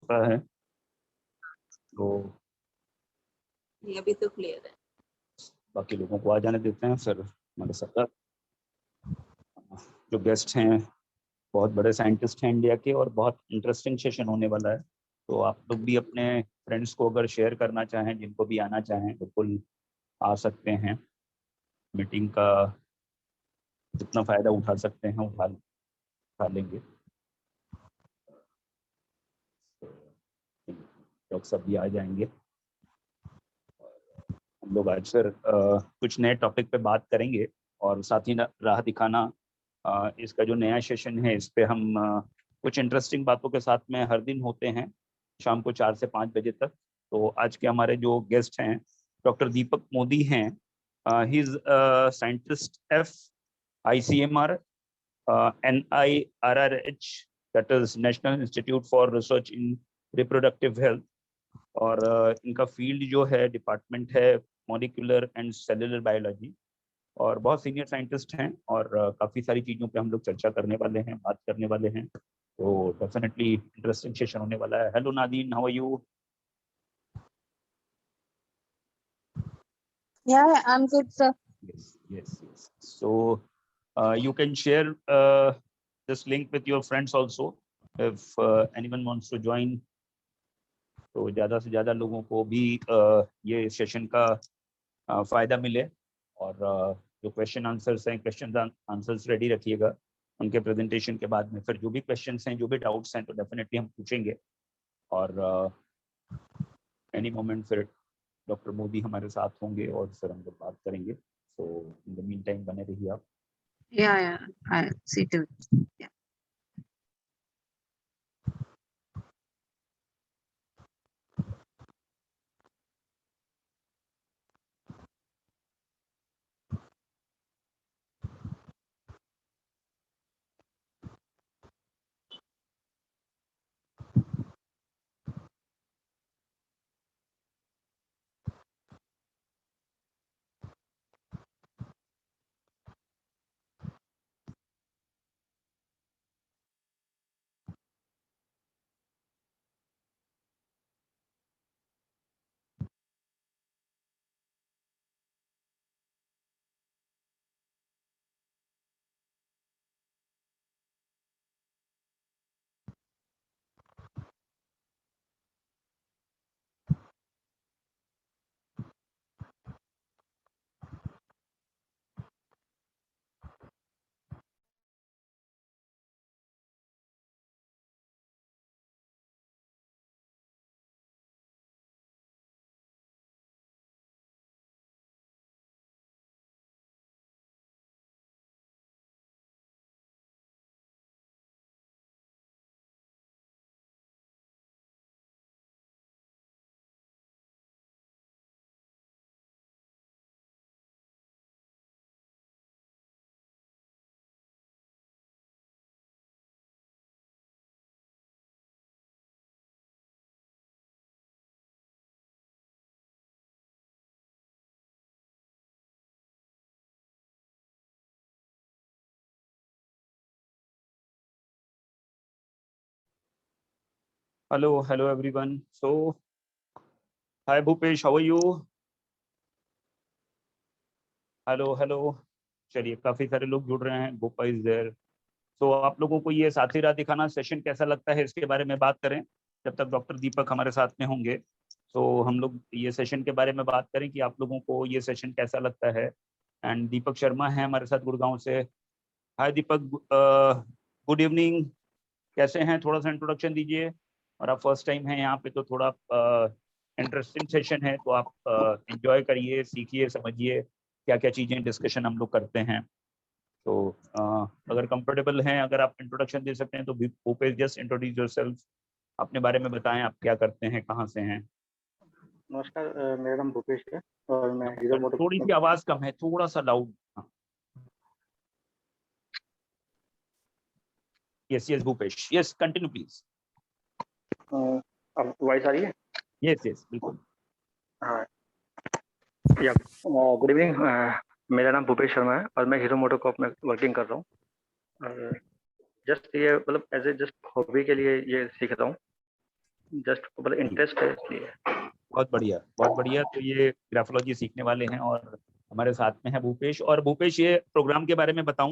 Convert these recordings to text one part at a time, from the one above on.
सकता है। तो ये अभी तो क्लियर है। बाकी लोगों को आ जाने देते हैं। फिर हमारे साथ जो गेस्ट हैं बहुत बड़े साइंटिस्ट हैं इंडिया के, और बहुत इंटरेस्टिंग सेशन होने वाला है। तो आप लोग भी अपने फ्रेंड्स को अगर शेयर करना चाहें, जिनको भी आना चाहें, बिल्कुल आ सकते हैं। मीटिंग का जितना फायदा उठा सकते हैं उठा लेंगे। लोग सब भी आ जाएंगे। हम लोग आज फिर कुछ नए टॉपिक पे बात करेंगे, और साथ ही राह दिखाना इसका जो नया सेशन है, इस पे हम कुछ इंटरेस्टिंग बातों के साथ में हर दिन होते हैं शाम को 4 से 5 बजे तक। तो आज के हमारे जो गेस्ट हैं डॉक्टर दीपक मोदी हैं। He is scientist F ICMR NIRRH, that is national institute for research in reproductive health. और इनका फील्ड जो है, डिपार्टमेंट है मॉलिक्यूलर एंड सेलुलर बायोलॉजी। और बहुत सीनियर साइंटिस्ट हैं, और काफ़ी सारी चीज़ों पे हम लोग चर्चा करने वाले हैं, बात करने वाले हैं। तो डेफिनेटली इंटरेस्टिंग सेशन होने वाला है। Hello Nadine, how are you? Yeah, I'm good, sir. Yes. So you can share this link with your friends also if anyone wants to join. तो ज़्यादा से ज़्यादा लोगों को भी ये सेशन का फ़ायदा मिले। और जो क्वेश्चन आंसर्स हैं, क्वेश्चन आंसर्स रेडी रखिएगा। उनके प्रेजेंटेशन के बाद में फिर जो भी क्वेश्चंस हैं, जो भी डाउट्स हैं, तो डेफिनेटली हम पूछेंगे। और एनी मोमेंट फिर डॉक्टर मोदी हमारे साथ होंगे और फिर हम लोग बात करेंगे। सो इन द मीन टाइम बने रहिए आप। Yeah, I see too. Yeah. Hello everyone. So hi Bhupesh, how are you? Hello. चलिए, काफी सारे लोग जुड़ रहे हैं। Gopa is there. तो आप लोगों को ये साथी राह दिखाना सेशन कैसा लगता है, इसके बारे में बात करें जब तक डॉक्टर दीपक हमारे साथ में होंगे। तो हम लोग ये सेशन के बारे में बात करें कि आप लोगों को ये सेशन कैसा लगता है। एंड दीपक शर्मा है हमारे साथ गुड़गांव से। हाय दीपक, गुड इवनिंग। कैसे हैं? थोड़ा सा इंट्रोडक्शन दीजिए। और आप फर्स्ट टाइम हैं यहाँ पे, तो थोड़ा इंटरेस्टिंग सेशन है, तो आप एंजॉय करिए, सीखिए, समझिए क्या क्या चीज़ें डिस्कशन हम लोग करते हैं। तो अगर कंफर्टेबल हैं, अगर आप इंट्रोडक्शन दे सकते हैं तो भूपेश, जस्ट इंट्रोड्यूस योरसेल्फ, अपने बारे में बताएं, आप क्या करते हैं, कहाँ से हैं। नमस्कार, मेरा नाम भूपेश है और मैं हीरो मोटो। थोड़ी सी आवाज कम है, थोड़ा सा loud. Yes Bhupesh, yes continue please. अब वॉइस आ रही है? यस बिल्कुल। हाँ, या गुड इवनिंग। मेरा नाम भूपेश शर्मा है और मैं हीरो मोटो कॉप में वर्किंग कर रहा हूँ। जस्ट ये मतलब एज ए जस्ट हॉबी के लिए ये सीख रहा हूँ। जस्ट मतलब इंटरेस्ट है इसलिए। बहुत बढ़िया। तो ये ग्राफोलॉजी सीखने वाले हैं और हमारे साथ में है भूपेश। और भूपेश, ये प्रोग्राम के बारे में बताऊं,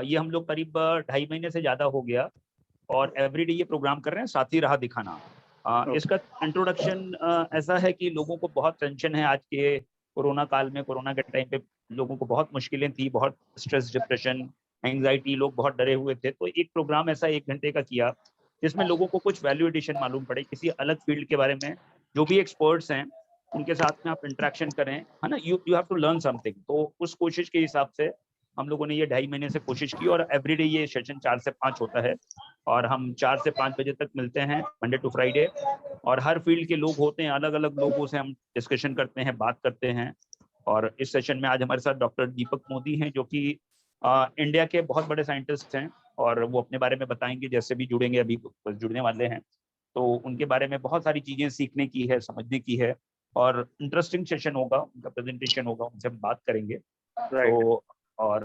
ये हम लोग करीब 2.5 महीने से ज्यादा हो गया और एवरीडे ये प्रोग्राम कर रहे हैं, साथी राह दिखाना। इसका इंट्रोडक्शन ऐसा है कि लोगों को बहुत टेंशन है आज के कोरोना काल में। कोरोना के टाइम पे लोगों को बहुत मुश्किलें थी, बहुत स्ट्रेस, डिप्रेशन, एंग्जाइटी, लोग बहुत डरे हुए थे। तो एक प्रोग्राम ऐसा 1 घंटे का किया जिसमें लोगों को कुछ वैल्यू एडिशन मालूम पड़े, किसी अलग फील्ड के बारे में। जो भी एक्सपर्ट्स हैं उनके साथ में आप इंटरेक्शन करें, है ना, you have to learn something. तो उस कोशिश के हिसाब से हम लोगों ने ये 2.5 महीने से कोशिश की और एवरीडे ये सेशन 4 से 5 होता है और हम 4 से 5 बजे तक मिलते हैं मंडे टू फ्राइडे। और हर फील्ड के लोग होते हैं, अलग अलग लोगों से हम डिस्कशन करते हैं, बात करते हैं। और इस सेशन में आज हमारे साथ डॉक्टर दीपक मोदी हैं, जो कि इंडिया के बहुत बड़े साइंटिस्ट हैं और वो अपने बारे में बताएंगे। जैसे भी जुड़ेंगे, अभी बस जुड़ने वाले हैं, तो उनके बारे में बहुत सारी चीजें सीखने की है, समझने की है। और इंटरेस्टिंग सेशन होगा, उनका प्रेजेंटेशन होगा, उनसे हम बात करेंगे। तो और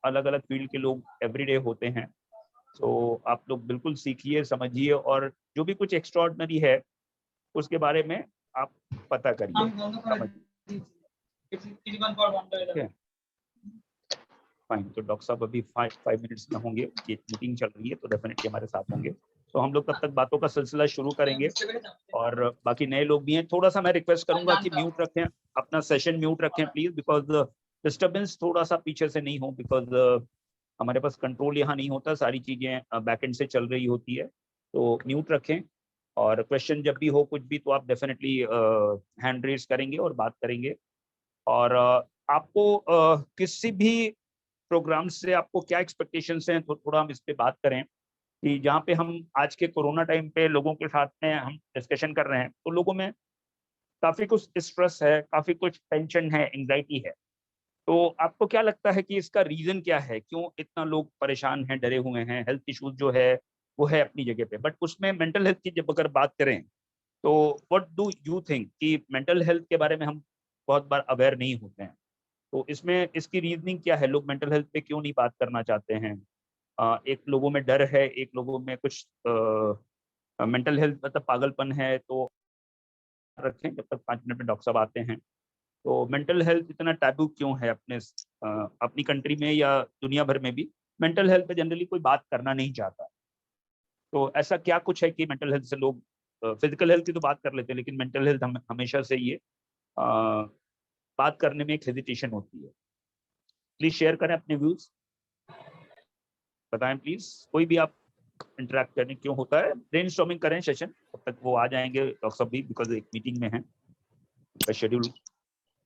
अलग अलग फील्ड के लोग एवरीडे होते हैं। तो आप लोग बिल्कुल सीखिए, समझिए और जो भी कुछ एक्स्ट्राऑर्डिनरी है उसके बारे में आप पता करिए, समझिए। फाइन। तो डॉक्टर साहब अभी 5 मिनट्स में होंगे, उनकी एक मीटिंग चल रही है, तो डेफिनेटली हमारे साथ होंगे। तो हम लोग तब तक बातों का सिलसिला शुरू करेंगे और बाकी नए लोग भी हैं। थोड़ा सा मैं रिक्वेस्ट करूंगा कि म्यूट रखें, अपना सेशन म्यूट रखें प्लीज, बिकॉज डिस्टर्बेंस थोड़ा सा पीछे से नहीं हो, बिकॉज हमारे पास कंट्रोल यहाँ नहीं होता, सारी चीजें बैकएंड से चल रही होती है। तो म्यूट रखें और क्वेश्चन जब भी हो कुछ भी, तो आप डेफिनेटली हैंड रेज करेंगे और बात करेंगे। और आपको किसी भी प्रोग्राम से आपको क्या एक्सपेक्टेशंस हैं, तो थोड़ा हम इस पे बात करें कि जहाँ पे हम आज के कोरोना टाइम पे लोगों के साथ में हम डिस्कशन कर रहे हैं, तो लोगों में काफी कुछ स्ट्रेस है, काफी कुछ टेंशन है, एंग्जाइटी है। तो आपको क्या लगता है कि इसका रीजन क्या है, क्यों इतना लोग परेशान हैं, डरे हुए हैं? हेल्थ इश्यूज जो है वो है अपनी जगह पे, बट उसमें मेंटल हेल्थ की जब अगर बात करें, तो व्हाट डू यू थिंक कि मेंटल हेल्थ के बारे में हम बहुत बार अवेयर नहीं होते हैं। तो इसमें इसकी रीजनिंग क्या है, लोग मेंटल हेल्थ पे क्यों नहीं बात करना चाहते हैं? एक लोगों में डर है, एक लोगों में कुछ मेंटल हेल्थ मतलब पागलपन है। तो रखें जब तक 5 मिनट में डॉक्टर साहब आते हैं। तो मेंटल हेल्थ इतना टैबू क्यों है अपनी कंट्री में या दुनिया भर में भी? मेंटल हेल्थ पे जनरली कोई बात करना नहीं चाहता। तो ऐसा क्या कुछ है कि मेंटल हेल्थ से लोग, फिजिकल हेल्थ की तो बात कर लेते हैं, लेकिन मेंटल हेल्थ हमेशा से ये अ, बात करने में एक हेजिटेशन होती है। प्लीज शेयर करें अपने व्यूज, बताएं प्लीज। कोई भी आप इंटरेक्ट करने क्यों होता है, ब्रेनस्टॉर्मिंग करें सेशन, तब तक वो आ जाएंगे डॉक्टर साहब भी, बिकॉज एक मीटिंग में है शेड्यूल।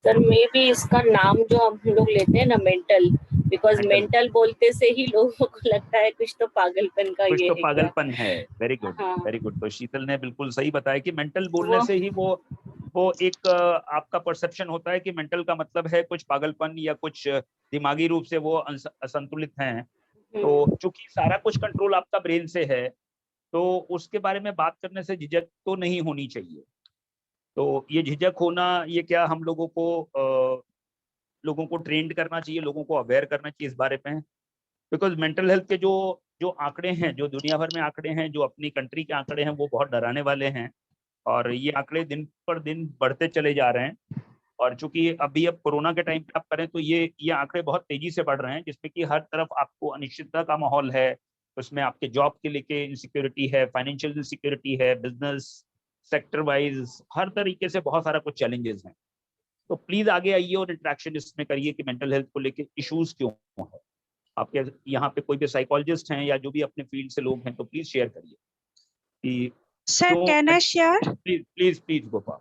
सर मे भी इसका नाम जो हम लोग लेते हैं ना मेंटल, बिकॉज मेंटल बोलते से ही लोगों को लगता है कुछ तो पागलपन का कुछ ये तो है पागलपन है। वेरी गुड, हाँ, वेरी गुड। तो शीतल ने बिल्कुल सही बताया कि मेंटल बोलने वो से ही वो एक आपका परसेप्शन होता है कि मेंटल का मतलब है कुछ पागलपन या कुछ दिमागी रूप से वो असंतुलित हैं। तो चूंकि सारा कुछ कंट्रोल आपका ब्रेन से है, तो उसके बारे में बात करने से झिझक तो नहीं होनी चाहिए। तो ये झिझक होना, ये क्या हम लोगों को ट्रेंड करना चाहिए, लोगों को अवेयर करना चाहिए इस बारे में। बिकॉज मेंटल हेल्थ के जो जो आंकड़े हैं, जो दुनिया भर में आंकड़े हैं, जो अपनी कंट्री के आंकड़े हैं, वो बहुत डराने वाले हैं। और ये आंकड़े दिन पर दिन बढ़ते चले जा रहे हैं। और चूंकि अभी अब कोरोना के टाइम पे आप करें, तो ये आंकड़े बहुत तेजी से बढ़ रहे हैं, जिसमें कि हर तरफ आपको अनिश्चितता का माहौल है। उसमें आपके जॉब के लेके इनसिक्योरिटी है, फाइनेंशियल इनसिक्योरिटी है, बिजनेस सेक्टर वाइज हर तरीके से बहुत सारा कुछ चैलेंजेस हैं। तो प्लीज आगे आइए और इंटरेक्शन इसमें करिए कि मेंटल हेल्थ को लेके इश्यूज क्यों है। आपके यहाँ पे कोई भी साइकोलॉजिस्ट हैं या जो भी अपने फील्ड से लोग हैं, तो प्लीज शेयर करिए कि सर क्यों। Can I share? Please please please Gopal.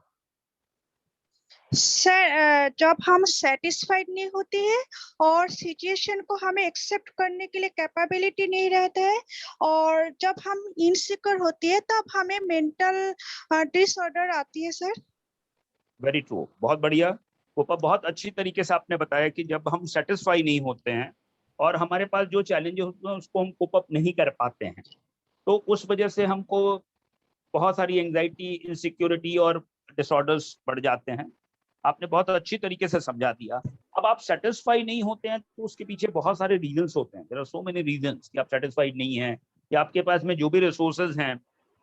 Sir जब हम सेटिस्फाइड नहीं होते हैं और सिचुएशन को हमें एक्सेप्ट करने के लिए कैपेबिलिटी नहीं रहता है, और जब हम इनसिक्योर होती है तब हमें मेंटल डिसऑर्डर आती है सर। वेरी ट्रू, बहुत बढ़िया गोपा, बहुत अच्छी तरीके से आपने बताया कि जब हम सेटिस्फाई नहीं होते हैं और हमारे पास जो चैलेंजेस होते हैं उसको हम कोप अप नहीं कर पाते हैं, तो उस वजह से हमको बहुत सारी एंजाइटी, इनसिक्योरिटी और डिसऑर्डर्स बढ़ जाते हैं। आपने बहुत अच्छी तरीके से समझा दिया। अब आप सेटिस्फाई नहीं होते हैं तो उसके पीछे बहुत सारे रीजंस होते हैं। There are so many reasons कि आप सेटिस्फाइड नहीं हैं, या आपके पास में जो भी रिसोर्सेज हैं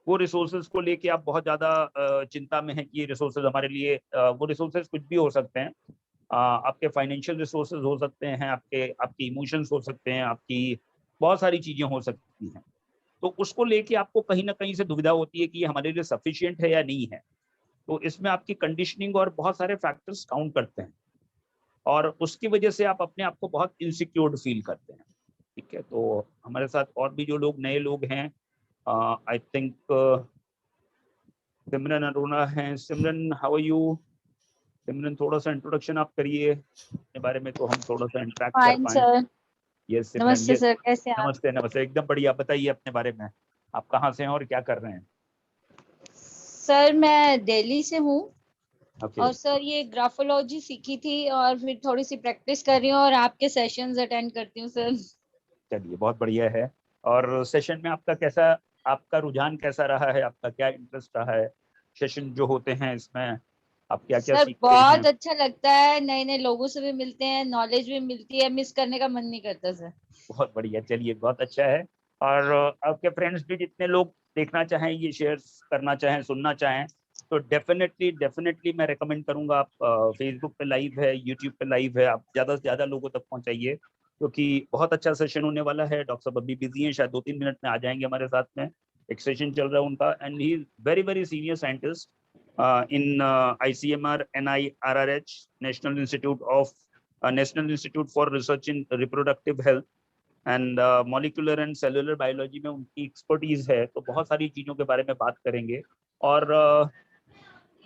वो रिसोर्सेज को लेके आप बहुत ज्यादा चिंता में हैं कि ये रिसोर्सेज हमारे लिए वो रिसोर्सेज कुछ भी हो सकते हैं। आपके फाइनेंशियल रिसोर्सेज हो सकते हैं, आपके इमोशंस हो सकते हैं, आपकी बहुत सारी चीजें हो सकती हैं। तो उसको लेके आपको कहीं ना कहीं से दुविधा होती है कि ये हमारे लिए सफिशिएंट है या नहीं है। तो इसमें आपकी कंडीशनिंग और बहुत सारे फैक्टर्स काउंट करते हैं और उसकी वजह से आप अपने आप को बहुत इनसिक्योर्ड फील करते हैं। ठीक है, तो हमारे साथ और भी जो लोग नए लोग हैं, आई थिंक सिमरन अरोड़ा हैं। सिमरन, हाउ आर यू? सिमरन, थोड़ा सा इंट्रोडक्शन आप करिए अपने बारे में तो हम थोड़ा सा इंटरेक्ट कर फाइन पाए। सर। यस सिमरन, नमस्ते यस। सर, कैसे हैं आप? नमस्ते, नमस्ते, एकदम बढ़िया। बताइए अपने बारे में, आप कहाँ से हैं और क्या कर रहे हैं? सर मैं दिल्ली से हूँ ओके, और सर ये ग्राफोलॉजी सीखी थी और फिर थोड़ी सी प्रैक्टिस कर रही हूँ और आपके सेशंस अटेंड करती हूँ सर। चलिए बहुत बढ़िया है। और सेशन में आपका रुझान कैसा रहा है? आपका क्या इंटरेस्ट रहा है? सेशन जो होते हैं इसमें आप क्या क्या सर सीखते हैं? बहुत अच्छा लगता है, नए नए लोगों से भी मिलते हैं, नॉलेज भी मिलती है, मिस करने का मन नहीं करता सर। बहुत बढ़िया, चलिए बहुत अच्छा है। और आपके फ्रेंड्स भी जितने लोग देखना चाहें, ये शेयर करना चाहें, सुनना चाहें, तो डेफिनेटली डेफिनेटली मैं रेकमेंड करूंगा। आप फेसबुक पे लाइव है, यूट्यूब पे लाइव है, आप ज़्यादा से ज़्यादा लोगों तक पहुंचाइए क्योंकि बहुत अच्छा सेशन होने वाला है। डॉक्टर साहब अभी बिजी हैं, शायद 2-3 मिनट में आ जाएंगे हमारे साथ में। एक सेशन चल रहा है उनका and he is very very senior scientist in ICMR NIRRH, national institute for research in reproductive health and molecular and cellular biology में उनकी एक्सपर्टीज है। तो बहुत सारी चीज़ों के बारे में बात करेंगे। और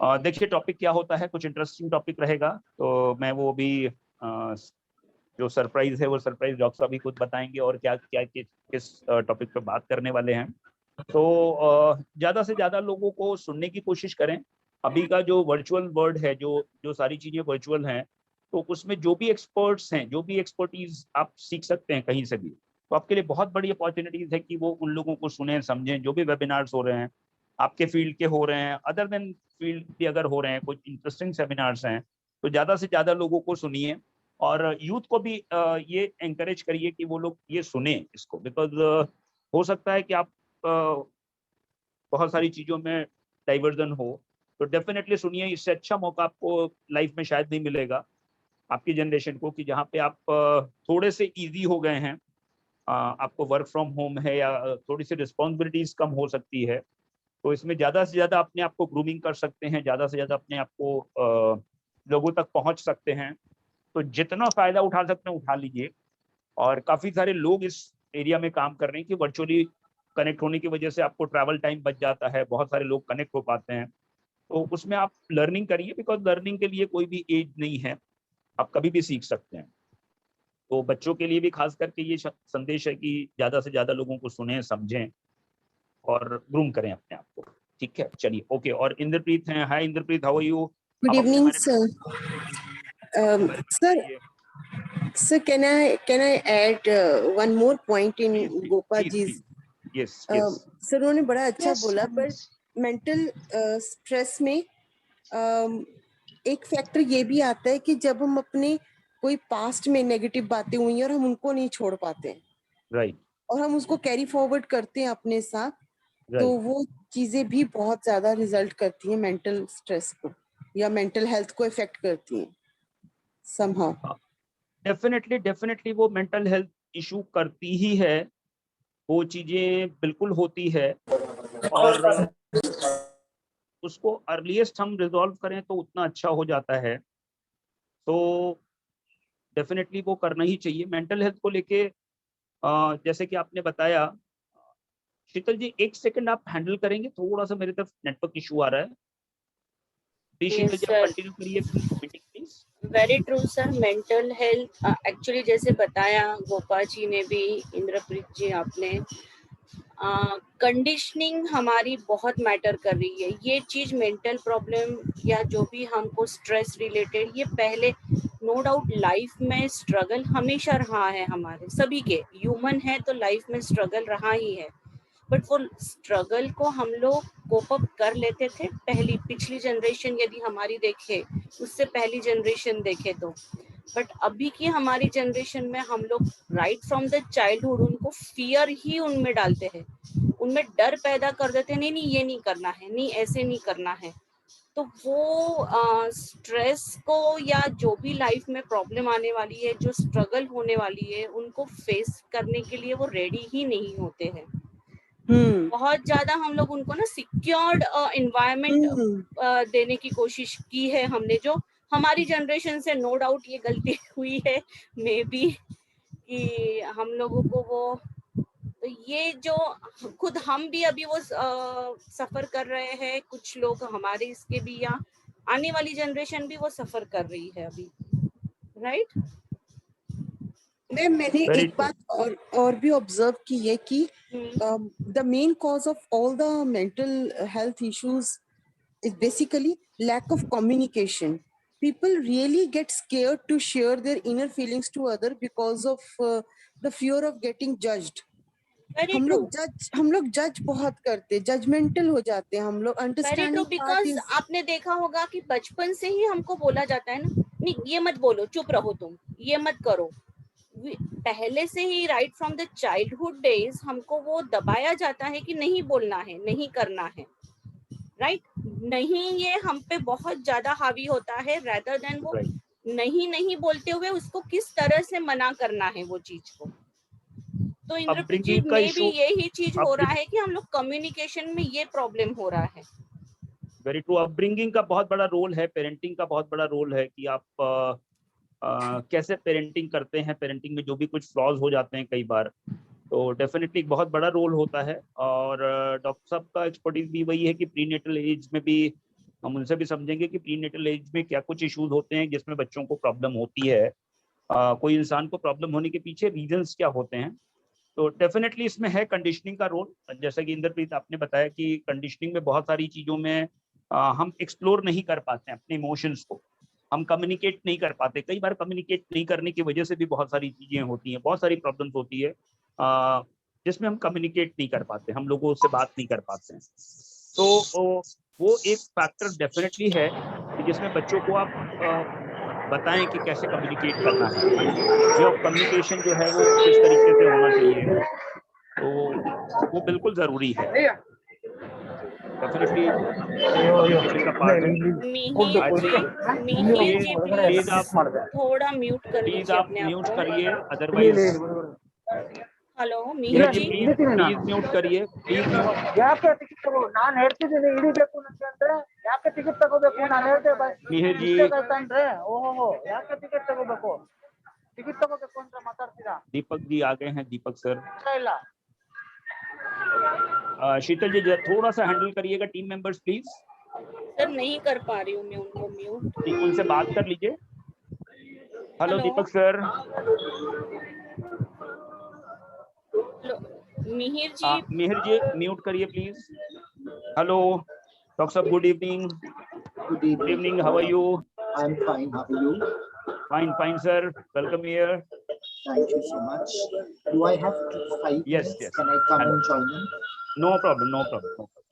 देखिए टॉपिक क्या होता है, कुछ इंटरेस्टिंग टॉपिक रहेगा। तो मैं वो भी जो सरप्राइज है वो सरप्राइज डॉक्टर साहब ही खुद बताएंगे और क्या क्या किस टॉपिक पे बात करने वाले हैं। तो ज़्यादा से ज़्यादा लोगों को सुनने की कोशिश करें। अभी का जो वर्चुअल वर्ल्ड है, जो जो सारी चीज़ें वर्चुअल हैं, तो उसमें जो भी एक्सपर्ट्स हैं, जो भी एक्सपर्टीज आप सीख सकते हैं कहीं से भी, तो आपके लिए बहुत बड़ी अपॉर्चुनिटीज है कि वो उन लोगों को सुने, समझें। जो भी वेबिनार्स हो रहे हैं, आपके फील्ड के हो रहे हैं, अदर देन फील्ड भी अगर हो रहे हैं, कुछ इंटरेस्टिंग सेमिनार्स हैं, तो ज़्यादा से ज़्यादा लोगों को सुनिए। और यूथ को भी ये एंकरेज करिए कि वो लोग ये सुने इसको, बिकॉज हो सकता है कि आप बहुत सारी चीज़ों में डाइवर्जन हो, तो डेफिनेटली सुनिए। इससे अच्छा मौका आपको लाइफ में शायद नहीं मिलेगा आपकी जनरेशन को, कि जहाँ पे आप थोड़े से इजी हो गए हैं, आपको वर्क फ्रॉम होम है या थोड़ी सी रिस्पॉन्सिबिलिटीज कम हो सकती है, तो इसमें ज़्यादा से ज़्यादा अपने आप को ग्रूमिंग कर सकते हैं, ज़्यादा से ज़्यादा अपने आप को लोगों तक पहुँच सकते हैं। तो जितना फ़ायदा उठा सकते हैं उठा लीजिए। और काफ़ी सारे लोग इस एरिया में काम कर रहे हैं कि वर्चुअली कनेक्ट होने की वजह से आपको ट्रैवल टाइम बच जाता है, बहुत सारे लोग कनेक्ट हो पाते हैं। तो उसमें आप लर्निंग करिए, बिकॉज लर्निंग के लिए कोई भी एज नहीं है, आप कभी भी सीख सकते हैं। तो बच्चों के लिए भी खास करके ये संदेश है कि ज़्यादा से ज़्यादा लोगों को सुने, समझें और ग्रूम करें अपने आप को। ठीक है, चलिए ओके। और इंद्रप्रीत हैं। Hi Inderpreet, how are you? Good evening, sir. Sir, बताइए। sir, can I add one more point in Gopa ji's? Yes yes. Sir उन्होंने बड़ा अच्छा Yes, बोला, पर yes. मेंटल स्ट्रेस में एक फैक्टर ये भी आता है कि जब हम अपने कोई पास्ट में नेगेटिव बातें हुई हैं और हम उनको नहीं छोड़ पाते हैं राइट और हम उसको कैरी फॉरवर्ड करते हैं अपने साथ, तो राइट। वो चीजें भी बहुत ज्यादा रिजल्ट करती हैं मेंटल स्ट्रेस को या मेंटल हेल्थ को इफेक्ट करती हैं somehow. डेफिनेटली डेफिनेटली वो मेंटल हेल्थ इशू करती ही है, वो चीजें बिल्कुल होती है। और उसको अर्लीस्ट हम रिजॉल्व करें तो उतना अच्छा हो जाता है। तो डेफिनेटली वो करना ही चाहिए मेंटल हेल्थ को लेके। जैसे कि आपने बताया, शीतल जी एक सेकंड आप हैंडल करेंगे, थोड़ा सा मेरी तरफ नेटवर्क इशू आ रहा है। प्लीज शीतल Yes, जी आप sir. कंटिन्यू करिए meeting please. Very true sir. Mental health actually जैसे बताया गोपा जी ने भी, इंद्रप्रीत जी आपने, कंडीशनिंग हमारी बहुत मैटर कर रही है। ये चीज मेंटल प्रॉब्लम या जो भी हमको स्ट्रेस रिलेटेड, ये पहले नो डाउट लाइफ में स्ट्रगल हमेशा रहा है, हमारे सभी के ह्यूमन है तो लाइफ में स्ट्रगल रहा ही है। बट वो स्ट्रगल को हम लोग कोप अप कर लेते थे। पिछली जनरेशन यदि हमारी देखे, उससे पहली जनरेशन देखे तो बट अभी की हमारी जनरेशन में हम लोग राइट फ्रॉम द चाइल्डहुड उनको फियर ही उनमें डालते हैं, उनमें डर पैदा कर देते हैं, नहीं नहीं ये नहीं करना है, नहीं ऐसे नहीं करना है। तो वो स्ट्रेस को या जो भी लाइफ में प्रॉब्लम आने वाली है, जो स्ट्रगल होने वाली है, उनको फेस करने के लिए वो रेडी ही नहीं होते हैं। बहुत ज्यादा हम लोग उनको ना सिक्योर्ड एनवायरनमेंट देने की कोशिश की है हमने, जो हमारी जनरेशन से नो डाउट ये गलती हुई है मे बी, कि हम लोगों को वो, तो ये जो खुद हम भी अभी वो सफर कर रहे हैं, कुछ लोग हमारे इसके भी, या आने वाली जनरेशन भी वो सफर कर रही है अभी, राइट? मैम मैंने Very एक बात और भी ऑब्जर्व की है कि the main cause of all the mental health issues is basically lack of communication. People really get scared to share their inner feelings to other because of the fear of getting judged. Very हम true, लोग जज बहुत करते, judgemental हो जाते हैं हम लोग। वेरी ट्रू, अंडरस्टैंडिंग बिकॉज आपने देखा होगा कि बचपन से ही हमको बोला जाता है ना, नहीं ये मत बोलो, चुप रहो तुम, ये मत करो। पहले से ही right from the childhood days हमको वो दबाया जाता है कि नहीं बोलना है, नहीं करना है, राइट? नहीं, ये हम पे बहुत ज्यादा हावी होता है, रेदर देन वो right. नहीं बोलते हुए उसको किस तरह से मना करना है वो चीज को। तो इंद्रप्रीत जी, अपब्रिंगिंग का में भी इशू, यही चीज हो रहा है कि हम लोग कम्युनिकेशन में ये प्रॉब्लम हो रहा है। Very true. अपब्रिंगिंग का बहुत बड़ा रोल है, पेरेंटिंग का बहुत बड़ा रोल है कि आप कैसे पेरेंटिंग करते हैं। पेरेंटिंग में जो भी कुछ फ्लॉज हो जाते हैं कई बार, तो डेफिनेटली एक बहुत बड़ा रोल होता है। और डॉक्टर साहब का एक्सपर्टीज भी वही है कि प्रीनेटल एज में भी हम उनसे भी समझेंगे कि प्रीनेटल एज में क्या कुछ इश्यूज होते हैं जिसमें बच्चों को प्रॉब्लम होती है। कोई इंसान को प्रॉब्लम होने के पीछे रीजंस क्या होते हैं। तो डेफिनेटली इसमें है कंडीशनिंग का रोल। जैसा कि इंद्रप्रीत आपने बताया कि कंडीशनिंग में बहुत सारी चीज़ों में हम एक्सप्लोर नहीं कर पाते हैं अपने इमोशंस को, हम कम्युनिकेट नहीं कर पाते। कई बार कम्युनिकेट नहीं करने की वजह से भी बहुत सारी चीज़ें होती हैं, बहुत सारी प्रॉब्लम्स होती है जिसमें हम कम्युनिकेट नहीं कर पाते, हम लोगों से बात नहीं कर पाते हैं। तो वो एक फैक्टर डेफिनेटली है कि जिसमें बच्चों को आप बताएं कि कैसे कम्युनिकेट करना है, वे ऑफ कम्युनिकेशन जो है वो किस तरीके से होना चाहिए, तो वो बिल्कुल जरूरी है। डेफिनेटली कम्युनिकेशन का पार्ट है। मिहिर जी प्लीज आप थोड़ा म्यूट कर प्लीज लीजिए आप अपने आप म्यूट को। करिए, otherwise hello Mihir Mihir ji ji, please mute करिए, प्लीज म्यूट। ಯಾಕೆ ಟಿಕೆಟ್ ತಗೋ, ನಾನು ಹೇಳ್ತಿದ್ದೀನಿ ಹಿಡಿಬೇಕು ಅಂತಂದ್ರೆ ಯಾಕೆ ಟಿಕೆಟ್ ತಗೋಬೇಕು, ನಾನು ಹೇಳ್ತೇವೆ मिहिर जी ಅಂತಂದ್ರೆ ಓಹೋ ಯಾಕೆ ಟಿಕೆಟ್ ತಗೋಬೇಕು, ಟಿಕೆಟ್ ತಗೋಬೇಕು ಅಂತ ಮಾತಾಡ್ತೀರಾ? दीपक जी आ गए हैं, दीपक सर। ಇಲ್ಲ शीतल जी थोड़ा सा हैंडल करिएगा टीम मेंबर्स प्लीज। सर नहीं कर पा रही हूँ मैं उनको म्यूट। उनसे बात कर लीजिए। Hello hello. Deepak sir. Mihir ji mute करिए प्लीज। हेलो डॉक्टर साहब, good evening. Good evening, how are you? I'm fine. How are you? Fine sir, welcome here. Thank you so much. Do I have 5 Yes, minutes? yes. Can I come and join in? No problem.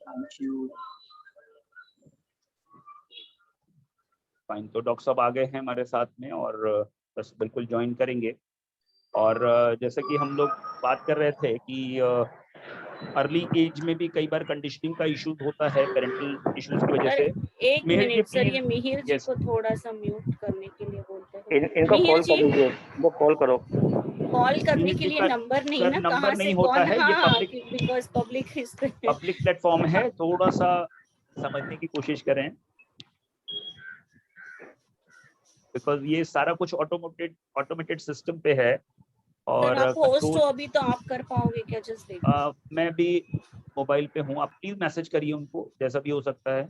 Thank you. Fine, तो doctor साहब आ गए हैं हमारे साथ में और बस बिल्कुल ज्वाइन करेंगे। और जैसे कि हम लोग बात कर रहे थे कि अर्ली एज में भी कई बार कंडीशनिंग का इशू होता है, पेरेंटल इश्यूज की वजह से। एक मिनट सर, ये मिहिर जी Yes. को थोड़ा सा म्यूट करने के लिए बोलते हैं। इनको मिहिर कॉल जी, कर लीजिए, वो कॉल करो। कॉल करने मिहिर के जी लिए का नंबर नहीं सर ना, नंबर कहाँ से नहीं होता कौन, है, ये हाँ, पब्लिक बिकॉज पब्लिक इस पब्लिक प्लेटफॉर्म है, थोड़ा सा समझने की कोशिश करें। बिकॉज ये सारा कुछ ऑटोमेटेड सिस्टम पे है और सर आप होस्ट हो control- अभी, तो आप कर पाओगे क्या? जस्ट देखिए। मैं भी मोबाइल पे हूँ, आप प्लीज मैसेज करिए उनको, जैसा भी हो सकता है।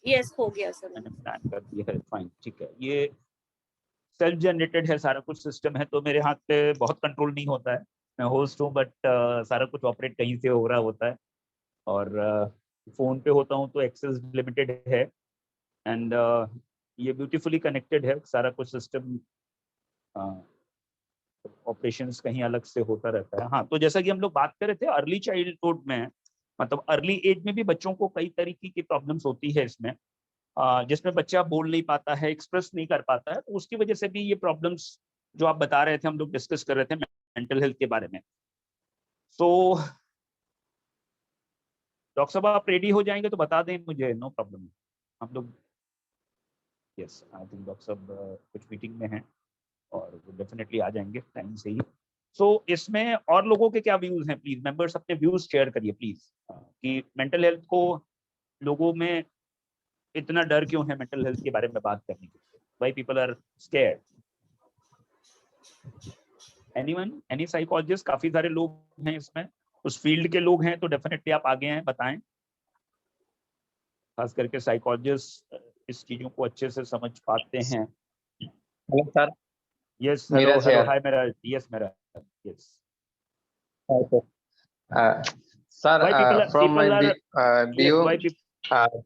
यस, हो गया सर। मैंने प्लान कर दिया है, फाइन, ठीक है। ये सेल्फ जनरेटेड है सारा कुछ सिस्टम है, तो मेरे हाथ पे बहुत कंट्रोल नहीं होता है। मैं होस्ट हूँ बट सारा कुछ ऑपरेट कहीं से हो रहा होता है और फोन पे होता हूँ तो एक्सेस लिमिटेड है। एंड ये ब्यूटीफुली कनेक्टेड है सारा कुछ सिस्टम, ऑपरेशंस कहीं अलग से होता रहता है। हाँ, तो जैसा कि हम लोग बात कर रहे थे अर्ली चाइल्डहुड में, मतलब अर्ली एज में भी बच्चों को कई तरीके की प्रॉब्लम्स होती है इसमें। जिसमें बच्चा बोल नहीं पाता है, एक्सप्रेस नहीं कर पाता है, तो उसकी वजह से भी ये प्रॉब्लम्स जो आप बता रहे थे, हम लोग डिस्कस कर रहे थे मेंटल हेल्थ के बारे में। सो डॉक्टर साहब आप रेडी हो जाएंगे तो बता दें मुझे, नो प्रॉब्लम। हम लोग यस, आई थिंक डॉक्टर साहब कुछ मीटिंग में हैं और वो डेफिनेटली आ जाएंगे टाइम से ही। सो इसमें और लोगों के क्या व्यूज हैं? प्लीज मेंबर्स अपने व्यूज शेयर करिए प्लीज, कि मेंटल हेल्थ को लोगों में इतना डर क्यों है मेंटल हेल्थ के बारे में बात करने के लिए? Why people are scared? Anyone, any psychologist? काफी सारे लोग हैं इसमें, उस फील्ड के लोग हैं, तो डेफिनेटली आप आगे हैं, बताएं। खास करके साइकोलॉजिस्ट इस चीजों को अच्छे से समझ पाते हैं। Hello sir. Yes, hello hello, hi मेरा, यस मेरा, yes sir, why people from my are view, yes, why people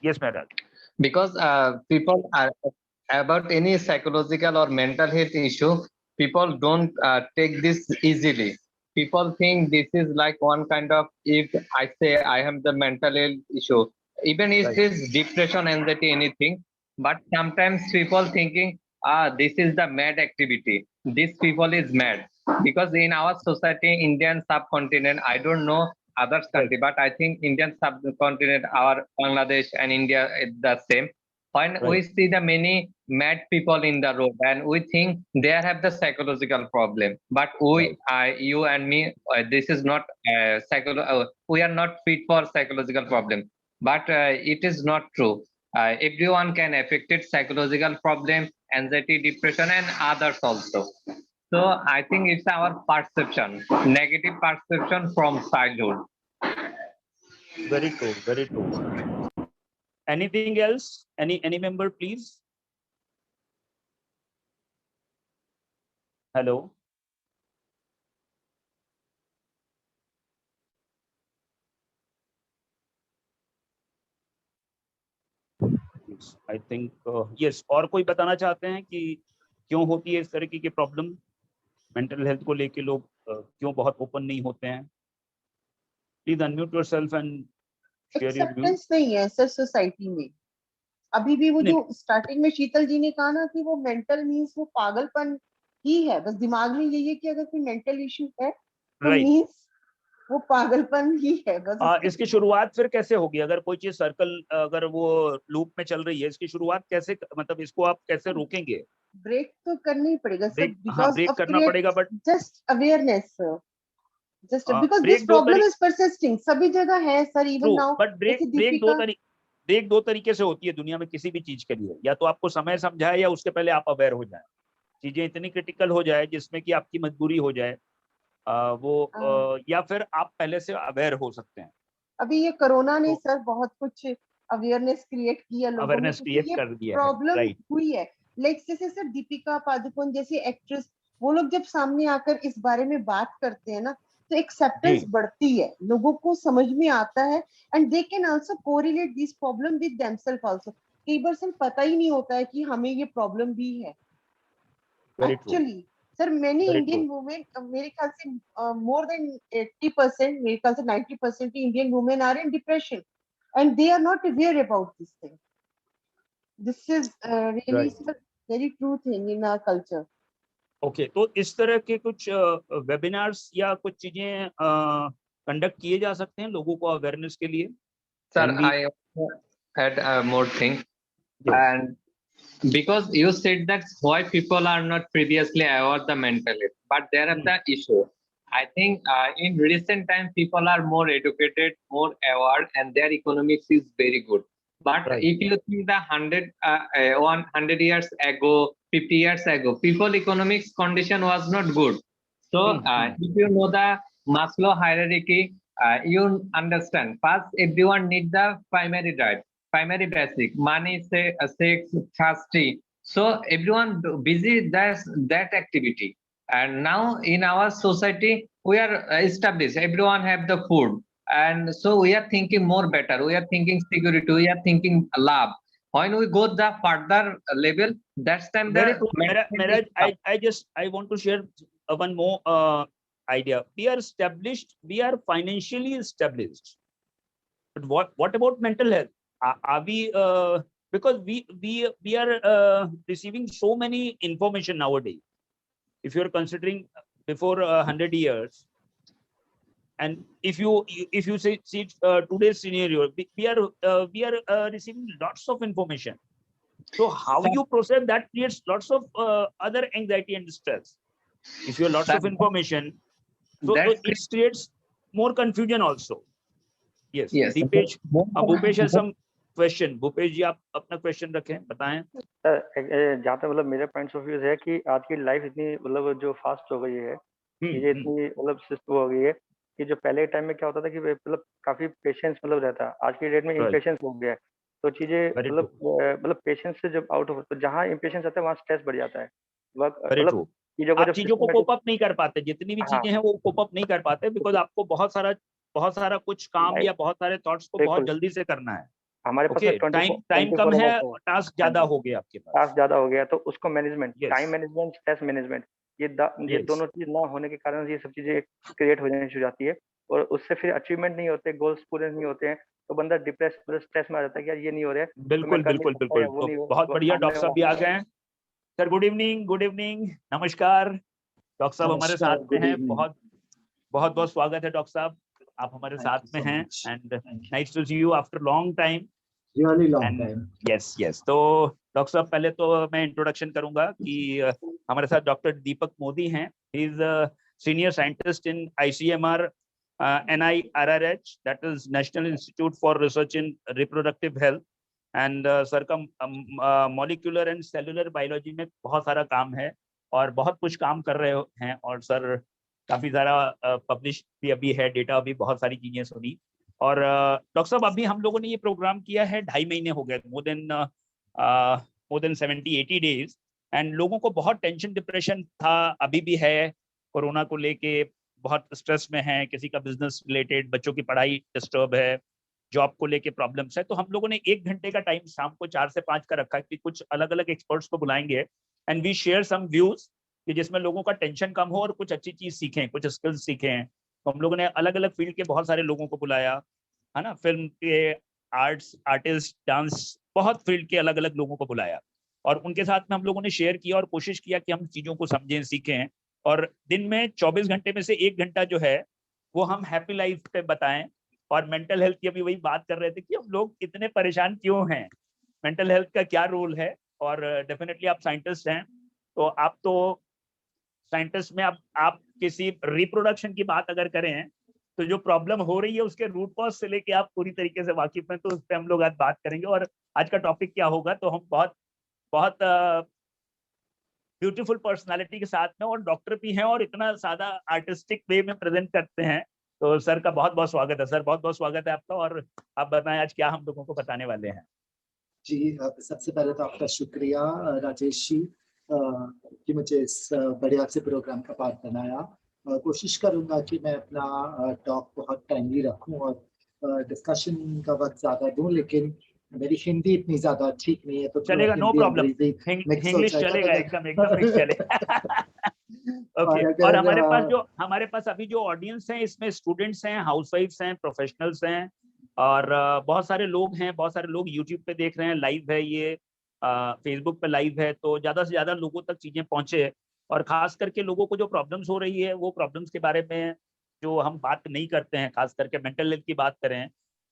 yes Mehraj, because people are about any psychological or mental health issue, people don't take this easily. People think this is like one kind of, if I say I have the mental health issue, even if Right. it is depression, anxiety, anything, but sometimes people thinking, this is the mad activity. This people is mad. Because in our society, Indian subcontinent, I don't know other country, but I think Indian subcontinent, our Bangladesh and India is the same. When we Right. see the many mad people in the road, and we think they have the psychological problem, but we, you and me, this is not we are not fit for psychological problem. But it is not true. Everyone can affected psychological problem, anxiety, depression, and others also. So I think it's our perception, negative perception from childhood. very true, very true. Anything else? Any member, please? Hello. Yes, I think yes. और कोई बताना चाहते हैं कि क्यों होती है इस तरीके की प्रॉब्लम? मेंटल हेल्थ को लेके लोग क्यों बहुत ओपन नहीं होते हैं? Please unmute yourself and share your view. Acceptance नहीं है सर सोसाइटी में अभी भी। वो जो स्टार्टिंग में शीतल जी ने कहा ना कि वो मेंटल मींस वो पागलपन ही है, बस दिमाग में यही है कि अगर कोई मेंटल इश्यू है तो मींस वो पागलपन ही है बस। इसकी शुरुआत फिर कैसे होगी? अगर कोई चीज सर्कल, अगर वो लूप में चल रही है, इसकी शुरुआत कैसे, मतलब इसको आप कैसे रोकेंगे? ब्रेक तो करना ही पड़ेगा सर, ब्रेक करना पड़ेगा, but just awareness sir, just because this problem is persisting, सभी जगह है sir, even now. But break दो तरीके से होती है दुनिया में किसी भी चीज के लिए। या तो आपको समय समझाए या उसके पहले आप अवेयर हो जाए, चीजें इतनी क्रिटिकल हो जाए जिसमें कि आपकी मजबूरी हो जाए, या फिर आप पहले से अवेयर हो सकते हैं। अभी ये कोरोना ने सर बहुत कुछ अवेयरनेस क्रिएट किया लोगों में, अवेयरनेस क्रिएट कर दिया है, प्रॉब्लम हुई है। लाइक जैसे सर दीपिका पादुकोण जैसी एक्ट्रेस, वो लोग जब सामने आकर इस बारे में बात करते हैं ना, तो एक्सेप्टेंस बढ़ती है, लोगों को समझ में आता है, and they can also correlate this problem with themselves also. कई बार सर पता ही नहीं होता है कि हमें ये प्रॉब्लम भी है actually. Sir many Indian women, मेरे ख्याल से मोर देन 80%, मेरे ख्याल से 90% Indian women are in depression and they are not aware about this thing. This is really very true thing in our culture. Okay, तो इस तरह के कुछ वेबिनार्स या कुछ चीजें कंडक्ट किए जा सकते हैं लोगों को अवेयरनेस के लिए। Sir, I had more thing, and because you said that why people are not previously aware the mental health, but there are the issue. I think in recent time people are more educated, more aware, and their economics is very good. But if you think the 100 years ago, 50 years ago, people economics condition was not good. So if you know the Maslow hierarchy, you understand. First, everyone need the primary right, primary basic, money, sex, thirsty. So everyone busy that activity. And now in our society, we are established. Everyone have the food. And so we are thinking more better. We are thinking security. We are thinking love. When we go the further level, that's time I want to share one more idea. We are established. We are financially established. But what about mental health? Are we because we are receiving so many information nowadays. If you're considering before 100 years, and if you see today's scenario, we are receiving lots of information. So how Sir. you process that creates lots of other anxiety and stress. If you have lots Sir. of information, so That's it creates more confusion also. Yes, yes. Deepesh, Bhupesh has some question. Bhupesh जी आप अपना question रखें, बताएं. Sir जहाँ तक मतलब मेरे points of view है कि आज की लाइफ इतनी मतलब जो फास्ट हो गई है, चीजें इतनी मतलब सुस्त हो गई है कि जो पहले टाइम में क्या होता था कि मतलब काफी पेशेंस मतलब रहता, आज की डेट में Right. इम्पेशेंस हो गया है। तो चीजें Very मतलब पेशेंस से जब आउट हो, तो जहाँ इम्पेशेंस आता है वहाँ स्ट्रेस बढ़ जाता है। Very मतलब true. चीजों को आप जब चीजों को systematic- कोप अप नहीं कर पाते, जितनी भी हाँ। चीजें हैं वो कोप अप नहीं कर पाते, बिकॉज आपको बहुत सारा कुछ काम Right. या बहुत सारे थॉट्स को बहुत बिल्कुल। जल्दी से करना है. हमारे पास ओके, में 24 टाइम कम 24 है, hours है। टास्क ज्यादा हो गया आपके पास. टास्क ज्यादा हो गया तो उसको management, Yes. Time management, stress management, ये Yes. दोनों चीज ना होने के कारण ये सब चीजें क्रिएट हो जानी शुरू हो जाती है और उससे फिर अचीवमेंट नहीं होते, गोल्स पूरे नहीं होते हैं, तो बंदा डिप्रेस स्ट्रेस में आ जाता है कि यार ये नहीं हो रहा है, तो मैं बिल्कुल कर नहीं बिल्कुल सकता बिल्कुल. या वो तो नहीं हो, बहुत तो बढ़िया, आने डॉक्टर साहब भी आ गए हैं. सर गुड इवनिंग, नमस्कार. डॉक्टर साहब हमारे नमस्कार, साथ में good हैं. evening. बहुत स्वागत है डॉक्टर साहब, आप हमारे Thank साथ you में so हैं. much. And Thank you. Nice to see you after long time. Really long And- time. Yes. तो डॉक्टर साहब पहले तो मैं इंट्रोडक्शन करूंगा कि हमारे साथ डॉक्टर दीपक मोदी हैं. He is senior scientist in ICMR NIRRH, that is national institute for research in reproductive health. And sir का मॉलिक्यूलर एंड सेलुलर बायोलॉजी में बहुत सारा काम है और बहुत कुछ काम कर रहे हैं. और सर काफी सारा पब्लिश भी अभी है, डेटा भी बहुत सारी चीजें सुनी. और डॉक्टर साहब अभी हम लोगों ने ये प्रोग्राम किया है 2.5 महीने हो गए, मोर देन 70-80 डेज. एंड लोगों को बहुत टेंशन डिप्रेशन था, अभी भी है, कोरोना को लेके बहुत स्ट्रेस में है, किसी का बिजनेस रिलेटेड, बच्चों की पढ़ाई डिस्टर्ब है, जॉब को लेके प्रॉब्लम्स है. तो हम लोगों ने 1 घंटे का टाइम शाम को 4 से 5 का रखा कि कुछ अलग अलग एक्सपर्ट्स को बुलाएंगे and we share some views कि जिसमें लोगों का टेंशन कम हो और कुछ अच्छी चीज सीखें, कुछ स्किल्स सीखें. तो हम लोगों ने अलग अलग फील्ड के बहुत सारे लोगों को बुलाया है ना, फिल्म के आर्टिस्ट, डांस, बहुत फील्ड के अलग अलग लोगों को बुलाया और उनके साथ में हम लोगों ने शेयर किया और कोशिश किया कि हम चीजों को समझें, सीखें. और दिन में 24 घंटे में से 1 घंटा जो है वो हम हैप्पी लाइफ पे बताएं. और मेंटल हेल्थ की अभी वही बात कर रहे थे कि हम लोग इतने परेशान क्यों हैं, मेंटल हेल्थ का क्या रोल है. और डेफिनेटली आप साइंटिस्ट हैं, तो आप तो साइंटिस्ट में आप किसी रिप्रोडक्शन की बात अगर करें तो जो प्रॉब्लम हो रही है उसके रूट कॉज से लेके आप पूरी तरीके से वाकिफ हैं. तो उस पर हम लोग आज बात करेंगे. और आज का टॉपिक क्या होगा, तो हम बहुत ब्यूटीफुल पर्सनालिटी के साथ में और डॉक्टर भी हैं और इतना सादा आर्टिस्टिक वे में प्रेजेंट करते हैं. तो सर का बहुत स्वागत है. सर बहुत स्वागत है आपका. और आप बताएं आज क्या हम लोगों को बताने वाले हैं. जी, सबसे पहले तो आपका शुक्रिया राजेश जी कि मुझे इस बड़े आपसे प्रोग्राम का पार्ट बनाया. कोशिश करूंगा कि मैं अपना टॉक बहुत टाइमली रखूं और डिस्कशन का वक्त ज्यादा दूं, लेकिन मेरी हिंदी इतनी ज्यादा ठीक नहीं है तो चलेगा, नो हिंदी प्रॉब्लम. अंग्रेजी mix हो इंग्लिश जाएगा, चलेगा, तो एकदम मिक्स चलेगा. ओके. और हमारे पास अभी जो ऑडियंस है इसमें स्टूडेंट्स हैं, हाउसवाइफ्स हैं, प्रोफेशनल्स हैं और बहुत सारे लोग हैं. बहुत सारे लोग यूट्यूब पे देख रहे हैं, लाइव है ये, फेसबुक पे लाइव है. तो ज्यादा से ज्यादा लोगों तक चीजें पहुंचे और खास करके लोगों को जो प्रॉब्लम्स हो रही है वो प्रॉब्लम्स के बारे में जो हम बात नहीं करते हैं, खास करके मेंटल हेल्थ की बात करें.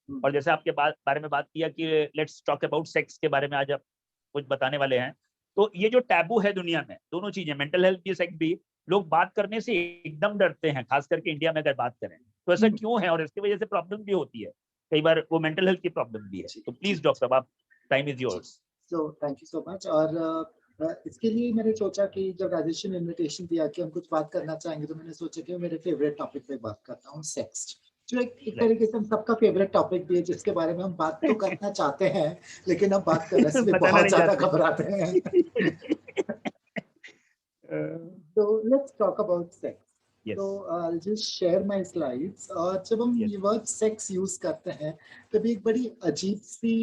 और जैसे आपके बारे में बात किया कि लेट्स टॉक अबाउट सेक्स के बारे में आज आप कुछ बताने वाले हैं. तो ये जो टैबू है दुनिया में, दोनों चीजें, मेंटल हेल्थ भी, सेक्स भी, लोग बात करने से एकदम डरते हैं, खास करके इंडिया में अगर बात करें तो. ऐसा क्यों है और इसकी वजह से प्रॉब्लम भी होती है, कई बार वो मेंटल हेल्थ की प्रॉब्लम भी है. तो प्लीज डॉक्टर साहब, आप, time is yours. So thank you so much. और इसके लिए मैंने सोचा कि जब राजेश ने इनविटेशन दिया कि हम कुछ बात करना चाहेंगे, तो मैंने सोचा कि मेरे फेवरेट टॉपिक पे बात करता हूँ, सेक्स, जो एक तरीके से हम सबका फेवरेट टॉपिक भी है, जिसके बारे में हम बात तो करना चाहते हैं लेकिन हम बात करने से बहुत ज्यादा घबराते हैं. So let's talk about sex. Yes. So I'll just share my slides. और जब हम ये वर्ड सेक्स यूज करते हैं तभी एक बड़ी अजीब सी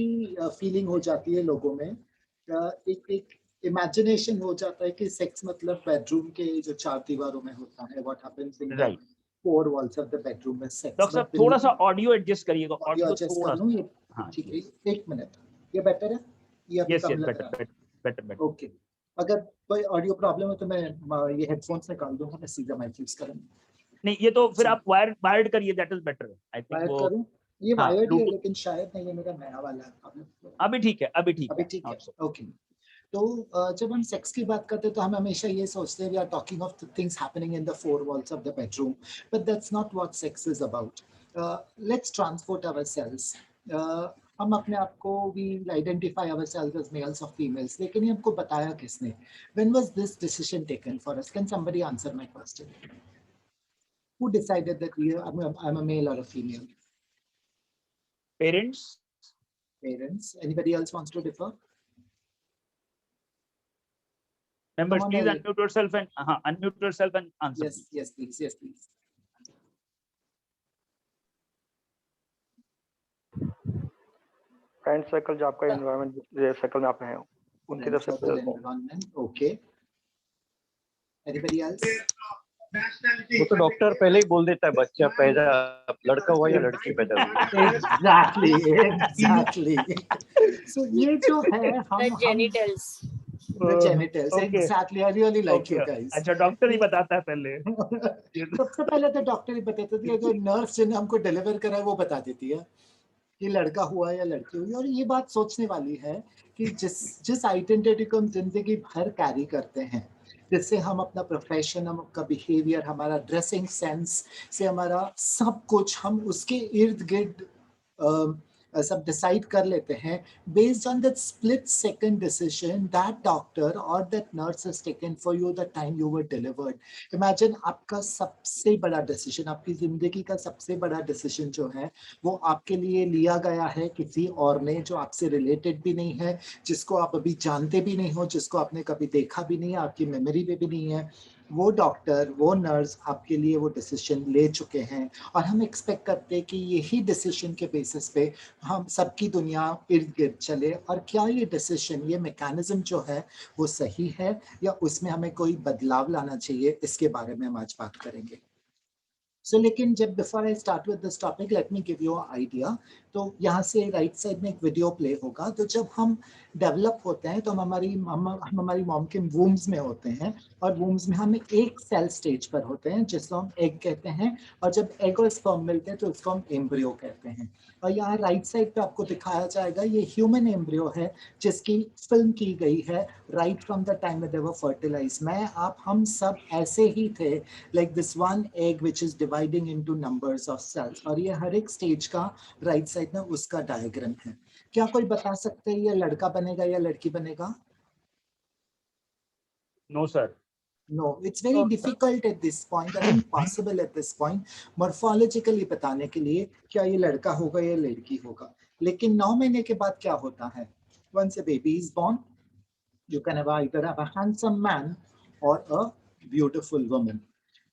फीलिंग हो जाती है लोगों में. एक इमेजिनेशन हो जाता है कि सेक्स मतलब बेडरूम के जो 4 दीवारों में होता है, what happens in four walls of the bedroom में sex. डॉक्टर साहब थोड़ा सा ऑडियो एडजस्ट करिएगा, ऑडियो ऑडियो एडजस्ट थोड़ा कर लूं ये? हाँ ठीक है, एक मिनट, ये बेटर है? ये अभी यस कम यस लग बेटर रहा है? बेटर बेटर ओके, अगर कोई ऑडियो प्रॉब्लम है तो मैं ये हेडफोन्स निकाल दूंगा, मैं सीधा माइक यूज करूंगा। नहीं ये तो फिर आप वायर्ड करिए, that is better I think. Wired वो करूं? ये हाँ, वायर्ड ही है Bluetooth- लेकिन शायद नहीं, ये मेरा नया वाला है। अभी ठीक है, अभी ठीक अभी है, ठीक है, also। ओके। तो जब हम सेक्स की बात करते हैं तो हम हमेशा ये सोचते हैं we are talking of things happening in the four walls of the bedroom, but that's not what sex is about. Let's transport ourselves. हम अपने आप को we identify ourselves as males और फीमेल्स, लेकिन ये हमको बताया किसने? When was this decision taken for us? Can somebody answer my question? Who decided that I'm a male or a female? Parents. Parents. Anybody else wants to differ? Members, Come on, please Elliot. unmute yourself and unmute yourself and answer. Yes, yes, please, yes, please. Friend circle जो आपका environment circle में आप हैं उनकी तरफ से Circle environment, okay. Anybody else? वो तो डॉक्टर पहले ही बोल देता है बच्चा पैदा लड़का हुआ या लड़की पैदा हुई। Exactly, exactly. So ये जो है The genitals. the genitals, Okay. exactly. I really like you Okay. guys. अच्छा डॉक्टर ही बताता है पहले। सबसे पहले तो डॉक्टर ही बताते थे, जो नर्स जिन्हें हमको डिलीवर करा है वो बता देती है कि लड़का हुआ या लड़की हुई। और ये बात सोचने वाली है कि जिस आइडेंटिटी को हम जिंदगी भर कैरी करते हैं, जिससे हम अपना प्रोफेशन, हम आपका बिहेवियर, हमारा ड्रेसिंग सेंस से हमारा सब कुछ, हम उसके इर्द गिर्द सब डिसाइड कर लेते हैं based on that split second decision that doctor और that nurse has taken for you the time you were delivered. Imagine आपका सबसे बड़ा डिसीजन, आपकी जिंदगी का सबसे बड़ा डिसीजन जो है वो आपके लिए लिया गया है किसी और ने, जो आपसे रिलेटेड भी नहीं है, जिसको आप अभी जानते भी नहीं हो, जिसको आपने कभी देखा भी नहीं है, आपकी मेमोरी में भी नहीं है। वो डॉक्टर, वो नर्स आपके लिए वो डिसीजन ले चुके हैं और हम एक्सपेक्ट करते हैं कि यही डिसीजन के बेसिस पे हम सबकी दुनिया इर्द गिर्द चले। और क्या ये डिसीजन, ये मैकेनिज्म जो है वो सही है या उसमें हमें कोई बदलाव लाना चाहिए, इसके बारे में हम आज बात करेंगे। So, लेकिन जब before I start with this topic let me give you idea. तो यहाँ से राइट साइड में एक वीडियो प्ले होगा। तो जब हम डेवलप होते हैं तो हम हमारी मॉम के वूम्स में होते हैं और वूम्स में हम एक सेल स्टेज पर होते हैं जिसको हम एग कहते हैं, और जब एग और स्पर्म मिलते हैं तो उसको हम एम्ब्रियो कहते हैं। और यहाँ राइट साइड पे आपको दिखाया जाएगा ये ह्यूमन एम्ब्रियो है जिसकी फिल्म की गई है right from the time they were fertilized. मैं आप हम सब ऐसे ही थे, like this one egg which is dividing into numbers of cells. और ये हर एक स्टेज का राइट साइड में उसका डायग्राम है। क्या कोई बता सकते हैं ये लड़का बनेगा या लड़की बनेगा? No sir. No, it's very difficult at this point and impossible at this point morphologically बताने के लिए क्या ये लड़का होगा या लड़की होगा। लेकिन 9 महीने के बाद क्या होता है? Once a baby is born, you can either have a handsome man or a beautiful woman.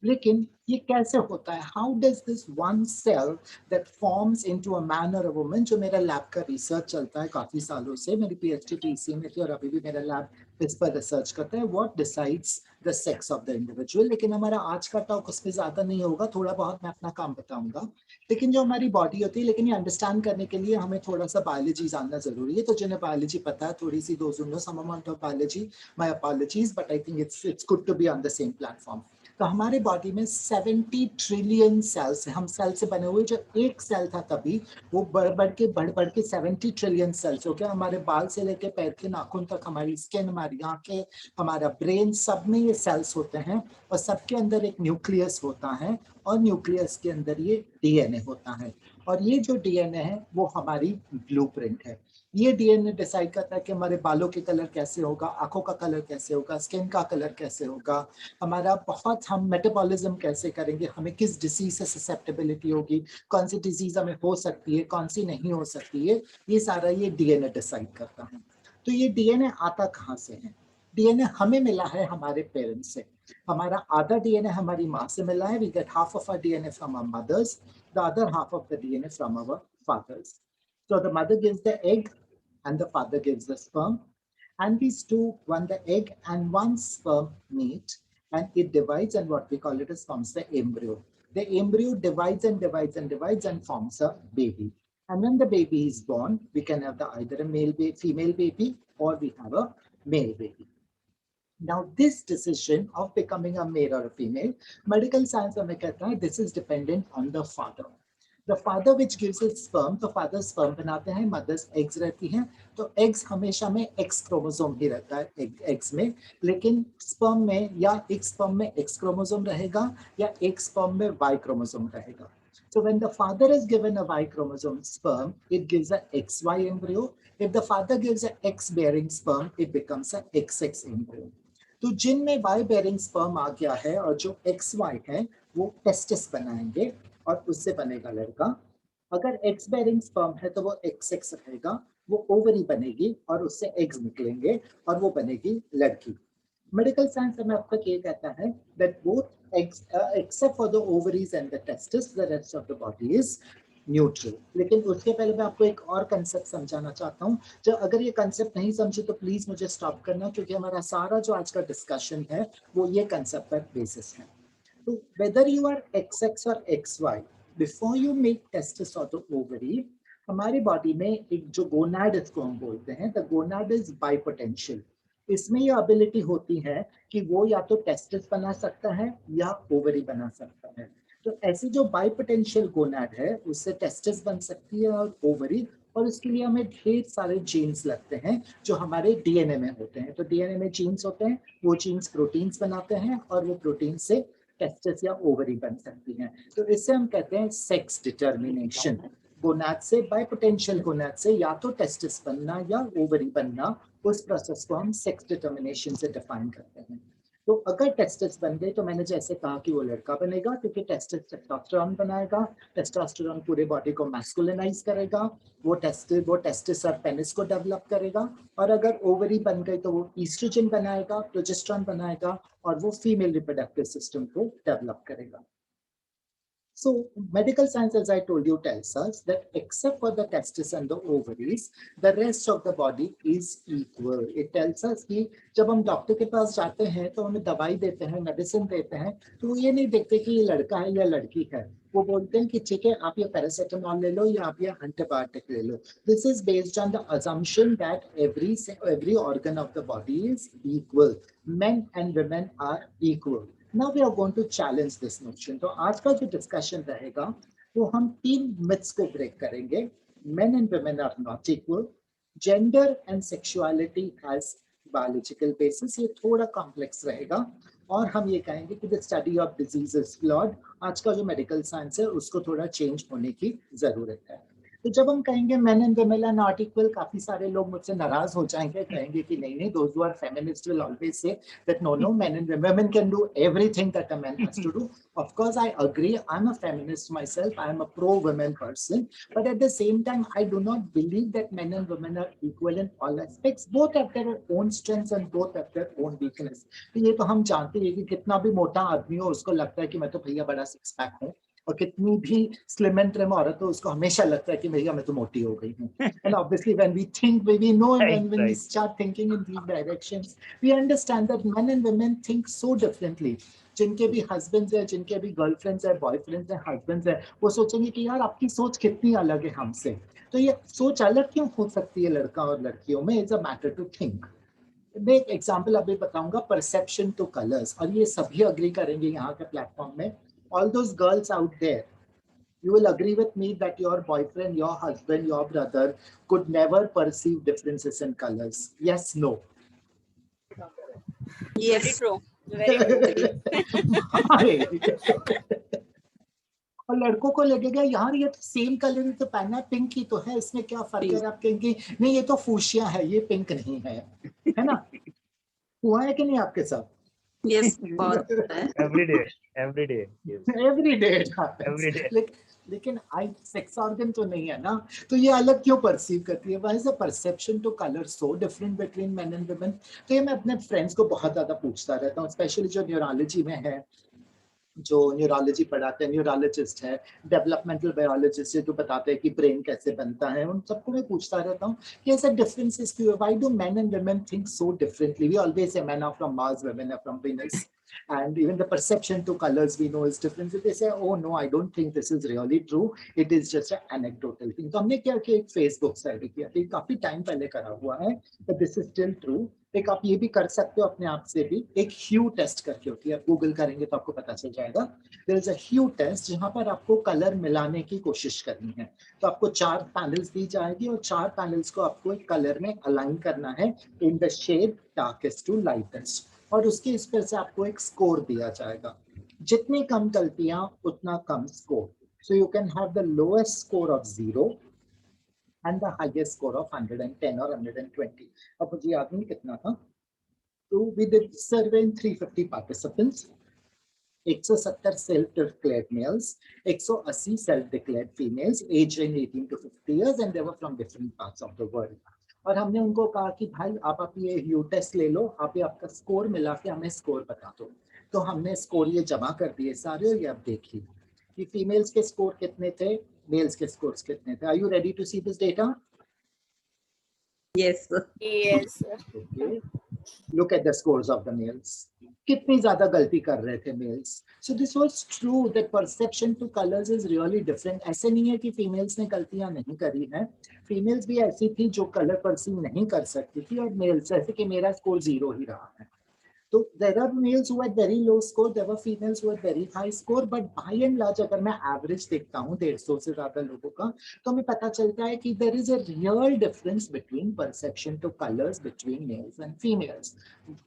लेकिन ये कैसे होता है? How does this one cell that forms into a man or a woman, जो मेरा लैब का रिसर्च चलता है काफी सालों से, मेरी PhD पीसी में थी और अभी भी मेरा लैब इस पर रिसर्च करता है, what decides the sex of the individual। लेकिन हमारा आज का टॉक उस पर ज्यादा नहीं होगा, थोड़ा बहुत मैं अपना काम बताऊंगा। लेकिन जो हमारी बॉडी होती है, लेकिन ये अंडरस्टैंड करने के लिए हमें थोड़ा सा बायोलॉजी जानना जरूरी है। तो जिन्हें बायोलॉजी पता है, थोड़ी सी दोस्त know some amount of biology, my apologies, but I think it's good to be on the same platform. तो हमारे बॉडी में 70 ट्रिलियन सेल्स हैं। हम सेल से बने हुए, जो एक सेल था तभी वो बढ़ बढ़ के 70 ट्रिलियन सेल्स हो गया। हमारे बाल से लेके पैर के नाखून तक, हमारी स्किन, हमारी आंखें, हमारा ब्रेन, सब में ये सेल्स होते हैं और सबके अंदर एक न्यूक्लियस होता है और न्यूक्लियस के अंदर ये डीएनए होता है। और ये जो डीएनए है वो हमारी ब्लूप्रिंट है। ये डीएनए डिसाइड करता है कि हमारे बालों के कलर कैसे होगा, आंखों का कलर कैसे होगा, स्किन का कलर कैसे होगा, हमारा हम मेटाबॉलिज्म कैसे करेंगे, हमें किस डिसीज से ससेप्टेबिलिटी होगी, कौन सी डिजीज हमें हो सकती है, कौन सी नहीं हो सकती है, ये सारा ये डीएनए डिसाइड करता है। तो ये डीएनए आता कहाँ से है? डीएनए हमें मिला है हमारे पेरेंट्स से। हमारा आधा डीएनए हमारी माँ से मिला है, we get half of our DNA from our mothers, the other half of the DNA from our fathers. So the mother gives the egg and the father gives the sperm, and these two, when the egg and one sperm meet and it divides, and what we call it is forms the embryo. the embryo divides and divides and divides and forms a baby. And when the baby is born, we can have either a female baby, or we have a male baby. Now, this decision of becoming a male or a female, medical science हमें कहता है this is dependent on the father. The father which gives its sperm, तो father sperm बनाते हैं, mother's eggs रहती हैं, तो eggs हमेशा में X chromosome ही रहता है eggs में, लेकिन sperm में या एक sperm में X chromosome रहेगा या एक sperm में Y chromosome रहेगा. So when the father is given a Y chromosome sperm, it gives a XY embryo. If the father gives a X bearing sperm, it becomes a XX embryo. तो जिनमें Y bearing sperm आ गया है और जो XY है वो testis बनाएंगे और उससे बनेगा लड़का. अगर X bearing sperm है तो वो XX रहेगा, वो ओवरी बनेगी और उससे eggs निकलेंगे और वो बनेगी लड़की. मेडिकल साइंस हमें अब तक ये कहता है that both eggs, except for the ovaries and the testis, the rest of the body is neutral. लेकिन उसके पहले मैं आपको एक और कंसेप्ट समझाना चाहता हूँ. जो अगर ये कंसेप्ट नहीं समझे तो प्लीज मुझे स्टॉप करना, क्योंकि हमारा सारा जो आज का डिस्कशन है वो ये कंसेप्ट पर बेसिस है. तो whether you are XX or XY, before you make testis or the ovary, हमारी बॉडी में एक जो गोनाड इसको हम बोलते हैं, the gonad is bipotential. इसमें ये एबिलिटी होती है कि वो या तो टेस्टिस बना सकता है या ओवरी बना सकता है. तो ऐसी जो बाइपोटेंशियल गोनाड है उससे टेस्टिस बन सकती है और ओवरी, और इसके लिए हमें ढेर सारे जीन्स लगते हैं जो हमारे डीएनए में होते हैं. तो डीएनए में जीन्स होते हैं, वो जीन्स प्रोटीन्स बनाते हैं और वो प्रोटीन से टेस्टिस या ओवरी बन सकती हैं. तो इससे हम कहते हैं सेक्स डिटर्मिनेशन. गोनाड से, बाइपोटेंशियल गोनाड से या तो टेस्टिस बनना या ओवरी बनना, उस प्रोसेस को हम सेक्स डिटर्मिनेशन से डिफाइन करते हैं. तो अगर टेस्टिस बन गई तो मैंने जैसे कहा कि वो लड़का बनेगा, क्योंकि टेस्टिस टेस्टोस्टेरोन बनाएगा, टेस्टोस्टेरोन पूरे बॉडी को मैस्कुलिनाइज करेगा, वो टेस्टिस और पेनिस को डेवलप करेगा. और अगर ओवरी बन गई तो वो ईस्ट्रोजन बनाएगा, प्रोजेस्टेरोन बनाएगा और वो फीमेल रिप्रोडक्टिव सिस्टम को डेवलप करेगा. So medical science, as I told you, tells us that except for the testis and the ovaries, the rest of the body is equal. It tells us कि जब हम doctor के पास जाते हैं तो हमें दवाई देते हैं, मेडिसिन देते हैं, तो ये नहीं देखते कि ये लड़का है या लड़की है. वो बोलते हैं कि ठीक है आप ये पैरासिटामोल ले लो या आप ये एंटीबायोटिक ले लो. This is based on the assumption that every organ of the body is equal. Men and women are equal. Now we are going to challenge this notion. तो आज का जो डिस्कशन रहेगा वो हम 3 myths को ब्रेक करेंगे. Men and women are not equal. Gender and sexuality has biological basis. ये थोड़ा कॉम्प्लेक्स रहेगा. और हम ये कहेंगे कि the study of disease is flawed. आज का जो मेडिकल साइंस है उसको थोड़ा चेंज होने की जरूरत है. तो जब हम कहेंगे men and women are not equal, काफी सारे लोग मुझसे नाराज हो जाएंगे, कहेंगे कि नहीं, those who are feminists will always say that no, men and women can do everything that a man has to do. Of course, I agree. I'm a feminist myself. I am a pro-women person. But at the same time, I do not believe that men and women are equal in all aspects. Both have their own strengths and both have their own weakness. तो ये तो हम जानते हैं कि कितना भी मोटा आदमी हो उसको लगता है कि मैं तो भैया बड़ा सिक्स पैक हूँ, और कितनी भी स्लिम एंड ट्रिम औरत हो उसको हमेशा लगता है कि भैया मैं तो मोटी हो गई हूँ. And obviously when we think, we know, and when we start thinking in these directions, we understand that men and women think so differently. जिनके भी हस्बैंड्स है, जिनके भी गर्लफ्रेंड्स है, बॉयफ्रेंड्स है, हस्बैंड्स है, वो सोचेंगे कि यार आपकी सोच कितनी अलग है हमसे. तो ये सोच अलग क्यों हो सकती है लड़का और लड़कियों में? It's a matter to think. मैं एक एग्जाम्पल अभी बताऊंगा, परसेप्शन टू कलर्स, और ये सभी अग्री करेंगे यहाँ के प्लेटफॉर्म में. All those girls out there, you will agree with me that your boyfriend, your husband, your brother could never perceive differences in colors. Yes, no? Yes. Very true. Very true. और लड़कों को लगेगा यार ये तो same colour ही तो पहना है, पिंक ही तो है, इसमें क्या फर्क है? आप कहेंगे नहीं ये तो फूशिया है, ये पिंक नहीं है, है ना? हुआ है कि नहीं आपके साथ? Yes, बहुत है. Every day yes. Every day. लेकिन आई सेक्स ऑर्गन तो नहीं है ना, तो ये अलग क्यों परसीव करती है? Why is the perception to color so different between men and women? तो ये मैं अपने फ्रेंड्स को बहुत ज्यादा पूछता रहता हूँ, स्पेशली जो न्यूरोलॉजी में है, जो न्यूरोलॉजी पढ़ाते हैं, न्यूरोलॉजिस्ट है, डेवलपमेंटल बायोलॉजिस्ट है, जो बताते हैं कि ब्रेन कैसे बनता है, उन सबको मैं पूछता रहता हूँ कि ऐसा डिफरेंसेस क्यों है? Why do men and women think so differently? We always say men are from Mars, women are from Venus. and even the perception to colors we know is different. So they say, oh no, I don't think this is really true, it is just an anecdotal thing. तो हमने क्या किया, एक Facebook सर्वे किया, तो काफी time पहले करा हुआ है, but this is still true. एक आप ये भी कर सकते हो अपने आप से भी, एक ह्यू टेस्ट करके होती है, आप गूगल करेंगे तो आपको पता चल जाएगा. There is a hue test जहां पर आपको कलर मिलाने की कोशिश करनी है. तो आपको 4 पैनल्स दी जाएगी और 4 पैनल्स को आपको एक कलर में अलाइन करना है in the shade darkest to lightest, और उसके इस पर से आपको एक स्कोर दिया जाएगा. जितनी कम गलतियां उतना कम score. So you can have the lowest score of 0 and the highest score of 110 or 120. अब मुझे याद नहीं कितना था. So we did survey in 350 participants. 170 self-declared males, 180 self-declared females, aged in 18 to 50 years, and they were from different parts of the world. और हमने उनको कहा कि भाई आप ये ह्यू टेस्ट ले लो, आप ये आपका स्कोर मिला के हमें स्कोर बता दो. तो हमने स्कोर ये जमा कर दिए सारे, और ये आप देखिए कि फीमेल्स के स्कोर कितने थे, मेल्स के स्कोर्स कितने थे. Are you ready to see this data? Yes. Yes. Okay. Look at the scores of the males. कितनी ज्यादा गलती कर रहे थे mails. So this was true that perception to colors is really different. ऐसे नहीं है कि फीमेल्स ने गलतियां नहीं करी हैं. फीमेल्स भी ऐसी थी जो कलर परसीव नहीं कर सकती थी, और मेल्स ऐसे कि मेरा स्कोर 0 ही रहा है. तो there are males who had very low score, there were females who had very high score, but by and large अगर मैं average देखता हूँ 150 से ज्यादा लोगों का, तो हमें पता चलता है कि there is a real difference between perception to colors between males and females.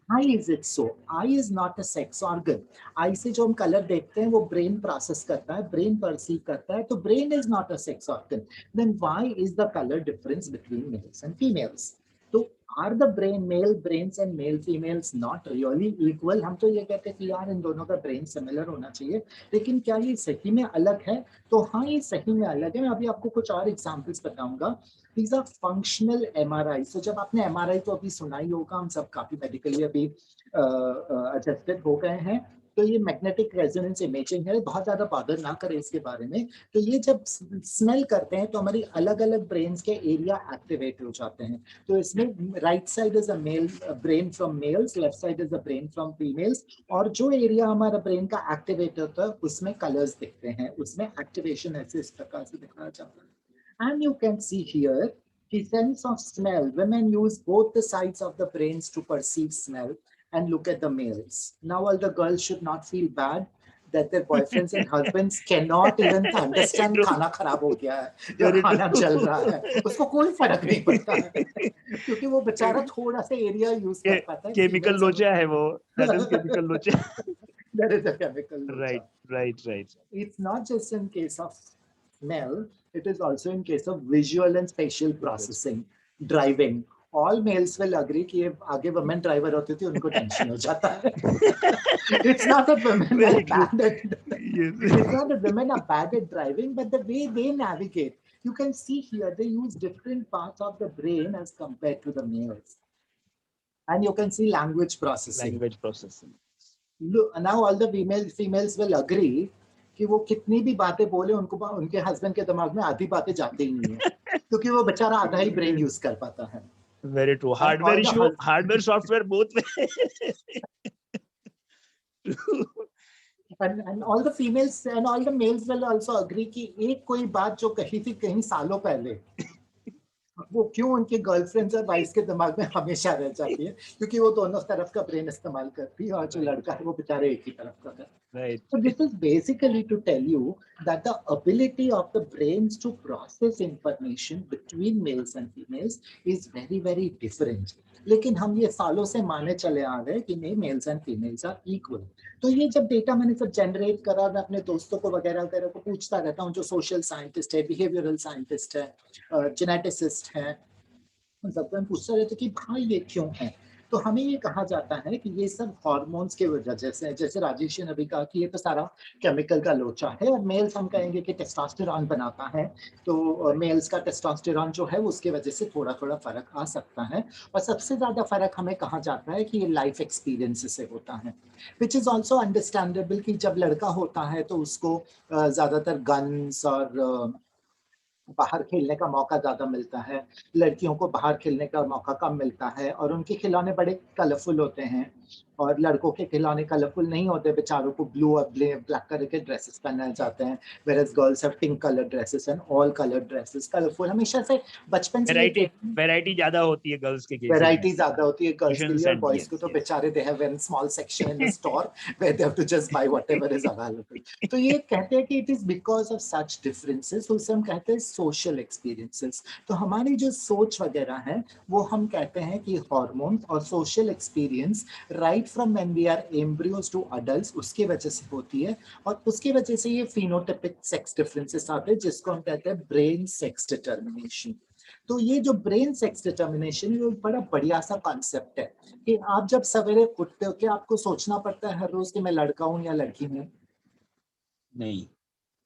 Why is it so? Eye is not a sex organ. Eye से जो हम color देखते हैं वो brain process करता है, brain perceive करता है, तो brain is not a sex organ. Then why is the color difference between males and females? तो are the male brains and male females not really equal? हम तो ये कहते हैं कि यार इन दोनों का ब्रेन सिमिलर होना चाहिए, लेकिन क्या ये सही में अलग है? तो हाँ, ये सही में अलग है. मैं अभी आपको कुछ और एग्जांपल्स बताऊंगा. These are functional MRI. So जब आपने MRI तो अभी सुना ही होगा, हम सब काफी मेडिकली अभी एडजस्टेड हो गए हैं. तो ये मैग्नेटिक रेजोनेंस इमेजिंग है, बहुत ज्यादा बादर ना करें इसके बारे में. तो ये जब स्मेल करते हैं तो हमारी अलग अलग ब्रेन्स के एरिया एक्टिवेट हो जाते हैं. तो इसमें right side is a male brain from males, left side is a brain from females, और जो एरिया हमारा ब्रेन का एक्टिवेट होता है उसमें कलर्स दिखते हैं, उसमें एक्टिवेशन ऐसे इस प्रकार से दिखाया जाता है. And you can see here the sense of smell. Women use both the sides of the brains to perceive smell. And look at the males. Now all the girls should not feel bad that their boyfriends and husbands cannot even understand खाना खराब हो गया है या खाना जल रहा है, उसको कोई फर्क नहीं पड़ता है, क्योंकि वो बेचारा थोड़ा सा एरिया यूज कर पाता है. केमिकल लोचा है वो. That is chemical लोचा. That is a chemical locha. Right. It's not just in case of smell, it is also in case of visual and spatial processing, driving. All males will agree कि आगे women driver होती थी उनको tension हो जाता है. It's not that women are bad at it's not that women are bad at driving, but the way they navigate. You can see here they use different parts of the brain as compared to the males. And you can see language processing. Look, now all the females will agree कि वो कितनी भी बातें बोले उनको उनके husband के दिमाग में आधी बातें जाती ही नहीं है, क्योंकि वो बेचारा आधा ही ब्रेन यूज कर पाता है. Very true. Hardware issue, hardware, software, both. And all the females and all the males will also agree कि एक कोई बात जो कही थी कहीं सालों पहले, वो क्यों उनके गर्लफ्रेंड्स और वाइफ्स के दिमाग में हमेशा रह जाती है, क्योंकि वो दोनों तरफ का ब्रेन इस्तेमाल करती है, और जो लड़का है वो बेचारे एक ही तरफ का करता है. Right. So this is basically to tell you that the ability of the brains to process information between males and females is very, very different. लेकिन हम ये सालों से माने चले आ रहे हैं कि नहीं, males and females are equal. तो ये जब डेटा मैंने सब जनरेट करा, मैं अपने दोस्तों को वगैरह वगैरह को पूछता रहता हूँ जो सोशल साइंटिस्ट है, बिहेवियरल साइंटिस्ट है, जेनेटिसिस्ट है, उन सबको हम पूछते रहते कि भाई ये क्यों है. तो हमें ये कहा जाता है कि ये सब हार्मोन्स के वजह से, जैसे राजेश ने अभी कहा कि ये तो सारा केमिकल का लोचा है, और मेल्स हम कहेंगे कि टेस्टोस्टेरॉन बनाता है, तो मेल्स का टेस्टोस्टेरॉन जो है उसके वजह से थोड़ा थोड़ा फर्क आ सकता है. और सबसे ज्यादा फर्क हमें कहा जाता है कि ये लाइफ एक्सपीरियंस से होता है, विच इज ऑल्सो अंडरस्टैंडेबल कि जब लड़का होता है तो उसको ज्यादातर गन्स और बाहर खेलने का मौका ज्यादा मिलता है, लड़कियों को बाहर खेलने का मौका कम मिलता है, और उनके खिलौने बड़े कलरफुल होते हैं और लड़कों के खिलौने कलरफुल नहीं होते, बेचारों को ब्लू और ब्लैक कलर के ड्रेसेस पहनाए जाते हैं, whereas girls have pink colored dresses and all colored dresses, colourful. हमेशा से बचपन से वैरायटी ज्यादा होती है गर्ल्स के केसेस वैरायटी ज्यादा होती है गर्ल्स के लिए, और बॉयज yes, को तो yes. बेचारे they have one small section in the store where they have to just buy whatever is available. तो ये कहते हैं कि it is because of such differences, उसे हम कहते हैं सोशल एक्सपीरियंसेस। तो हमारी जो सोच वगैरह है वो हम कहते हैं कि हार्मोन्स और social experience right from when we are embryos to adults उसकी वजह से होती है, और उसकी वजह से ये फिनोटाइपिक सेक्स डिफरेंसेस आते हैं जिसको हम कहते हैं ब्रेन सेक्स डिटर्मिनेशन। तो ये जो ब्रेन सेक्स डिटर्मिनेशन है बड़ा बढ़िया सा कॉन्सेप्ट है कि आप जब सवेरे उठते हो क्या आपको सोचना पड़ता है हर रोज कि मैं लड़का हूं या लड़की हूं?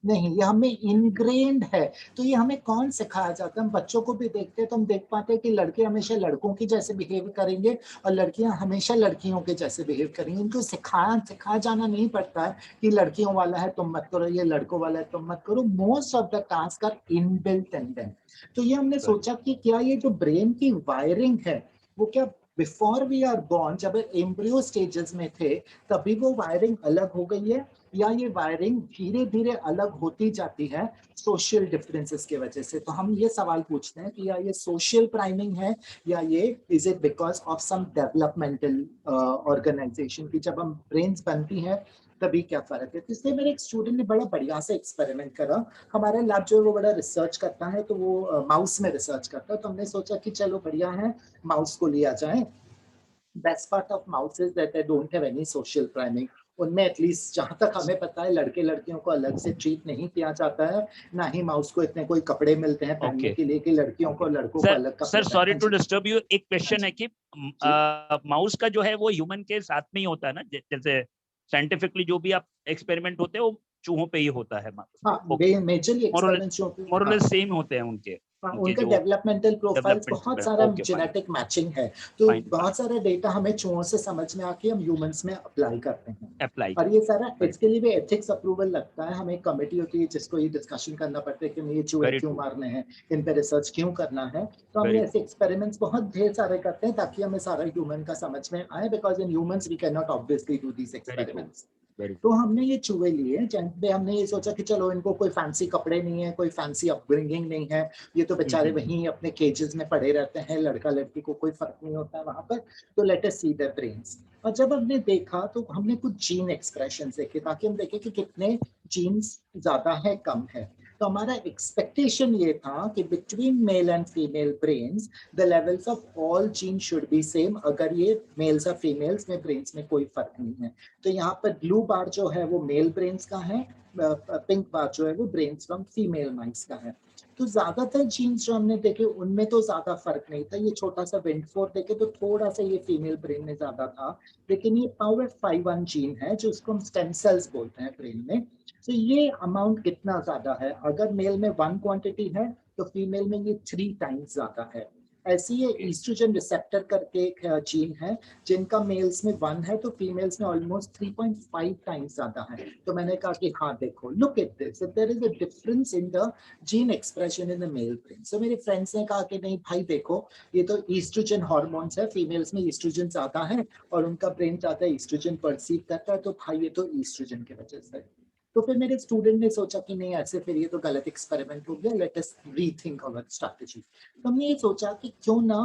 नहीं, ये हमें इनग्रेन्ड है। तो ये हमें कौन सिखाया जाता है? हम बच्चों को भी देखते हैं तो हम देख पाते हैं कि लड़के हमेशा लड़कों की जैसे बिहेव करेंगे और लड़कियां हमेशा लड़कियों के जैसे बिहेव करेंगी। उनको सिखाया जाना नहीं पड़ता है कि लड़कियों वाला है तुम मत करो, ये लड़कों वाला है तुम मत करो। Most of the task are inbuilt in them. तो ये हमने सोचा कि क्या ये जो ब्रेन की वायरिंग है वो क्या बिफोर वी आर बॉर्न, जब एम्ब्रियो स्टेजेस में थे तभी वो वायरिंग अलग हो गई है, या ये वायरिंग धीरे धीरे अलग होती जाती है सोशल डिफरेंसेस की वजह से? तो हम ये सवाल पूछते हैं कि या ये सोशल प्राइमिंग है या ये is it because of some developmental organization की जब हम ब्रेन्स बनती हैं तभी क्या फर्क है? इसलिए मेरे एक स्टूडेंट ने बड़ा बढ़िया से एक्सपेरिमेंट करा। हमारा लैब जो है वो बड़ा रिसर्च करता है, तो वो माउस में रिसर्च करता है। तो हमने सोचा कि चलो बढ़िया है माउस को लिया जाए। Best part of mouse is that they don't have any social priming. उनमें एटलीस्ट जहां तक हमें पता है लड़के लड़कियों को अलग से ट्रीट नहीं किया जाता है, ना ही माउस को इतने कोई कपड़े मिलते हैं पहनने के लिए कि लड़कियों को लड़कों को अलग कपड़े। Sir sorry to disturb you, एक क्वेश्चन है कि माउस का जो है वो ह्यूमन के साथ में ही होता है ना? जैसे साइंटिफिकली जो भी आप एक्सपेरिमेंट होते हैं वो चूहों पे ही होता है। मेजरली एक्सपेरिमेंट्स मोरलेस सेम होते हैं उनके उनके डेवलपमेंटल प्रोफाइल्स बहुत सारा जेनेटिक मैचिंग है। तो बहुत सारा डेटा हमें चूहों से समझ में आके हम ह्यूमंस में अप्लाई करते हैं। और ये सारा इसके लिए भी एथिक्स अप्रूवल लगता है। हमें कमेटी होती है जिसको ये डिस्कशन करना पड़ता है कि ये चूहे क्यों मारने हैं, इन पे रिसर्च क्यों करना है। तो हम ऐसे एक्सपेरिमेंट्स बहुत ढेर सारे करते हैं ताकि हमें सारा ह्यूमन का समझ में आए, because in humans we can not obviously do these experiments. तो हमने ये चूहे लिए जहाँ पे हमने ये सोचा कि चलो इनको कोई फैंसी कपड़े नहीं है, कोई फैंसी अपब्रिंगिंग नहीं है, ये तो बेचारे वहीं अपने केजेस में पड़े रहते हैं, लड़का लड़की को कोई फर्क नहीं होता है वहां पर। तो let us see their brains. और जब हमने देखा तो हमने कुछ जीन एक्सप्रेशन देखे ताकि हम देखें कि कितने जीन्स ज्यादा है कम है। तो हमारा एक्सपेक्टेशन ये था कि between mail and female brains the levels of all gene should be same. अगर ये मेल्स और फीमेल्स में ब्रेन्स में कोई फर्क नहीं है। तो यहाँ पर ब्लू बार जो है वो मेल ब्रेन्स का है, पिंक बार जो है वो ब्रेन्स फ्रॉम फीमेल माइस का है। तो ज्यादातर जीन्स जो हमने देखे उनमें तो ज्यादा फर्क नहीं था। ये छोटा सा विंडफोर देखे तो थोड़ा सा ये फीमेल ब्रेन में ज्यादा था, लेकिन ये पावर 5 जीन है जो उसको हम स्टेम सेल्स बोलते हैं ब्रेन में। तो ये अमाउंट कितना ज्यादा है? अगर मेल में 1 क्वांटिटी है तो फीमेल में ये 3 टाइम्स ज्यादा है। ऐसे ये ईस्ट्रोजन रिसेप्टर करके एक जीन है जिनका मेल्स में 1 है तो फीमेल्स में ऑलमोस्ट 3.5 टाइम्स ज्यादा है। तो मैंने कहा कि हाँ देखो, look at this, there is a difference in the gene expression in the male brain. So मेरे फ्रेंड्स ने कहा कि नहीं भाई देखो, ये तो ईस्ट्रोजन हार्मोन्स है, फीमेल्स में ईस्ट्रोजन ज्यादा है और उनका ब्रेन ज्यादा ईस्ट्रोजन परसीव करता है, तो भाई ये तो ईस्ट्रोजन की वजह से। तो फिर मेरे स्टूडेंट ने सोचा कि नहीं ऐसे फिर ये तो गलत एक्सपेरिमेंट हो गया, let us rethink our strategy. तो हमने ये सोचा कि क्यों ना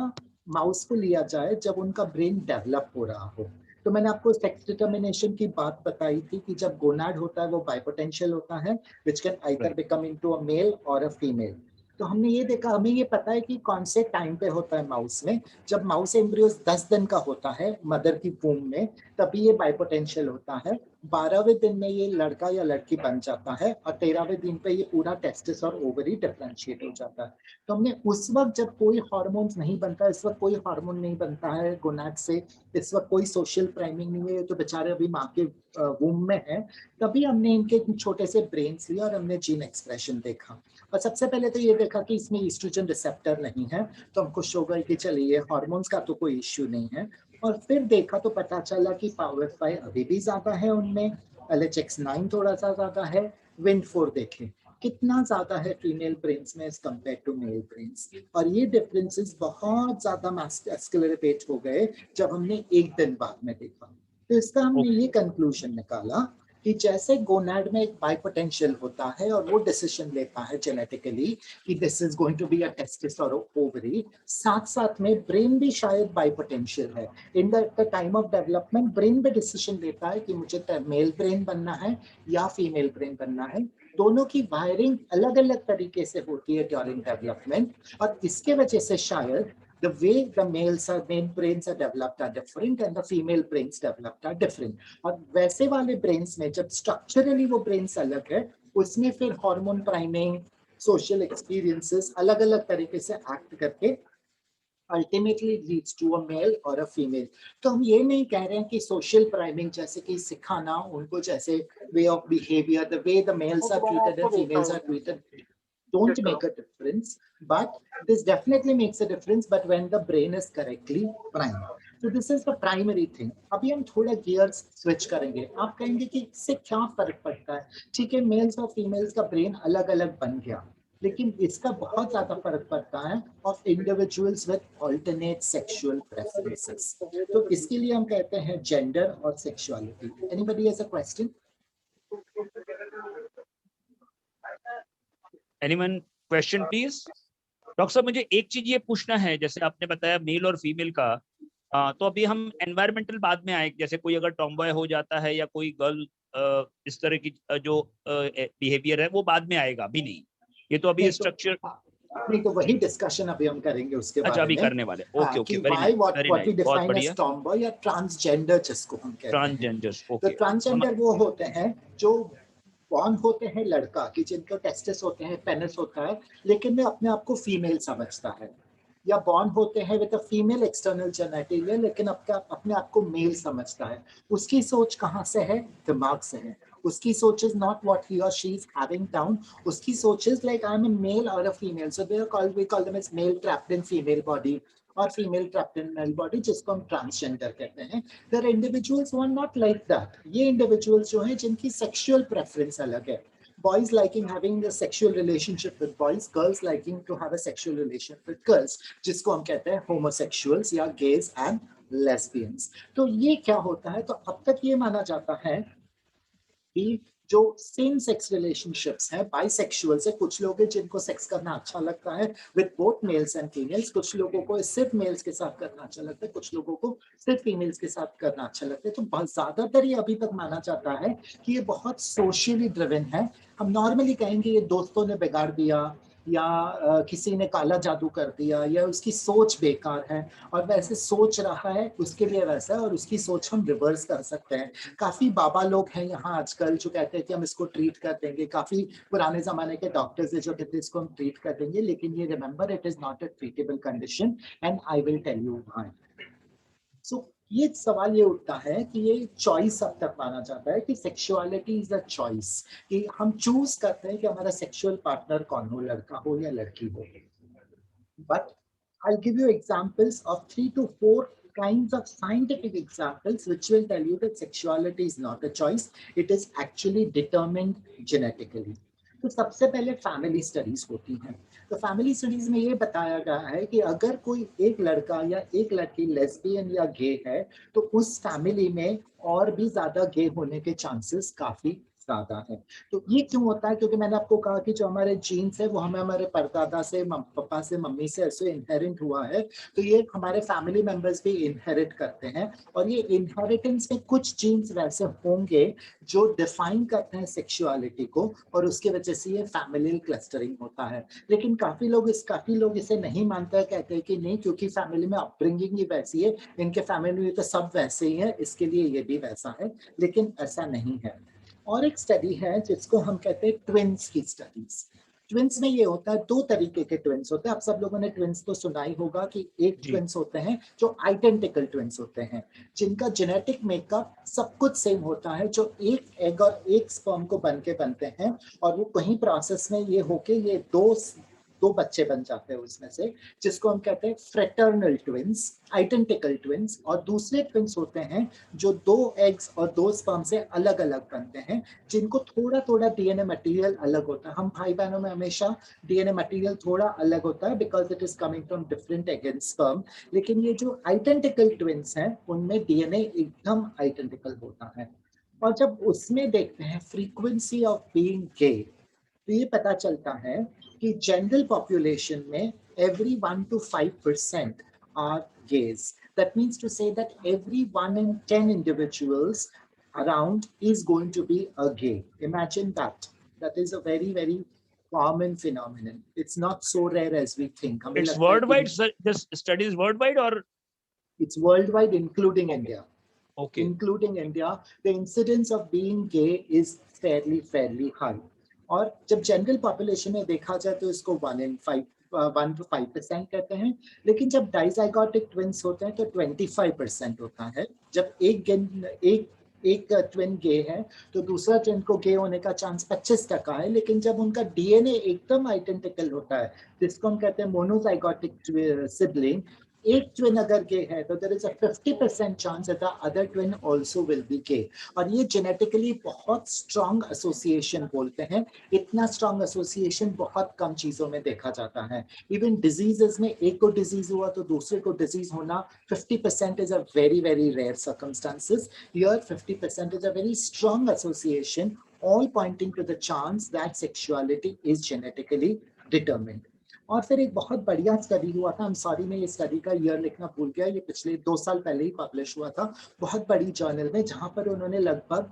माउस को लिया जाए जब उनका ब्रेन डेवलप हो रहा हो। तो मैंने आपको सेक्स डिटर्मिनेशन की बात बताई थी कि जब गोनाड होता है वो बाइपोटेंशियल होता है, which can either become into a male और अ फीमेल। तो हमने ये देखा, हमें ये पता है कि कौन से टाइम पे होता है माउस में। जब माउस एम्ब्रियोस 10 दिन का होता है मदर की वूम्ब में, तभी ये बाइपोटेंशियल होता है। 12वें दिन में ये लड़का या लड़की बन जाता है और 13वें दिन पे ये पूरा टेस्टिस और ओवरी डिफरेंशिएट हो जाता है। तो हमने उस वक्त जब कोई हार्मोन्स नहीं बनता, इस वक्त कोई हार्मोन नहीं बनता है गोनाड से, इस वक्त कोई सोशल प्राइमिंग नहीं है, तो बेचारे अभी माँ के वूम्ब में है, तभी हमने इनके छोटे से ब्रेन्स लिए और हमने जीन एक्सप्रेशन देखा। और सबसे पहले तो ये देखा कि इसमें ईस्ट्रोजन रिसेप्टर नहीं है, तो हम खुश हो गए कि चलिए हार्मोन्स का तो कोई इश्यू नहीं है। और फिर देखा तो पता चला कि पावर 5 अभी भी ज्यादा है उनमें, LHX9 थोड़ा सा ज्यादा है, Wind4 देखें कितना ज्यादा है फीमेल ब्रेन्स में as compare to male brains. और ये डिफरेंसेस बहुत ज्यादा एक्सेलरेट हो गए जब हमने एक दिन बाद में देखा। तो इसका हमने ये कंक्लूजन निकाला कि जैसे गोनाड में एक बाइपोटेंशियल होता है और वो डिसीजन लेता है जेनेटिकली कि this is going to be a testis और ओवरी, साथ साथ में ब्रेन भी शायद बाइपोटेंशियल है। In the time of development brain भी डिसीजन लेता है कि मुझे मेल ब्रेन बनना है या फीमेल ब्रेन बनना है। दोनों की वायरिंग अलग अलग तरीके से होती है ड्यूरिंग डेवलपमेंट, और इसके वजह से शायद the way the male brains are developed are different and the female brains developed are different. और वैसे वाले brains में जब structurally वो brains अलग है, उसमें फिर hormone priming, social experiences अलग अलग तरीके से act करके ultimately leads to a male or a female. तो हम ये नहीं कह रहे हैं कि social priming जैसे कि सिखाना उनको, जैसे way of behavior, the way the males are treated and females are treated don't make a difference, but this definitely makes a difference, but when the brain is correctly primed. So this is the primary thing. अभी हम थोड़ा gears switch करेंगे। आप कहेंगे कि इससे क्या फर्क पड़ता है? ठीक है, मेल्स और फीमेल्स का ब्रेन अलग अलग बन गया, लेकिन इसका बहुत ज्यादा फर्क पड़ता है of individuals with alternate sexual preferences. तो इसके लिए हम कहते हैं gender और sexuality. Anybody has a question? Anyone question please? Doctor साहब, मुझे एक चीज ये पूछना है, जैसे आपने बताया मेल और फीमेल का, तो अभी हम एनवायरमेंटल बाद में आए, जैसे कोई अगर टॉमबॉय हो जाता है या कोई गर्ल इस तरह की जो बिहेवियर है वो बाद में आएगा, अभी नहीं, ये तो अभी स्ट्रक्चर नहीं, तो वही डिस्कशन अभी हम करेंगे उसके बारे में। अच्छा, अभी करने वाले। Okay okay, very why nice, very what we nice, बहुत डिफाइन एज बढ़िया। टॉमबॉय या ट्रांसजेंडर जिसको हम कहते हैं। ट्रांसजेंडर्स, तो ओके। ट्रांसजेंडर वो होते हैं जो बॉर्न होते हैं लड़का कि जिनको टेस्टिस होते हैं, पेनिस होता है, लेकिन वे अपने आप को फीमेल समझता है, या बॉर्न होते हैं with a female external genitalia लेकिन अपने आप को मेल समझता है। उसकी सोच कहाँ से है? दिमाग से है। उसकी सोच इज नॉट व्हाट ही और शी इज हैविंग डाउन, उसकी सोच is like I am a male और a female, so they are called, we call them as male trapped in female body और female trapped in male body, जिसको हम transgender कहते हैं। There individuals who are not like that. ये individuals जो हैं जिनकी सेक्सुअल प्रेफरेंस अलग है, boys liking having a sexual relationship with boys, girls liking to have a sexual relationship with girls, जिसको हम कहते हैं homosexuals या gays and lesbians। तो ये क्या होता है? तो अब तक ये माना जाता है कि जो सेम सेक्स रिलेशनशिप्स हैं, बाइसेक्सुअल्स है, कुछ लोग हैं जिनको सेक्स करना अच्छा लगता है with both mails and females, कुछ लोगों को सिर्फ मेल्स के साथ करना अच्छा लगता है, कुछ लोगों को सिर्फ फीमेल्स के साथ करना अच्छा लगता है। तो बहुत ज्यादातर ये अभी तक माना जाता है कि ये बहुत सोशली ड्रिवन है। हम नॉर्मली कहेंगे ये दोस्तों ने बिगाड़ दिया, या किसी ने काला जादू कर दिया, या उसकी सोच बेकार है और वैसे सोच रहा है उसके लिए वैसा है, और उसकी सोच हम रिवर्स कर सकते हैं। काफी बाबा लोग हैं यहाँ आजकल जो कहते हैं कि हम इसको ट्रीट कर देंगे, काफी पुराने जमाने के डॉक्टर्स है जो कहते हैं इसको हम ट्रीट कर देंगे, लेकिन ये remember it is not a treatable condition and I will tell you why. So ये सवाल ये उठता है कि ये चॉइस अब तक माना जाता है कि सेक्सुअलिटी इज अ चॉइस, कि हम चूज करते हैं कि हमारा सेक्सुअल पार्टनर कौन हो, लड़का हो या लड़की हो। But I give you examples of 3 to 4 kinds of scientific examples which will tell you that sexuality is not a choice, it is actually determined genetically. तो सबसे पहले फैमिली स्टडीज होती हैं। तो फैमिली स्टडीज में ये बताया गया है कि अगर कोई एक लड़का या एक लड़की लेस्बियन या गे है तो उस फैमिली में और भी ज्यादा गे होने के चांसेस काफी ज्यादा है। तो ये क्यों होता है? क्योंकि मैंने आपको कहा कि जो हमारे जीन्स है वो हमें हमारे परदादा से, पापा से, मम्मी से ऐसे इनहेरिट हुआ है, तो ये हमारे फैमिली मेंबर्स भी इनहेरिट करते हैं, और ये इनहेरिटेंस में कुछ जीन्स वैसे होंगे जो डिफाइन करते हैं सेक्सुअलिटी को, और उसके वजह से ये फैमिली क्लस्टरिंग होता है। लेकिन काफी लोग इसे नहीं मानते हैं, कहते हैं कि नहीं क्योंकि फैमिली में अपब्रिंगिंग ही वैसी है, इनके फैमिली में तो सब वैसे ही है, इसके लिए ये भी वैसा है, लेकिन ऐसा नहीं है। और एक स्टडी है जिसको हम कहते हैं ट्विन्स की स्टडीज। ट्विन्स में ये होता है, 2 तरीके के ट्विन्स होते हैं। आप सब लोगों ने ट्विन्स तो सुना ही होगा कि एक ट्विन्स होते हैं जो आइडेंटिकल ट्विन्स होते हैं, जिनका जेनेटिक मेकअप सब कुछ सेम होता है, जो एक एग और एक स्पर्म को बन के बनते हैं, और वो कहीं प्रोसेस में ये होके ये 2 दो बच्चे बन जाते हैं उसमें से, जिसको हम कहते हैं फ्रेटर्नल ट्विंस, आइडेंटिकल ट्विंस, और दूसरे ट्विंस होते हैं जो 2 एग्स और 2 स्पर्म से अलग अलग बनते हैं, जिनको थोड़ा थोड़ा डीएनए मटेरियल अलग होता है। हम भाई बहनों में हमेशा डीएनए मटेरियल थोड़ा अलग होता है because it is coming from different egg and sperm, लेकिन ये जो आइडेंटिकल ट्विंस हैं उनमें डीएनए एकदम आइडेंटिकल होता है। और जब उसमें देखते हैं फ्रीक्वेंसी ऑफ बीइंग गे, तो ये पता चलता है कि जनरल पॉपुलेशन में every 1 to 5% are gays. That means to say that every 1 in 10 individuals around is going to be a gay. Imagine that. That is a very, very common phenomenon. It's not so rare as we think. It's worldwide, sir. This study is worldwide or? It's worldwide, including India. Okay. Including India, the incidence of being gay is fairly high. और जब general population में देखा जाए तो इसको 1 to 5% कहते हैं, लेकिन जब डाइजाइगोटिक ट्विंस होते हैं तो 25% होता है। जब एक ट्विन गे है तो दूसरा ट्विन को गे होने का चांस 25% है, लेकिन जब उनका डीएनए एकदम आइडेंटिकल होता है, जिसको हम कहते हैं मोनोजाइगोटिक सिबलिंग, एक ट्विन अगर गे है तो there is a 50% chance that the other twin also will be gay. और ये जेनेटिकली बहुत स्ट्रॉन्ग एसोसिएशन बोलते हैं। इतना स्ट्रॉन्ग एसोसिएशन बहुत कम चीजों में देखा जाता है। इवन डिजीजेस में एक को डिजीज हुआ तो दूसरे को डिजीज होना 50% is a very rare circumstances. Here 50% is a very strong association, all pointing to the chance that sexuality is genetically determined. और फिर एक बहुत बढ़िया स्टडी हुआ था, सॉरी मैं ये स्टडी का ईयर लिखना भूल गया, ये पिछले 2 साल पहले ही पब्लिश हुआ था बहुत बड़ी जर्नल में, जहां पर उन्होंने लगभग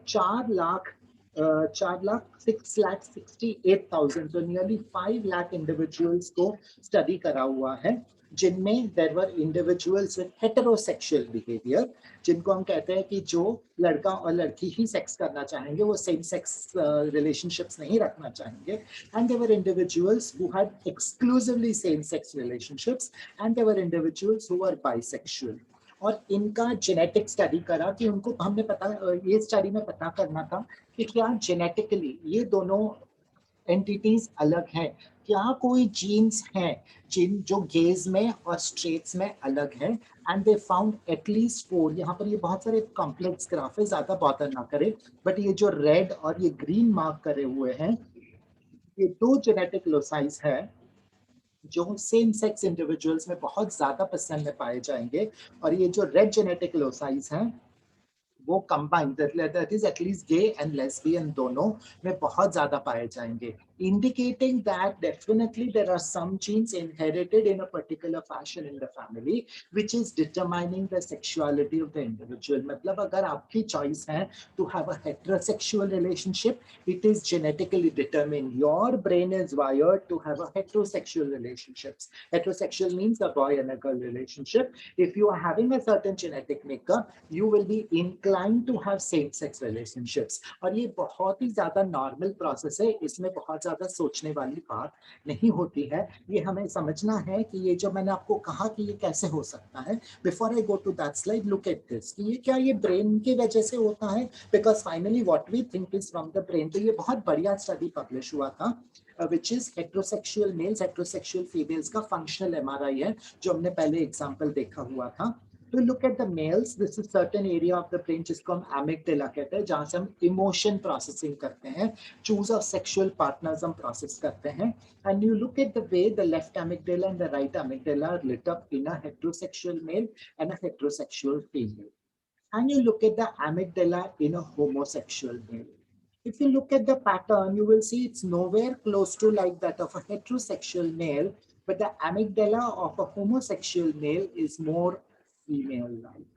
4,68,000 तो नियरली 5 लाख इंडिविजुअल्स को स्टडी करा हुआ है, जिनमें there were individuals with heterosexual behaviour, जिनको हम कहते हैं कि जो लड़का और लड़की ही सेक्स करना चाहेंगे, वो सेम सेक्स रिलेशनशिप्स नहीं रखना चाहेंगे, and there were individuals who had exclusively same sex relationships, and there were individuals who were bisexual. और इनका जेनेटिक स्टडी करा कि उनको हमने ये स्टडी में पता करना था कि क्या जेनेटिकली ये दोनों एंटिटीज अलग हैं, क्या कोई जीन्स हैं जिन जो गेज में और स्ट्रेट्स में अलग है, एंड दे फाउंड एटलीस्ट 4। यहाँ पर ये बहुत सारे कॉम्प्लेक्स ग्राफ है, ज्यादा बॉदर ना करें, बट ये जो रेड और ये ग्रीन मार्क करे हुए हैं, ये 2 जेनेटिक लोसाइज है जो सेम सेक्स इंडिविजुअल्स में बहुत ज्यादा परसेंट में पाए जाएंगे, और ये जो रेड जेनेटिक लोसाइज हैं वो combined, that is at least gay and lesbian दोनों में बहुत ज्यादा पाए जाएंगे, indicating that definitely there are some genes inherited in a particular fashion in the family which is determining the sexuality of the individual. मतलब अगर आपकी choice है to have a heterosexual relationship, it is genetically determined. Your brain is wired to have a heterosexual relationships. Heterosexual means a boy and a girl relationship. If you are having a certain genetic makeup, you will be inclined to have same-sex relationships. और ये बहुत ही ज़्यादा normal process है, इसमें बहुत ज्यादा सोचने वाली बात नहीं होती है। ये हमें समझना है कि ये जो मैंने आपको कहा कि ये कैसे हो सकता है, before I go to that slide, look at this, कि ये क्या ये ब्रेन की वजह से होता है, because finally what we think is from the brain. तो ये बहुत बढ़िया स्टडी पब्लिश हुआ था which is heterosexual males, heterosexual females का functional MRI है, जो हमने पहले एग्जांपल देखा हुआ था। To look at the males, this is certain area of the brain जिसको हम amygdala कहते हैं, जहाँ से हम emotion processing करते हैं, choose of sexual partners हम process करते हैं, and you look at the way the left amygdala and the right amygdala are lit up in a heterosexual male and a heterosexual female, and you look at the amygdala in a homosexual male. If you look at the pattern, you will see it's nowhere close to like that of a heterosexual male, but the amygdala of a homosexual male is more female-like.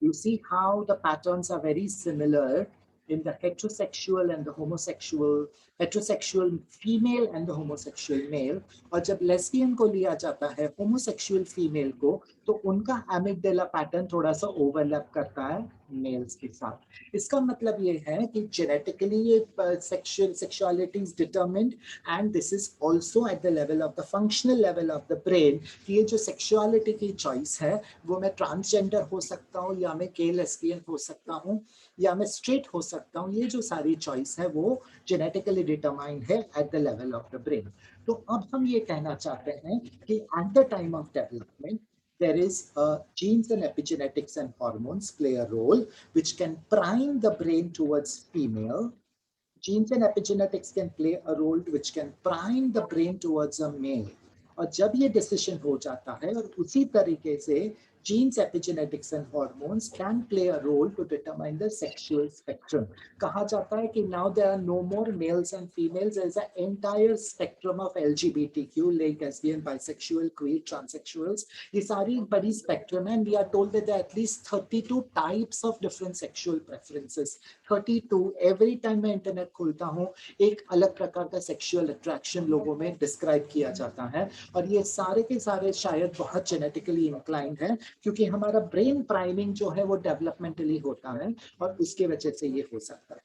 You see how the patterns are very similar in the heterosexual and the homosexual, heterosexual female and the homosexual male. और जब lesbian को लिया जाता है homosexual female को, तो उनका amygdala pattern थोड़ा सा overlap करता है males के साथ। इसका मतलब ये है कि genetically ये sexuality is determined, and this is also at the level of the functional level of the brain, कि ये जो sexuality की choice है वो मैं transgender हो सकता हूँ, या मैं gay lesbian हो सकता हूँ, या मैं straight हो सकता हूँ, ये जो सारी choice है वो genetically डिटरमाइन है at the level of the brain. तो अब हम ये कहना चाहते हैं कि at the time of development there is genes and epigenetics and hormones play a role which can prime the brain towards female. Genes and epigenetics can play a role which can prime the brain towards a male. और जब ये decision हो जाता है और उसी तरीके से genes, epigenetics and hormones can play a role to determine the sexual spectrum. कहा जाता है कि now there are no more males and females, there is an entire spectrum of LGBTQ, like lesbian, bisexual, queer, transsexuals. ये सारी एक बड़ी spectrum है, and we are told that there are at least 32 types of different sexual preferences. 32. Every time मैं internet खोलता हूँ एक अलग प्रकार का sexual attraction लोगों में describe किया जाता है, और ये सारे के सारे शायद बहुत genetically inclined हैं, क्योंकि हमारा ब्रेन प्राइमिंग जो है वो डेवलपमेंटली होता है और उसके वजह से ये हो सकता है।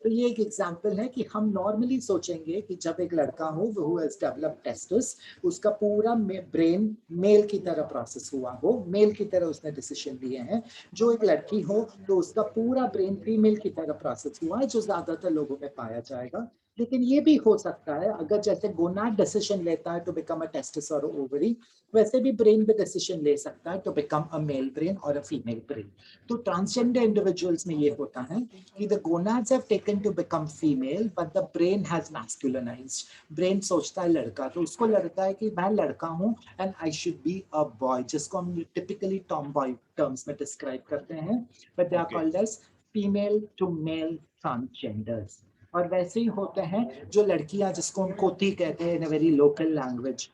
तो ये एक एग्जांपल है कि हम नॉर्मली सोचेंगे कि जब एक लड़का हो वो हैज डेवलप्ड टेस्टिस, उसका पूरा ब्रेन मेल की तरह प्रोसेस हुआ हो, मेल की तरह उसने डिसीजन लिए हैं। जो एक लड़की हो तो उसका पूरा ब्रेन फीमेल की तरह प्रोसेस हुआ है, जो ज्यादातर लोगों में पाया जाएगा। लेकिन ये भी हो सकता है अगर जैसे गोनाड डिसीजन लेता है टू बिकम अ टेस्टिस और ओवरी, वैसे भी ब्रेन भी डिसीजन ले सकता है to become a male brain और अ फीमेल ब्रेन। तो ट्रांसजेंडर इंडिविजुअल्स में ये होता है कि the gonads have taken to become female but the brain has masculinized. Brain सोचता है लड़का, तो उसको लगता है कि मैं लड़का हूँ and I should be a boy, जिसको हम टिपिकली टॉम बॉय टर्म्स में डिस्क्राइब करते हैं, but they are called as female to male transgenders. और वैसे ही होते हैं जो लड़कियां, जिसको हम कोती कहते हैं in a very local language,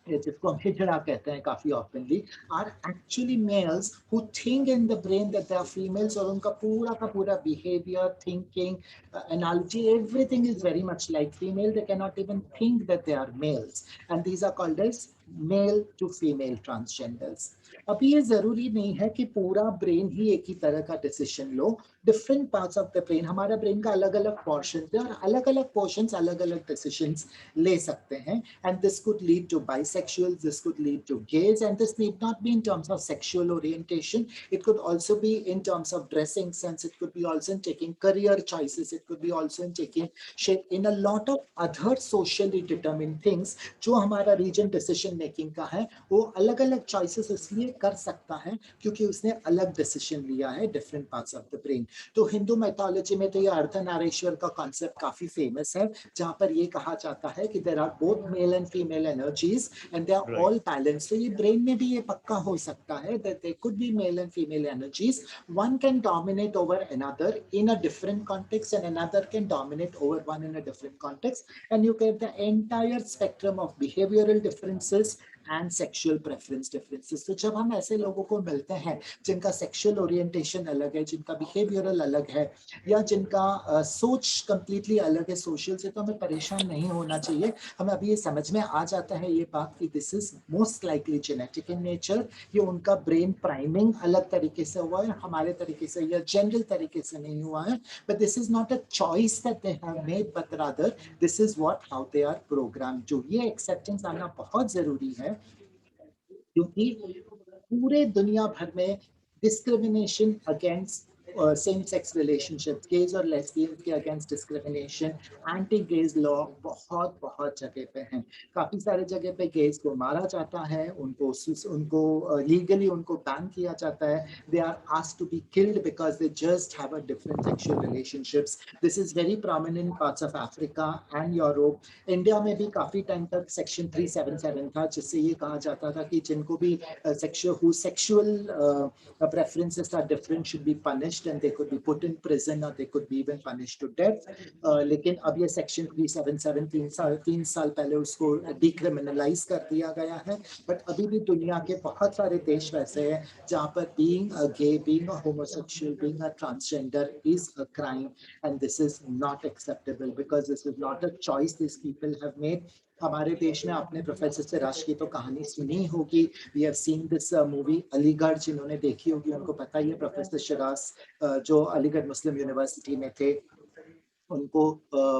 जिसको हम हिजड़ा कहते हैं काफी oftenly, are actually males who think in the brain that they are females, और उनका पूरा का पूरा behaviour, thinking, analogy, everything is very much like female. They can not even think that they are males, and these are called as male to female transgenders. अभी ये जरूरी नहीं है कि पूरा ब्रेन ही एक ही तरह का decision low. Different parts of the brain, हमारा ब्रेन का अलग अलग पोर्शन है और अलग अलग पोर्शंस अलग अलग डिसीजंस ले सकते हैं, and this could lead to bisexual, this could lead to gays, and this need not be in terms of sexual orientation, it could also be in terms of dressing sense, it could be also in taking career choices, it could be also in taking shape in a lot of other socially determined things. जो हमारा reason decision making का है वो अलग अलग choices इसलिए कर सकता है क्योंकि उसने अलग डिसीजन लिया है different parts of the brain. तो हिंदू मैथोलॉजी में तो ये अर्धनारीश्वर का कॉन्सेप्ट काफी फेमस है, जहां पर ये कहा जाता है कि there are both male and female energies and they are all balanced. तो ये ब्रेन में भी ये पक्का हो सकता है that there could be male and female energies, one can dominate over another in a different context and another can dominate over one in a different context, and you get the entire spectrum of behavioural differences and sexual preference differences. तो जब हम ऐसे लोगों को मिलते हैं जिनका sexual orientation अलग है, जिनका बिहेवियरल अलग है, या जिनका सोच कंप्लीटली अलग है सोशल से, तो हमें परेशान नहीं होना चाहिए। हमें अभी ये समझ में आ जाता है ये बात कि this is most likely genetic in nature. ये उनका ब्रेन प्राइमिंग अलग तरीके से हुआ है, हमारे तरीके से या जनरल तरीके से नहीं हुआ है, but this is not a choice that they have made, but rather this is what how they are programmed to. ये एक्सेप्टेंस आना बहुत जरूरी है, क्योंकि पूरे दुनिया भर में discrimination against same sex relationship, gays और लेस्बियंस के अगेंस्ट डिस्क्रिमिनेशन, एंटी गेज लॉ बहुत बहुत जगह पे हैं। काफी सारे जगह पे गेज को मारा जाता है, उनको लीगली उनको बैन किया जाता है। They are asked to be killed because they just have a different sexual relationships. This is very prominent in parts of Africa and Europe. India में भी काफी टाइम तक सेक्शन 377 था, जिससे ये कहा जाता था कि जिनको भी sexual preferences are different should be punished and they could be put in prison or they could be even punished to death. लेकिन अब ये सेक्शन 377 3 साल पहले उसको डिक्रिमिनलाइज कर दिया गया है, बट अभी भी दुनिया के बहुत सारे देश वैसे हैं जहाँ पर being a gay, being a homosexual, being a transgender is a crime, and this is not acceptable because this is not a choice these people have made. हमारे देश में आपने प्रोफेसर सिराज की तो कहानी सुनी होगी, we have seen this movie Aligarh, जिन्होंने देखी होगी उनको पता ही है। प्रोफेसर सिराज जो अलीगढ़ मुस्लिम यूनिवर्सिटी में थे, उनको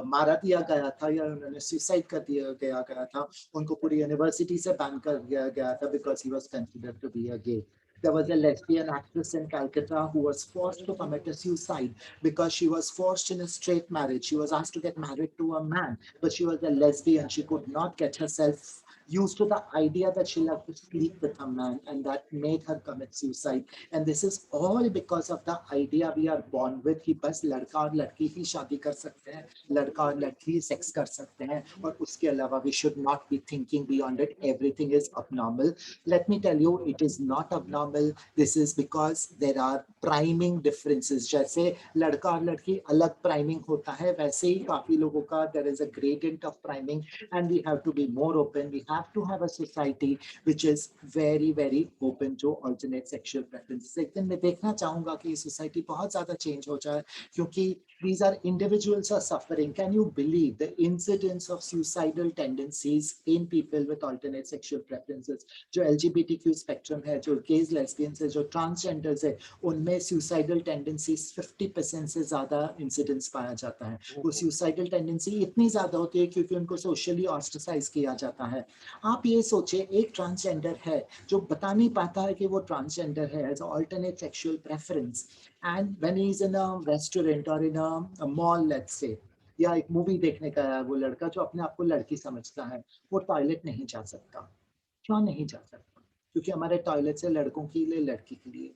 मारा दिया गया था या उन्होंने सुसाइड कर दिया गया था, उनको पूरी यूनिवर्सिटी से बैन कर दिया गया था because he was considered to be a gay. There was a lesbian actress in Calcutta who was forced to commit a suicide because she was forced in a straight marriage. She was asked to get married to a man, but she was a lesbian. She could not get herself used to the idea that she'll have to sleep with a man, and that made her commit suicide. And this is all because of the idea we are born with कि बस लड़का और लड़की ही शादी कर सकते हैं, लड़का और लड़की ही सेक्स कर सकते हैं, और उसके अलावा we should not be thinking beyond it. Everything is abnormal. Let me tell you, it is not abnormal. This is because there are priming differences. जैसे लड़का और लड़की अलग priming होता है, वैसे ही काफी लोगों का there is a gradient of priming, and we have to be more open. We have to have a society which is very, very open to alternate sexual preferences. एक दिन मैं देखना चाहूंगा कि society बहुत ज़्यादा change हो जाए, क्योंकि these are individuals are suffering. Can you believe the incidence of suicidal tendencies in people with alternate sexual preferences? जो LGBTQ spectrum है, जो gays, lesbians है, जो transgenders है, उनमें suicidal tendencies 50% से ज़्यादा incidence पाया जाता है. वो suicidal tendency इतनी ज़्यादा होती है क्योंकि उनको socially ostracized किया जाता है. आप ये सोचे, एक transgender है जो बता नहीं पाता है कि वो transgender है as an alternate sexual preference, and when he is in a restaurant or in a mall, let's say, या एक मूवी देखने का है वो लड़का जो अपने आप को लड़की समझता है, वो टॉयलेट नहीं जा सकता. क्यों नहीं जा सकता? क्योंकि हमारे टॉयलेट से लड़कों के लिए, लड़की के लिए.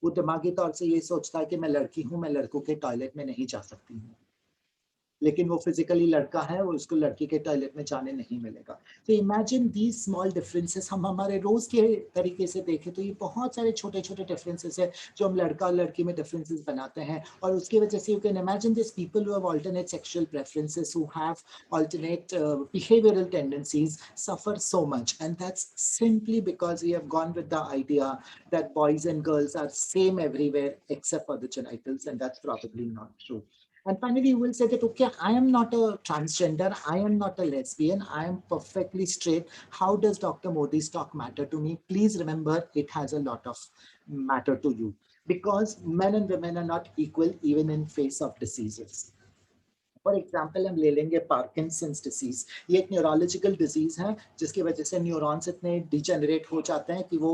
वो दिमागी तौर से ये सोचता है कि मैं लड़की हूँ, मैं लड़कों के टॉयलेट में नहीं जा सकती हूँ, लेकिन वो फिजिकली लड़का है और उसको लड़की के टॉयलेट में जाने नहीं मिलेगा. तो इमेजिन दीज स्मॉल डिफरेंसेस. हम हमारे रोज के तरीके से देखें तो ये बहुत सारे छोटे छोटे डिफरेंसेस है जो हम लड़का और लड़की में डिफरेंसेस बनाते हैं, और उसकी वजह से you can imagine this people who have alternate sexual preferences, who have alternate behavioural tendencies suffer so much, and that's simply because we have gone with the idea that boys and girls are same everywhere except for the genitals, and that's probably not true. And finally, you will say that, okay, I am not a transgender, I am not a lesbian, I am perfectly straight. How does Dr. Modi's talk matter to me? Please remember, it has a lot of matter to you, because men and women are not equal even in face of diseases. For example हम ले लेंगे Parkinson's disease. ये एक neurological disease है जिसकी वजह से neurons इतने डिजेनरेट हो जाते हैं कि वो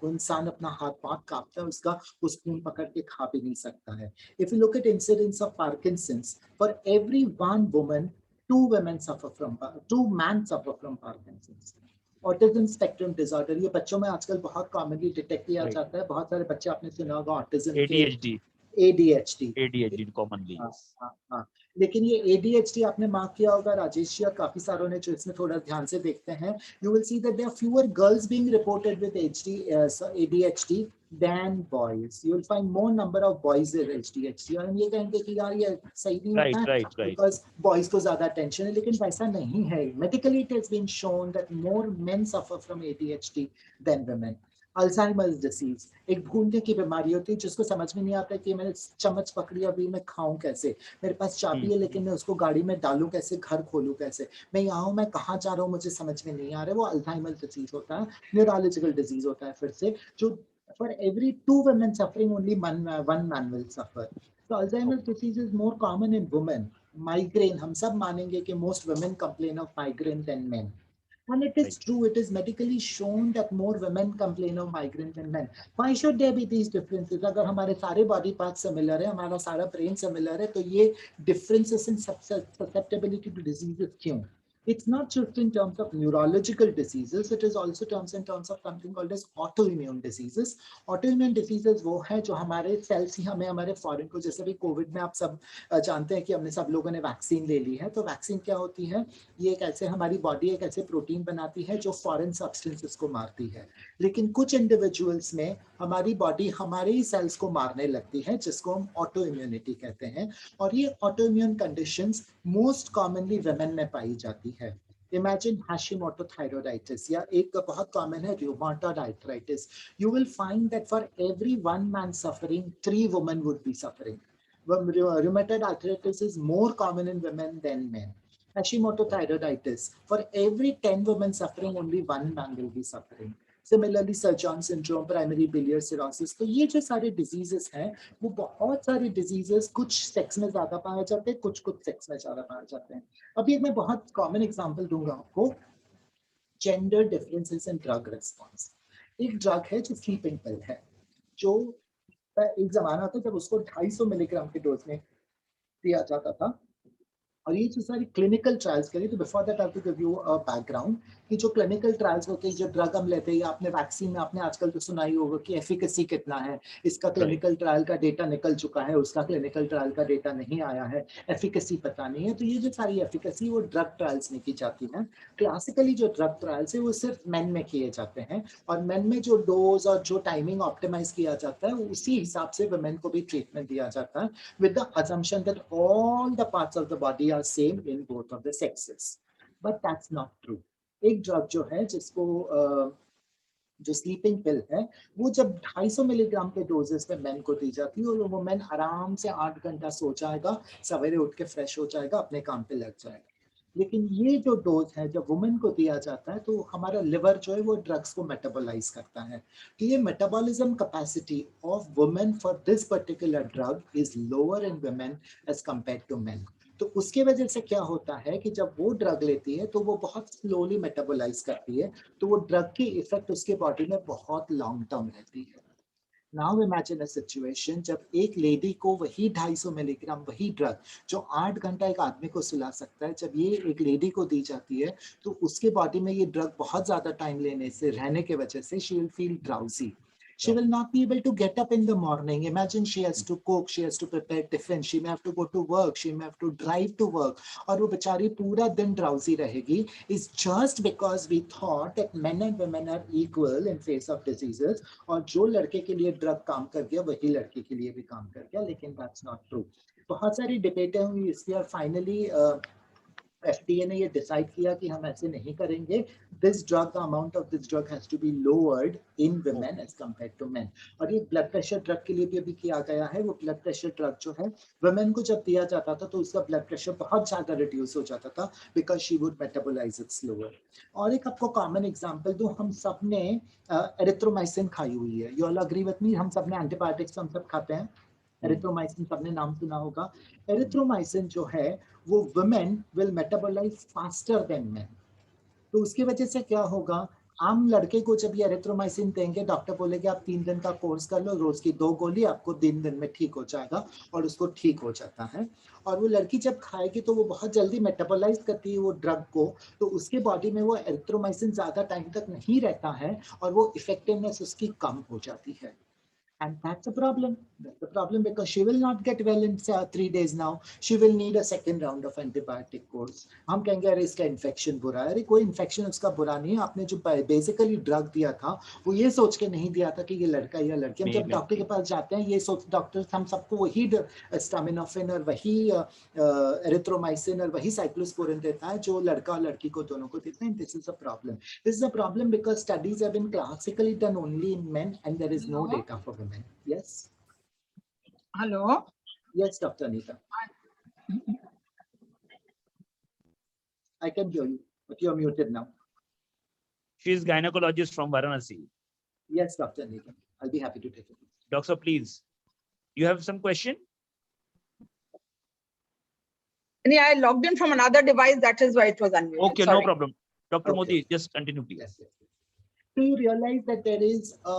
इंसान अपना हाथ पांव कांपता है उसका, उस खून पकड़ के खा भी नहीं सकता है. If you look at incidence of Parkinson's, for every one woman, 2 women suffer from, 2 men suffer from Parkinson's. Autism spectrum disorder, ये बच्चों में आजकल बहुत कॉमनली डिटेक्ट किया जाता है. बहुत सारे बच्चे आपने सुना होगा ऑटिज्म, ADHD कॉमनली. हाँ, लेकिन ये ADHD आपने मार्क किया होगा राजेश या काफी सारों ने जो इसमें थोड़ा ध्यान से देखते हैं, you will see that there are fewer girls being reported with ADHD than boys. You will find more number of boys with ADHD. और हम ये कहेंगे कि यार ये सही नहीं होता है because boys को ज्यादा टेंशन है, लेकिन वैसा नहीं है. Medically it has been shown that more men suffer from ADHD than women. Alzheimer's disease एक भूलने की बीमारी होती है जिसको समझ में नहीं आता कि मैंने चम्मच पकड़ी अभी मैं खाऊं कैसे, मेरे पास चाबी है लेकिन मैं उसको गाड़ी में डालूं कैसे, घर खोलूं कैसे, मैं यहाँ हूँ मैं कहाँ जा रहा हूँ मुझे समझ में नहीं आ रहा है. वो अल्जाइमर्स डिसीज होता है, न्यूरोलॉजिकल डिजीज होता है. फिर से जो for every 2 women suffering only one man will suffer. So Alzheimer's disease is more common in women. Migraine, हम सब मानेंगे कि most women complain of migraine than men. And it is true, it is medically shown that more women complain of migraine than men. Why should there be these differences? अगर हमारे सारे body parts similar है, हमारा सारा brain similar है, तो ये differences in susceptibility to diseases क्यों? It's not just in terms of neurological diseases, it is also in terms of something called as autoimmune diseases. Autoimmune diseases वो है जो हमारे सेल्स ही हमें हमारे फॉरेन को, जैसे भी कोविड में आप सब जानते हैं कि हमने सब लोगों ने वैक्सीन ले ली है. तो वैक्सीन क्या होती है? ये एक ऐसे हमारी बॉडी एक ऐसे प्रोटीन बनाती है जो फॉरेन सब्सटेंसेस को मारती है. लेकिन कुछ इंडिविजुअल्स में हमारी बॉडी हमारे ही सेल्स को मारने लगती है, जिसको हम ऑटो इम्यूनिटी कहते हैं. और ये auto immune conditions most commonly women में पाई जाती है. Imagine Hashimoto thyroiditis, या एक बहुत कॉमन है rheumatoid arthritis. You will find that for every 1 man suffering, 3 women would be suffering. Rheumatoid arthritis is more common in women than men. Hashimoto thyroiditis, for every 10 women suffering, only 1 man will be suffering. Similarly, Sir-John syndrome, primary biliary cirrhosis. तो ये जो सारे diseases हैं, वो बहुत सारे diseases कुछ sex में ज्यादा पाए जाते हैं, कुछ सेक्स में ज्यादा पाए जाते हैं. अभी मैं बहुत कॉमन एग्जांपल दूंगा आपको. Gender differences in drug response. एक ड्रग है जो स्लीपिंग पिल है. जो एक जमाना था जब उसको 250 मिलीग्राम के डोज में दिया जाता था। और ये जो सारी क्लिनिकल ट्रायल्स करी, तो before that I have to give you a background कि जो क्लिनिकल ट्रायल्स होते हैं, जो ड्रग हम लेते हैं, या आपने वैक्सीन में आपने आजकल तो सुना ही होगा कि एफिकेसी कितना है, इसका क्लिनिकल ट्रायल का डेटा निकल चुका है, उसका क्लिनिकल ट्रायल का डेटा नहीं आया है, एफिकेसी पता नहीं है। तो ये जो सारी एफिकेसी वो ड्रग ट्रायल्स में की जाती है। क्लासिकली जो ड्रग ट्रायल्स है वो सिर्फ मेन में किए जाते हैं, और मेन में जो डोज और जो टाइमिंग ऑप्टिमाइज किया जाता है उसी हिसाब से वुमेन को भी ट्रीटमेंट दिया जाता है, with the assumption that all the parts of the body are same in both of the sexes. But that's not true. एक ड्रग जो है जिसको जो स्लीपिंग पिल है, वो जब 250 मिलीग्राम के डोजेस में मेन को दी जाती है, और वो मेन आराम से 8 घंटा सो जाएगा, सवेरे उठ के फ्रेश हो जाएगा, अपने काम पे लग जाएगा। लेकिन ये जो डोज है जब वुमेन को दिया जाता है, तो हमारा लिवर जो है वो ड्रग्स को मेटाबोलाइज करता है। तो ये metabolism capacity of women for this particular drug is lower in women as compared to men. तो उसके वजह से क्या होता है कि जब वो ड्रग लेती है तो वो बहुत स्लोली मेटाबोलाइज करती है, तो वो ड्रग की इफेक्ट उसके बॉडी में बहुत लॉन्ग टर्म रहती है। नाउ इमेजिन अ सिचुएशन जब एक लेडी को वही 250 मिलीग्राम वही ड्रग जो 8 घंटा एक आदमी को सुला सकता है, जब ये एक लेडी को दी जाती है, तो उसके बॉडी में ये ड्रग बहुत ज्यादा टाइम लेने से, रहने के वजह से she will feel drowsy. She will not be able to get up in the morning. Imagine she has to cook, she has to prepare tiffin, she may have to go to work, she may have to drive to work, और वो बेचारी पूरा दिन drowsy रहेगी. Is just because we thought that men and women are equal in face of diseases, और जो लड़के के लिए ड्रग काम कर गया वही लड़के के लिए भी काम कर गया, लेकिन that's not true. बहुत सारी डिबेटें हुई इसलिए, और फाइनली FDA ने ये डिसाइड किया कि हम ऐसे नहीं करेंगे। This drug, the amount of this drug has to be lowered in women as compared to men. और ये ब्लड प्रेशर ड्रग के लिए भी अभी किया गया है। वो ब्लड प्रेशर ड्रग जो है वुमेन को जब दिया जाता था तो उसका ब्लड प्रेशर बहुत ज्यादा रिड्यूस हो जाता था, because she would metabolise it slower. और एक आपको कॉमन एग्जांपल दूं, हम सब ने एरिथ्रोमाइसिन खाई हुई है। You all agree with me? हम सब ने एंटीबायोटिक्स हम सब खाते हैं। एरिथ्रोमाइसिन सबने नाम सुना होगा। एरिथ्रोमाइसिन जो है वो women will metabolise faster than men. तो उसकी वजह से क्या होगा, आम लड़के को जब ये एरिथ्रोमाइसिन देंगे, डॉक्टर बोलेगा आप 3 दिन का कोर्स कर लो, रोज की 2 गोली, आपको 3 दिन में ठीक हो जाएगा, और उसको ठीक हो जाता है। और वो लड़की जब खाएगी तो वो बहुत जल्दी मेटाबोलाइज करती है वो ड्रग को, तो उसके बॉडी में वो एरिथ्रोमाइसिन ज्यादा टाइम तक नहीं रहता है, और वो इफेक्टिवनेस उसकी कम हो जाती है। And that's a problem. That's a problem because she will not get well in 3 days now. She will need a second round of antibiotic course. हम कहेंगे अरे इसका इन्फेक्शन बुरा है। अरे कोई इन्फेक्शन उसका बुरा नहीं है। आपने जो बेसिकली ड्रग दिया था वो ये सोच के नहीं दिया था कि ये लड़का या लड़की। हम जब डॉक्टर के पास जाते हैं ये सोच, डॉक्टर हम सबको वही स्टामिनोफिन और वही एरिथ्रोमाइसिन और वही साइक्लोस्पोरिन देता है जो लड़का और लड़की को दोनों को देता है। This is a problem. This is a problem because studies have been classically done only in men and there is no data for women. Yes. Hello. Yes, Dr. Anita. I can hear you, but you're muted now. She is gynecologist from Varanasi. Yes, Dr. Anita. I'll be happy to take it. Doctor, please. You have some question? Yeah, I logged in from another device. That is why it was unmuted. Okay, Sorry. no problem. Dr. Okay. Modi, just continue, please. Yes, yes. Do you realize that there is a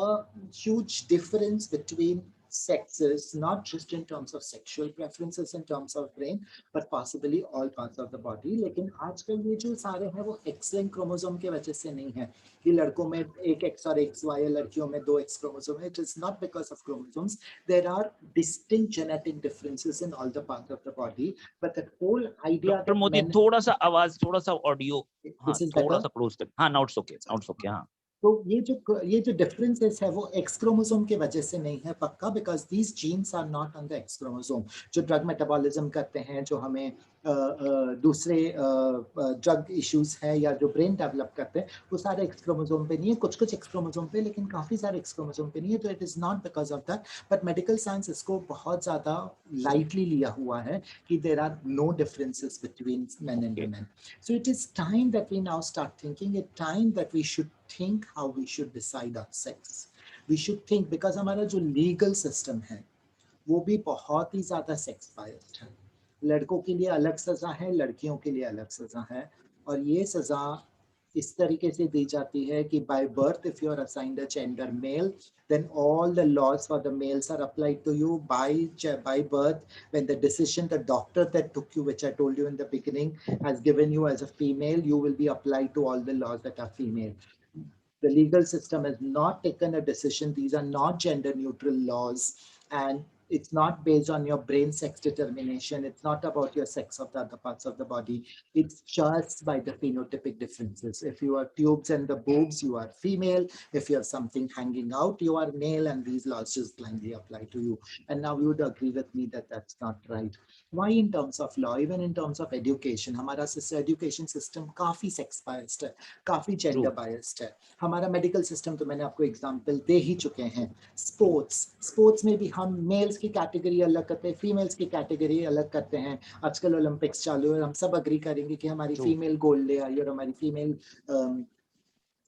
huge difference between sexes, not just in terms of sexual preferences in terms of brain, but possibly all parts of the body? लेकिन आजकल ये जो सारे हैं वो X-linked chromosome के वजह से नहीं है कि लड़कों में एक X और XY है, लड़कियों में 2 X क्रोमोसोम है. It is not because of chromosomes. There are distinct genetic differences in all the parts of the body, but the whole idea. Dr. Modi, थोड़ा सा आवाज, थोड़ा सा ऑडियो, हाँ, थोड़ा सा क्लोज कर, हाँ, now it's okay, हाँ. तो ये जो डिफरेंसेस है वो एक्स क्रोमोसोम के वजह से नहीं है पक्का, because these genes are not on the X chromosome. जो ड्रग मेटाबॉलिज्म करते हैं, जो हमें दूसरे ड्रग इश्यूज हैं या जो ब्रेन डेवलप करते हैं, वो सारे एक्स क्रोमोसोम पे नहीं है। कुछ एक्स क्रोमोसोम पे, लेकिन काफी सारे एक्स क्रोमोसोम पे नहीं है। तो it is not because of that, but medical science इसको बहुत ज्यादा लाइटली लिया हुआ है कि there are no differences between men and women. So it is time that we now start thinking, it time that we should think how we should decide our sex. We should think, because हमारा जो legal system है वो भी बहुत ही ज्यादा sex biased है। लड़कों के लिए अलग सजा है, लड़कियों के लिए अलग सजा है, और ये सजा इस तरीके से दी जाती है कि by birth if you are assigned a gender male, then all the laws for the males are applied to you by birth. When the decision, the doctor that took you, which I told you in the beginning, has given you as a female, you will be applied to all the laws that are female. The legal system has not taken a decision. These are not gender neutral laws, and it's not based on your brain sex determination. It's not about your sex of the other parts of the body. It's just by the phenotypic differences. If you have tubes and the boobs, you are female. If you have something hanging out, you are male, and these laws just blindly apply to you. And now you would agree with me that that's not right. Why in terms of law? Even in terms of education, हमारा education system काफी sex biased है, काफी gender biased है. हमारा medical system तो मैंने आपको example दे ही चुके हैं. Sports में भी हम males की कैटेगरी अलग करते हैं, फीमेल्स की कैटेगरी अलग करते हैं. आजकल ओलंपिक्स चालू है, हम सब अग्री करेंगे कि हमारी फीमेल गोल्ड ले आई और हमारी फीमेल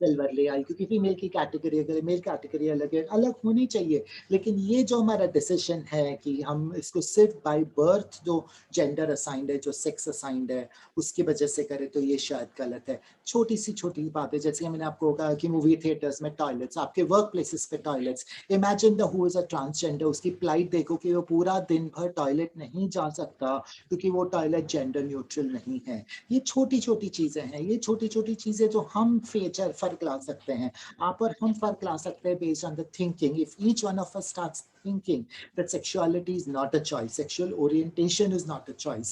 सिल्वर ले आई, क्योंकि फीमेल की कैटेगरी अगर मेल कैटेगरी अलग है, अलग होनी चाहिए. लेकिन ये जो हमारा डिसीजन है कि हम इसको सिर्फ बाय बर्थ जो जेंडर असाइंड है, जो सेक्स असाइंड है, उसकी वजह से करें तो ये शायद गलत है. छोटी सी छोटी बातें, जैसे मैंने आपको कहा कि मूवी थिएटर्स में टॉयलेट्स, आपके वर्क प्लेसेस पे toilets. Imagine the who is a transgender, उसकी प्लाइट देखो कि वो पूरा दिन भर टॉयलेट नहीं जा सकता क्योंकि वो टॉयलेट जेंडर न्यूट्रल नहीं है. ये छोटी छोटी चीजें हैं, ये छोटी छोटी चीजें जो हम फीचर फर्क ला सकते हैं. आप और हम फर्क ला सकते हैं based on the thinking. If each one of us starts thinking that sexuality is not a choice, sexual orientation is not a choice,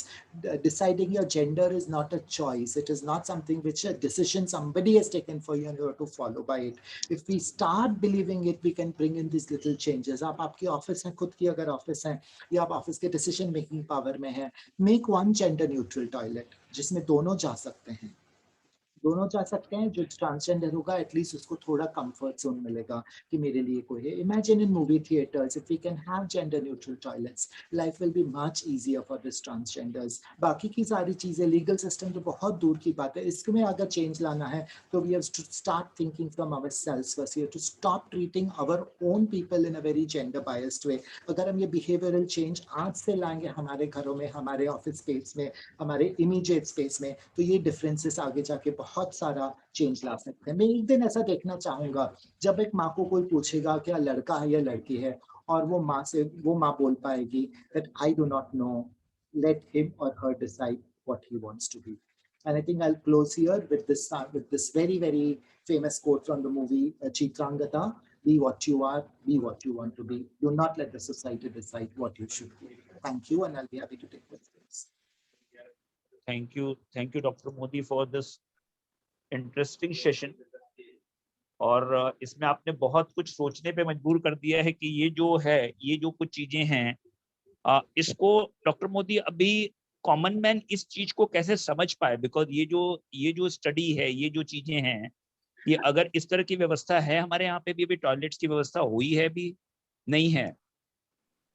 deciding your gender is not a choice, it is not something which a decision somebody has taken for you and you have to follow by it. If we start believing it, we can bring in these little changes. आप आपकी office है, खुद की अगर office है या आप office के डिसीजन मेकिंग पावर में है, make one gender neutral toilet जिसमें दोनों जा सकते हैं. दोनों जा सकते हैं. जो ट्रांसजेंडर होगा एटलीस्ट उसको थोड़ा कंफर्ट जोन मिलेगा कि मेरे लिए कोई है. Imagine in movie theatres if we can have gender neutral toilets, life will be much easier for this transgenders. बाकी की सारी चीजें, लीगल सिस्टम तो बहुत दूर की बात है. इसमें अगर चेंज लाना है तो we have to start thinking from ourselves first. We have to stop treating our own people in a very gender biased way. अगर हम ये बिहेवियरल चेंज आज से लाएंगे हमारे घरों में, हमारे ऑफिस स्पेस में, हमारे इमीडिएट स्पेस में, तो ये डिफरेंसेस आगे जाके बहुत सारा चेंज ला सकते हैं. मैं एक दिन ऐसा देखना चाहूंगा जब एक माँ को कोई पूछेगा क्या लड़का है या लड़की है, और वो माँ बोल पाएगी that I do not know, let him or her decide what he wants to be. And I think I'll close here with this very very famous quote from the movie Chitrangada: be what you are, be what you want to be. Do not let the society decide what you should be. Thank you, and I'll be happy to take questions. Thank you, Dr. Modi, for this interesting session. और इसमें आपने बहुत कुछ सोचने पे मजबूर कर दिया है कि ये जो है, ये जो कुछ चीजें हैं, इसको डॉक्टर मोदी अभी कॉमन मैन इस चीज को कैसे समझ पाए. बिकॉज ये जो स्टडी है, ये जो चीजें हैं, ये अगर इस तरह की व्यवस्था है हमारे यहाँ पे भी अभी टॉयलेट्स की व्यवस्था हुई है भी नहीं है.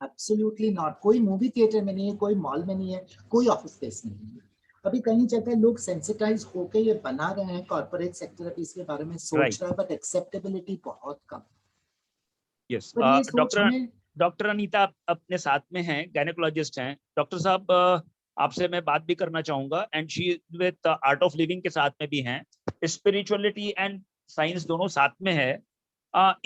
Absolutely not. कोई मूवी थिएटर में नहीं है, कोई मॉल में नहीं है, कोई ऑफिस स्पेस में नहीं है. अभी कई जगह लोग सेंसिटाइज होके ये बना रहे हैं, कॉर्पोरेट सेक्टर अभी इसके बारे में सोच रहा है, बट एक्सेप्टेबिलिटी बहुत कम. यस, डॉक्टर अनीता अपने साथ में हैं, गायनेकोलॉजिस्ट हैं. डॉक्टर साहब, आपसे मैं बात भी करना चाहूंगा, and she with art of living के साथ में भी हैं. स्पिरिचुअलिटी एंड साइंस दोनों साथ में है.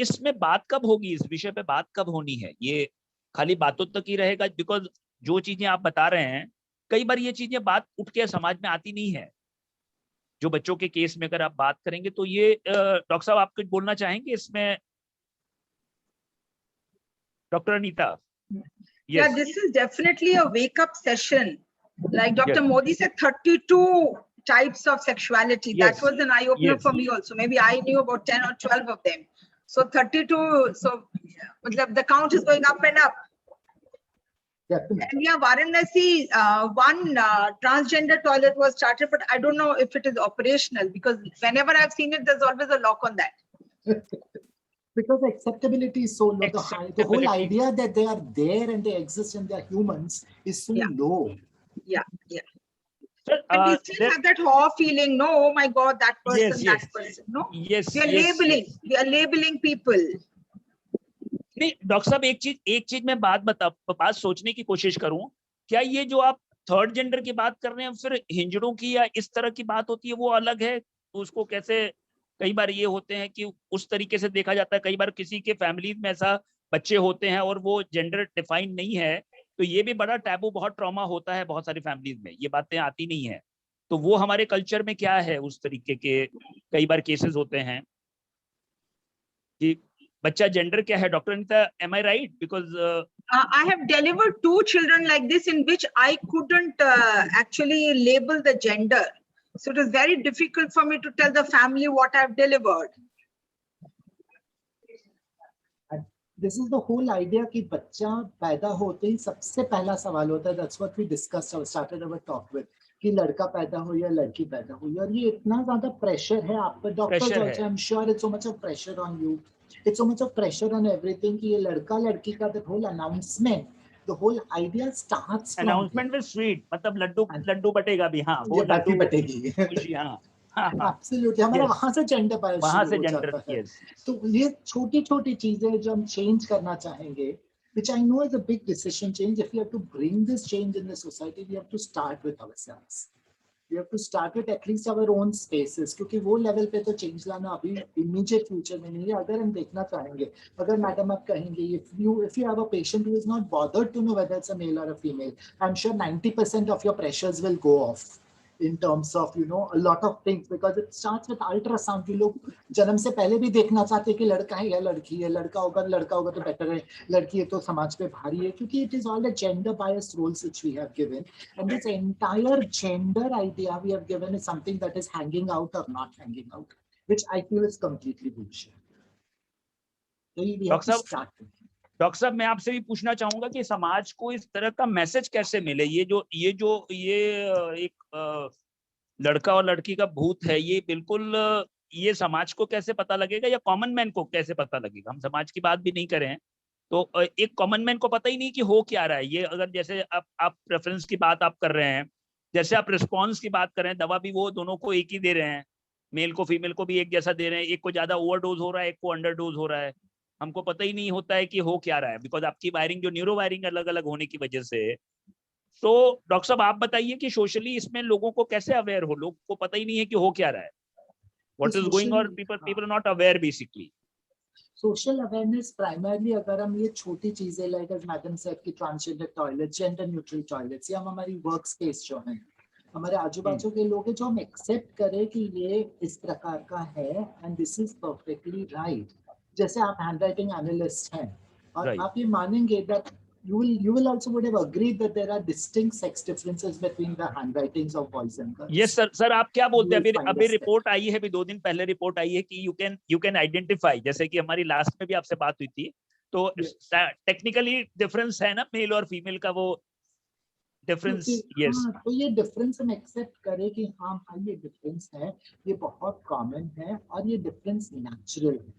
इसमें बात कब होगी, इस विषय पे बात कब होनी है? ये खाली बातों तक ही रहेगा? बिकॉज जो चीजें आप बता रहे हैं, कई बार ये चीजें बात उठ के समाज में आती नहीं है. जो बच्चों के केस में अगर आप बात करेंगे तो ये डॉक्टर साहब आप कुछ बोलना चाहेंगे इसमें? Doctor Anita. Yeah, this is definitely a wake-up session. Like Dr. Modi said, 32 types of sexuality. Yes. That was an eye-opener for me also. Maybe I knew about 10 or 12 of them. So 32. So the count is going up and up. And yeah, Varanasi, one transgender toilet was started, but I don't know if it is operational, because whenever I've seen it, there's always a lock on that. Because acceptability is so low. The whole idea that they are there and they exist and they are humans is so low. Yeah. And we still have that awe feeling. No, oh my God, that person, that person. No. Yes. We are labeling. We are labeling people. नहीं doctor साहब, एक चीज मैं बात सोचने की कोशिश करूं. क्या ये जो आप थर्ड जेंडर की बात कर रहे हैं, फिर हिंजड़ों की या इस तरह की बात होती है, वो अलग है? उसको कैसे, कई बार ये होते हैं कि उस तरीके से देखा जाता है, कई बार किसी के फैमिली में ऐसा बच्चे होते हैं और वो जेंडर डिफाइन नहीं है, तो ये भी बड़ा टैबू, बहुत ट्रॉमा होता है बहुत सारी फैमिलीज में, ये बातें आती नहीं है। तो वो हमारे कल्चर में क्या है, उस तरीके के कई बार केसेस होते हैं कि बच्चा जेंडर क्या है। Doctor Anita, am I right? Because I have delivered 2 children like this in which I couldn't actually label the gender. So it is very difficult for me to tell the family what I've delivered. This is the whole idea कि बच्चा पैदा होते ही सबसे पहला सवाल होता है, that's what we discussed or started our talk with, कि लड़का पैदा हो या लड़की पैदा हो। और ये इतना ज्यादा प्रेशर है आप पर, doctors also, I'm sure it's so much of pressure on you, it's so much of pressure on everything कि ये लड़का लड़की का the whole announcement, the whole idea starts from announcement with sweet, मतलब लड्डू बटेगा भी, हाँ वो लड्डू बटेगी, खुशी, हाँ एब्सोल्युटली, हमारा वहां से जेंडर बायस, वहां से जेंडर, यस। तो ये छोटी छोटी चीजें जो हम चेंज करना चाहेंगे, which I know is a big decision change. If we have to bring this change in the society, we have to start with ourselves. We have to start with at least our own spaces, क्योंकि वो level पे तो change लाना अभी immediate future में नहीं है। अगर हम देखना चाहेंगे, अगर मैडम आप कहेंगे if you have a patient who is not bothered to know whether it's a male or a female, I'm sure 90% of your pressures will go off in terms of, you know, a lot of things, because it starts with ultrasound. कि लोग जन्म से पहले भी देखना चाहते हैं कि लड़का है या लड़की है, लड़का होगा तो बेटर है, लड़की है तो समाज पे भारी है, क्योंकि it is all the gender biased roles which we have given, and this entire gender idea we have given is something that is hanging out or not hanging out, which I feel is completely bullshit. So we have to start. Doctor साहब, मैं आपसे भी पूछना चाहूंगा कि समाज को इस तरह का मैसेज कैसे मिले, ये एक लड़का और लड़की का भूत है, ये बिल्कुल, ये समाज को कैसे पता लगेगा या कॉमन मैन को कैसे पता लगेगा? हम समाज की बात भी नहीं करें तो एक कॉमन मैन को पता ही नहीं कि हो क्या रहा है। ये अगर जैसे आप प्रेफरेंस की बात आप कर रहे हैं, जैसे आप रिस्पॉन्स की बात कर रहे हैं, दवा भी वो दोनों को एक ही दे रहे हैं, मेल को फीमेल को भी एक जैसा दे रहे हैं, एक को ज्यादा ओवरडोज हो रहा है, एक को अंडरडोज हो रहा है, हमको पता ही नहीं होता है कि हो क्या रहा है, बिकॉज आपकी वायरिंग, जो न्यूरो वायरिंग अलग अलग होने की वजह से। तो डॉक्टर साहब आप बताइए कि सोशली इसमें लोगों को कैसे अवेयर हो, लोगों को पता ही नहीं है कि हो क्या रहा है, what is going on, people not aware basically. Social awareness primarily, अगर हम ये छोटी चीजें लाइक एज मैडम सेड कि transgender toilet, gender neutral toilets, या हमारी वर्क स्पेस जो है, हमारे आजू बाजू के लोग हैं, जो हम एक्सेप्ट करें कि ये इस प्रकार का है and this is perfectly right. जैसे आप हैंडराइटिंग एनालिस्ट हैं और आप ये मानेंगे that you will also would have agreed that there are distinct sex differences between the handwritings of boys and girls. Yes sir, आप क्या बोलते हैं? अभी रिपोर्ट आई है, अभी 2 दिन पहले रिपोर्ट आई है कि you can identify, जैसे कि हमारी लास्ट में भी आपसे बात हुई थी, तो टेक्निकली डिफरेंस है ना मेल और फीमेल का, वो डिफरेंस। यस, तो ये डिफरेंस हम एक्सेप्ट करें कि हाँ ये डिफरेंस है, ये बहुत कॉमन है और ये डिफरेंस नेचुरल है।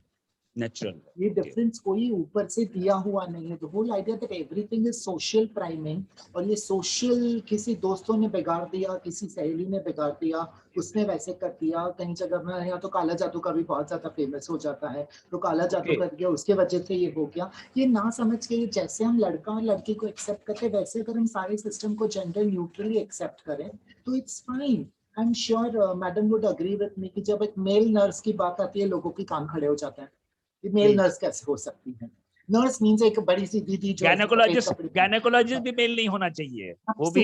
ये डिफरेंस कोई ऊपर से दिया हुआ नहीं है। The whole idea that everything is social priming, और ये सोशल किसी दोस्तों ने बिगाड़ दिया, किसी सहेली ने बिगाड़ दिया, उसने वैसे कर दिया, कहीं जगह में यहाँ तो काला जादू का भी बहुत ज्यादा फेमस हो जाता है, तो काला जादू कर दिया उसके वजह से ये हो गया। ये ना समझ के जैसे हम लड़का और लड़की को एक्सेप्ट करते हैं, वैसे अगर हम सारे सिस्टम को जेंडर न्यूट्रली एक्सेप्ट करें तो it's fine. I am sure madam would agree with me कि जब एक मेल नर्स की बात आती है, लोगों की कान खड़े हो जाते हैं। मेल नर्स कैसे हो सकती है? नर्स मींस एक बड़ी सी दीदी जो गायनेकोलॉजिस्ट भी मेल नहीं होना चाहिए, वो भी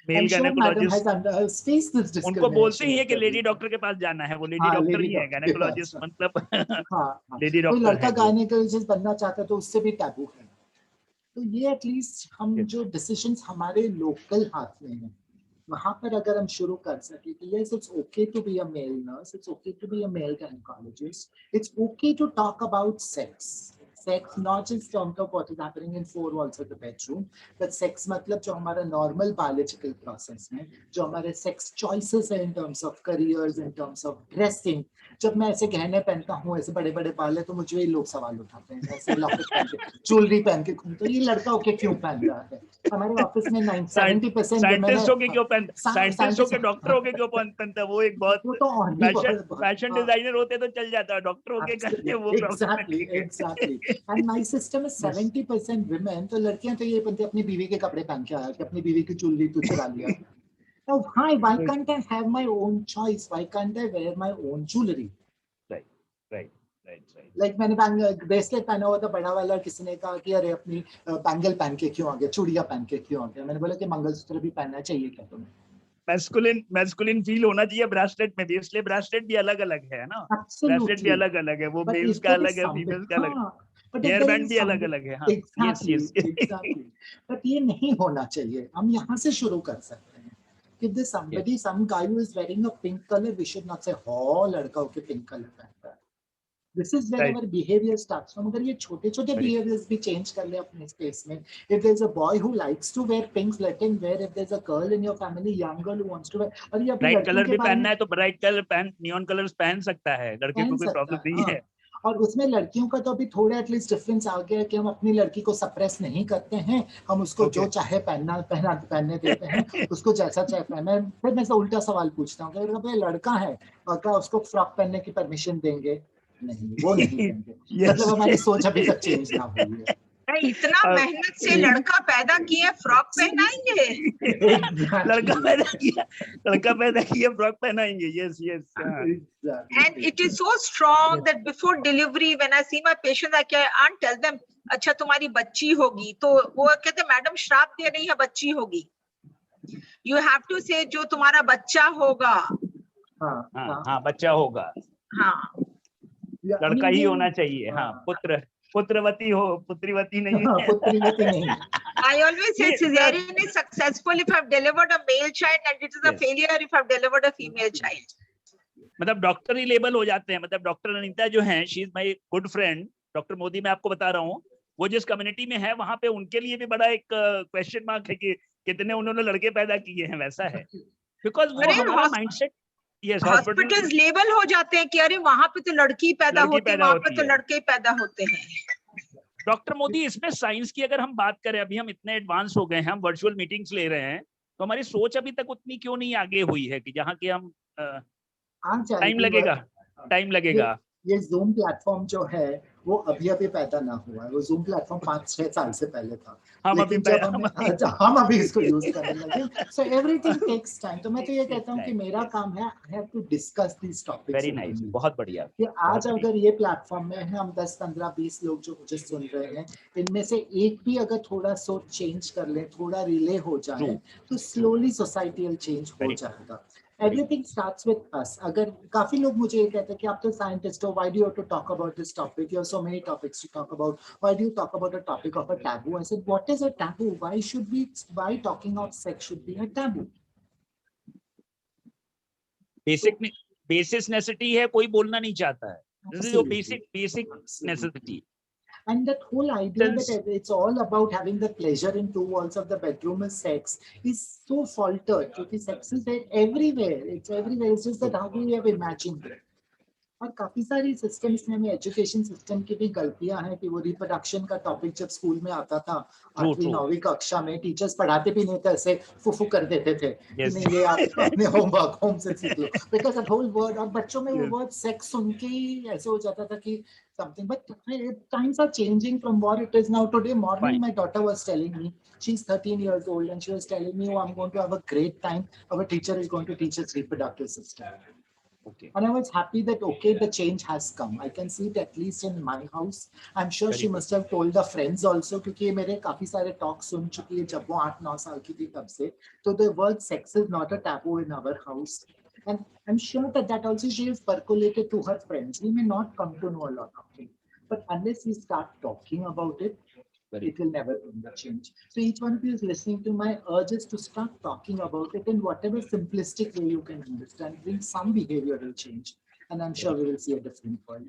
मेल गायनेकोलॉजिस्ट उनको बोलते ही है कि लेडी डॉक्टर के पास जाना है, वो लेडी डॉक्टर ही है, गायनेकोलॉजिस्ट मतलब लेडी डॉक्टर। लड़का गायनेकोलॉजिस्ट बनना चाहता है तो उससे भी टैबू है। तो ये एटलीस्ट हम जो डिसीजंस हमारे लोकल हाथ में है, वहां पर अगर हम शुरू कर सके कि yes, it's okay to be a male nurse, it's okay to be a male gynecologist, it's okay to talk about sex, not just in terms of what is happening in 4 walls of the bedroom, but sex मतलब जो हमारा normal biological process है, जो हमारे sex choices है in terms of careers, in terms of dressing। जब मैं ऐसे गहने पहनता हूँ, ऐसे बड़े बड़े बाल है, तो मुझे लोग सवाल उठाते हैं, ऐसे लॉकेट पहन के, ज्वेलरी पहन के घूमते, तो ये लड़का होके क्यों पहन रहा है? हमारे ऑफिस में 70% साइंटिस्ट होके क्यों पहनता, साइंटिस्ट होके डॉक्टर होके क्यों पहनता, वो एक बहुत फैशन डिजाइनर होते तो चल जाता, डॉक्टर होके करते वो। Exactly and my system is 70% women, तो लड़कियां तो ये बनती अपनी बीवी के कपड़े पहन के आया कि अपनी बीवी की ज्वेलरी तो चुरा लिया। Oh, hi, why can't I have my own choice? Why can't I wear my own jewelry? Right. Like मैंने ब्रेसलेट पहना हुआ था, बड़ा वाला, किसी ने कहा कि अरे अपनी बैंगल पहन के क्यों आ गया, चूड़ियां पहन के क्यों आ गया। मैंने बोला कि मंगलसूत्र भी पहनना चाहिए क्या तुम्हें? मैस्कुलिन फील होना चाहिए ब्रासलेट में भी, इसलिए ब्रासलेट भी अलग अलग है ना, ब्रासलेट भी अलग अलग है, वो मेल्स का अलग है, फीमेल्स का अलग है, हेयर बैंड भी अलग अलग है। हाँ, exactly. But ये नहीं होना चाहिए, हम यहाँ से शुरू कर सकते हैं। If there's somebody, some guy who is wearing a pink color, we should not say, "Oh, लड़का होके pink color पहनता है." This is where our behavior starts from. अगर ये छोटे-छोटे behaviors भी change कर ले अपने space में, if there's a boy who likes to wear pinks, let him wear. If there's a girl in your family, young girl who wants to wear, और ये अपनी ब्राइट लड़कियों कलर के भी बारे में पहनना है तो ब्राइट कलर पहन, नियॉन कलर्स पहन सकता है, लड़के को कोई प्रॉब्लम नहीं है। और उसमें लड़कियों का तो अभी थोड़ा एटलीस्ट डिफरेंस आ गया है कि हम अपनी लड़की को सप्रेस नहीं करते हैं, हम उसको जो चाहे पहनने देते हैं, उसको जैसा चाहे पहने। फिर मैं उल्टा सवाल पूछता हूँ, अगर लड़का है और क्या उसको फ्रॉक पहनने की परमिशन देंगे? नहीं, वो नहीं देंगे। मतलब हमारी सोच अभी तक चेंज ना हुई है। इतना मेहनत से लड़का पैदा किया, फ्रॉक पहनाएंगे? लड़का पैदा किया, फ्रॉक पहनाएंगे। Yes. And it is so strong that before delivery, when I see my patients, I can't tell them, अच्छा तुम्हारी बच्ची होगी, तो वो कहते मैडम श्राप दे रही है बच्ची होगी। You have to say जो तुम्हारा बच्चा होगा। हाँ, बच्चा होगा। हाँ, लड़का ही होना चाहिए। हाँ, पुत्रवती हो, पुत्रीवती नहीं है। पुत्रीवती नहीं। I always say cesarean is successful if I've delivered a male child, and it is a failure if I've delivered a female child. मतलब डॉक्टर ही लेबल हो जाते हैं। मतलब डॉक्टर अनीता जो हैं, she is my good friend. Doctor Modi, मैं आपको बता रहा हूँ, वो जिस कम्युनिटी में है वहां पे उनके लिए भी बड़ा एक क्वेश्चन मार्क है कि कितने उन्होंने लड़के पैदा किए हैं। वैसा है, बिकॉज वो हमारा माइंडसेट। यस, हॉस्पिटल्स लेबल हो जाते हैं कि अरे वहां पे तो लड़की पैदा होती है, वहां पे तो लड़के पैदा होते हैं। डॉक्टर मोदी, इसमें साइंस की अगर हम बात करें, अभी हम इतने एडवांस हो गए हैं, हम वर्चुअल मीटिंग्स ले रहे हैं, तो हमारी सोच अभी तक उतनी क्यों नहीं आगे हुई है कि जहाँ की हम टाइम लगेगा। ये Zoom प्लेटफॉर्म जो है वो अभी पैदा ना हुआ है। वो Zoom प्लेटफॉर्म 5-6 साल से पहले था, लेकिन जब हम अभी इसको यूज करने लगे, सो एवरीथिंग टेक्स टाइम। तो मैं तो ये कहता हूँ कि मेरा काम है, I have to discuss this topics. Very nice, बहुत बढ़िया। कि आज अगर ये प्लेटफॉर्म में है, हम 10, 15, 20 लोग जो मुझे सुन रहे हैं, इनमें से एक भी अगर थोड़ा सोच चेंज कर ले, थोड़ा रिले हो जाए, तो स्लोली सोसाइटियल चेंज हो जाएगा। Everything starts with us. अगर काफी लोग मुझे ये कहते हैं कि आप तो साइंटिस्ट हो, why do you have to talk about this topic? You have so many topics to talk about. Why do you talk about a topic of a taboo? I said, what is a taboo? Why talking of sex should be a taboo? Basic necessity है, कोई बोलना नहीं चाहता है। This is your basic necessity. And that whole idea that it's all about having the pleasure in two walls of the bedroom is sex is so faltered, because sex is everywhere. It's everywhere. It's just that how we have imagined it. और काफी सारी systems में हमें education system की भी गलतियां हैं कि वो रिप्रोडक्शन का टॉपिक जब स्कूल में आता था 8वीं 9वीं कक्षा में, टीचर्स पढ़ाते भी नहीं थे, ऐसे फुफू कर देते थे कि नहीं ये आप अपने होमवर्क होम से सीख लो, बिकॉज दैट होल वर्ड, और बच्चों में वो वर्ड सेक्स सुन के ही ऐसे हो जाता था कि something. But times are changing from what it is now. Today morning my daughter was telling me, she's 13 years old, and she was telling me, oh, I'm going to have a great time, our teacher is going to teach us reproductive system. Okay. And I was happy that the change has come. I can see it at least in my house. I'm sure she must have told the friends also, क्योंकि मेरे काफी सारे talks सुन चुकी है जब वो 8-9 साल की थी तब से. So the word sex is not a taboo in our house. And I'm sure that also she has percolated to her friends. We may not come to know a lot of things, but unless we start talking about it, it will never bring the change. So each one of you is listening to my urges to start talking about it in whatever simplistic way you can understand, bring some behavioral change, and I'm sure we will see a different world.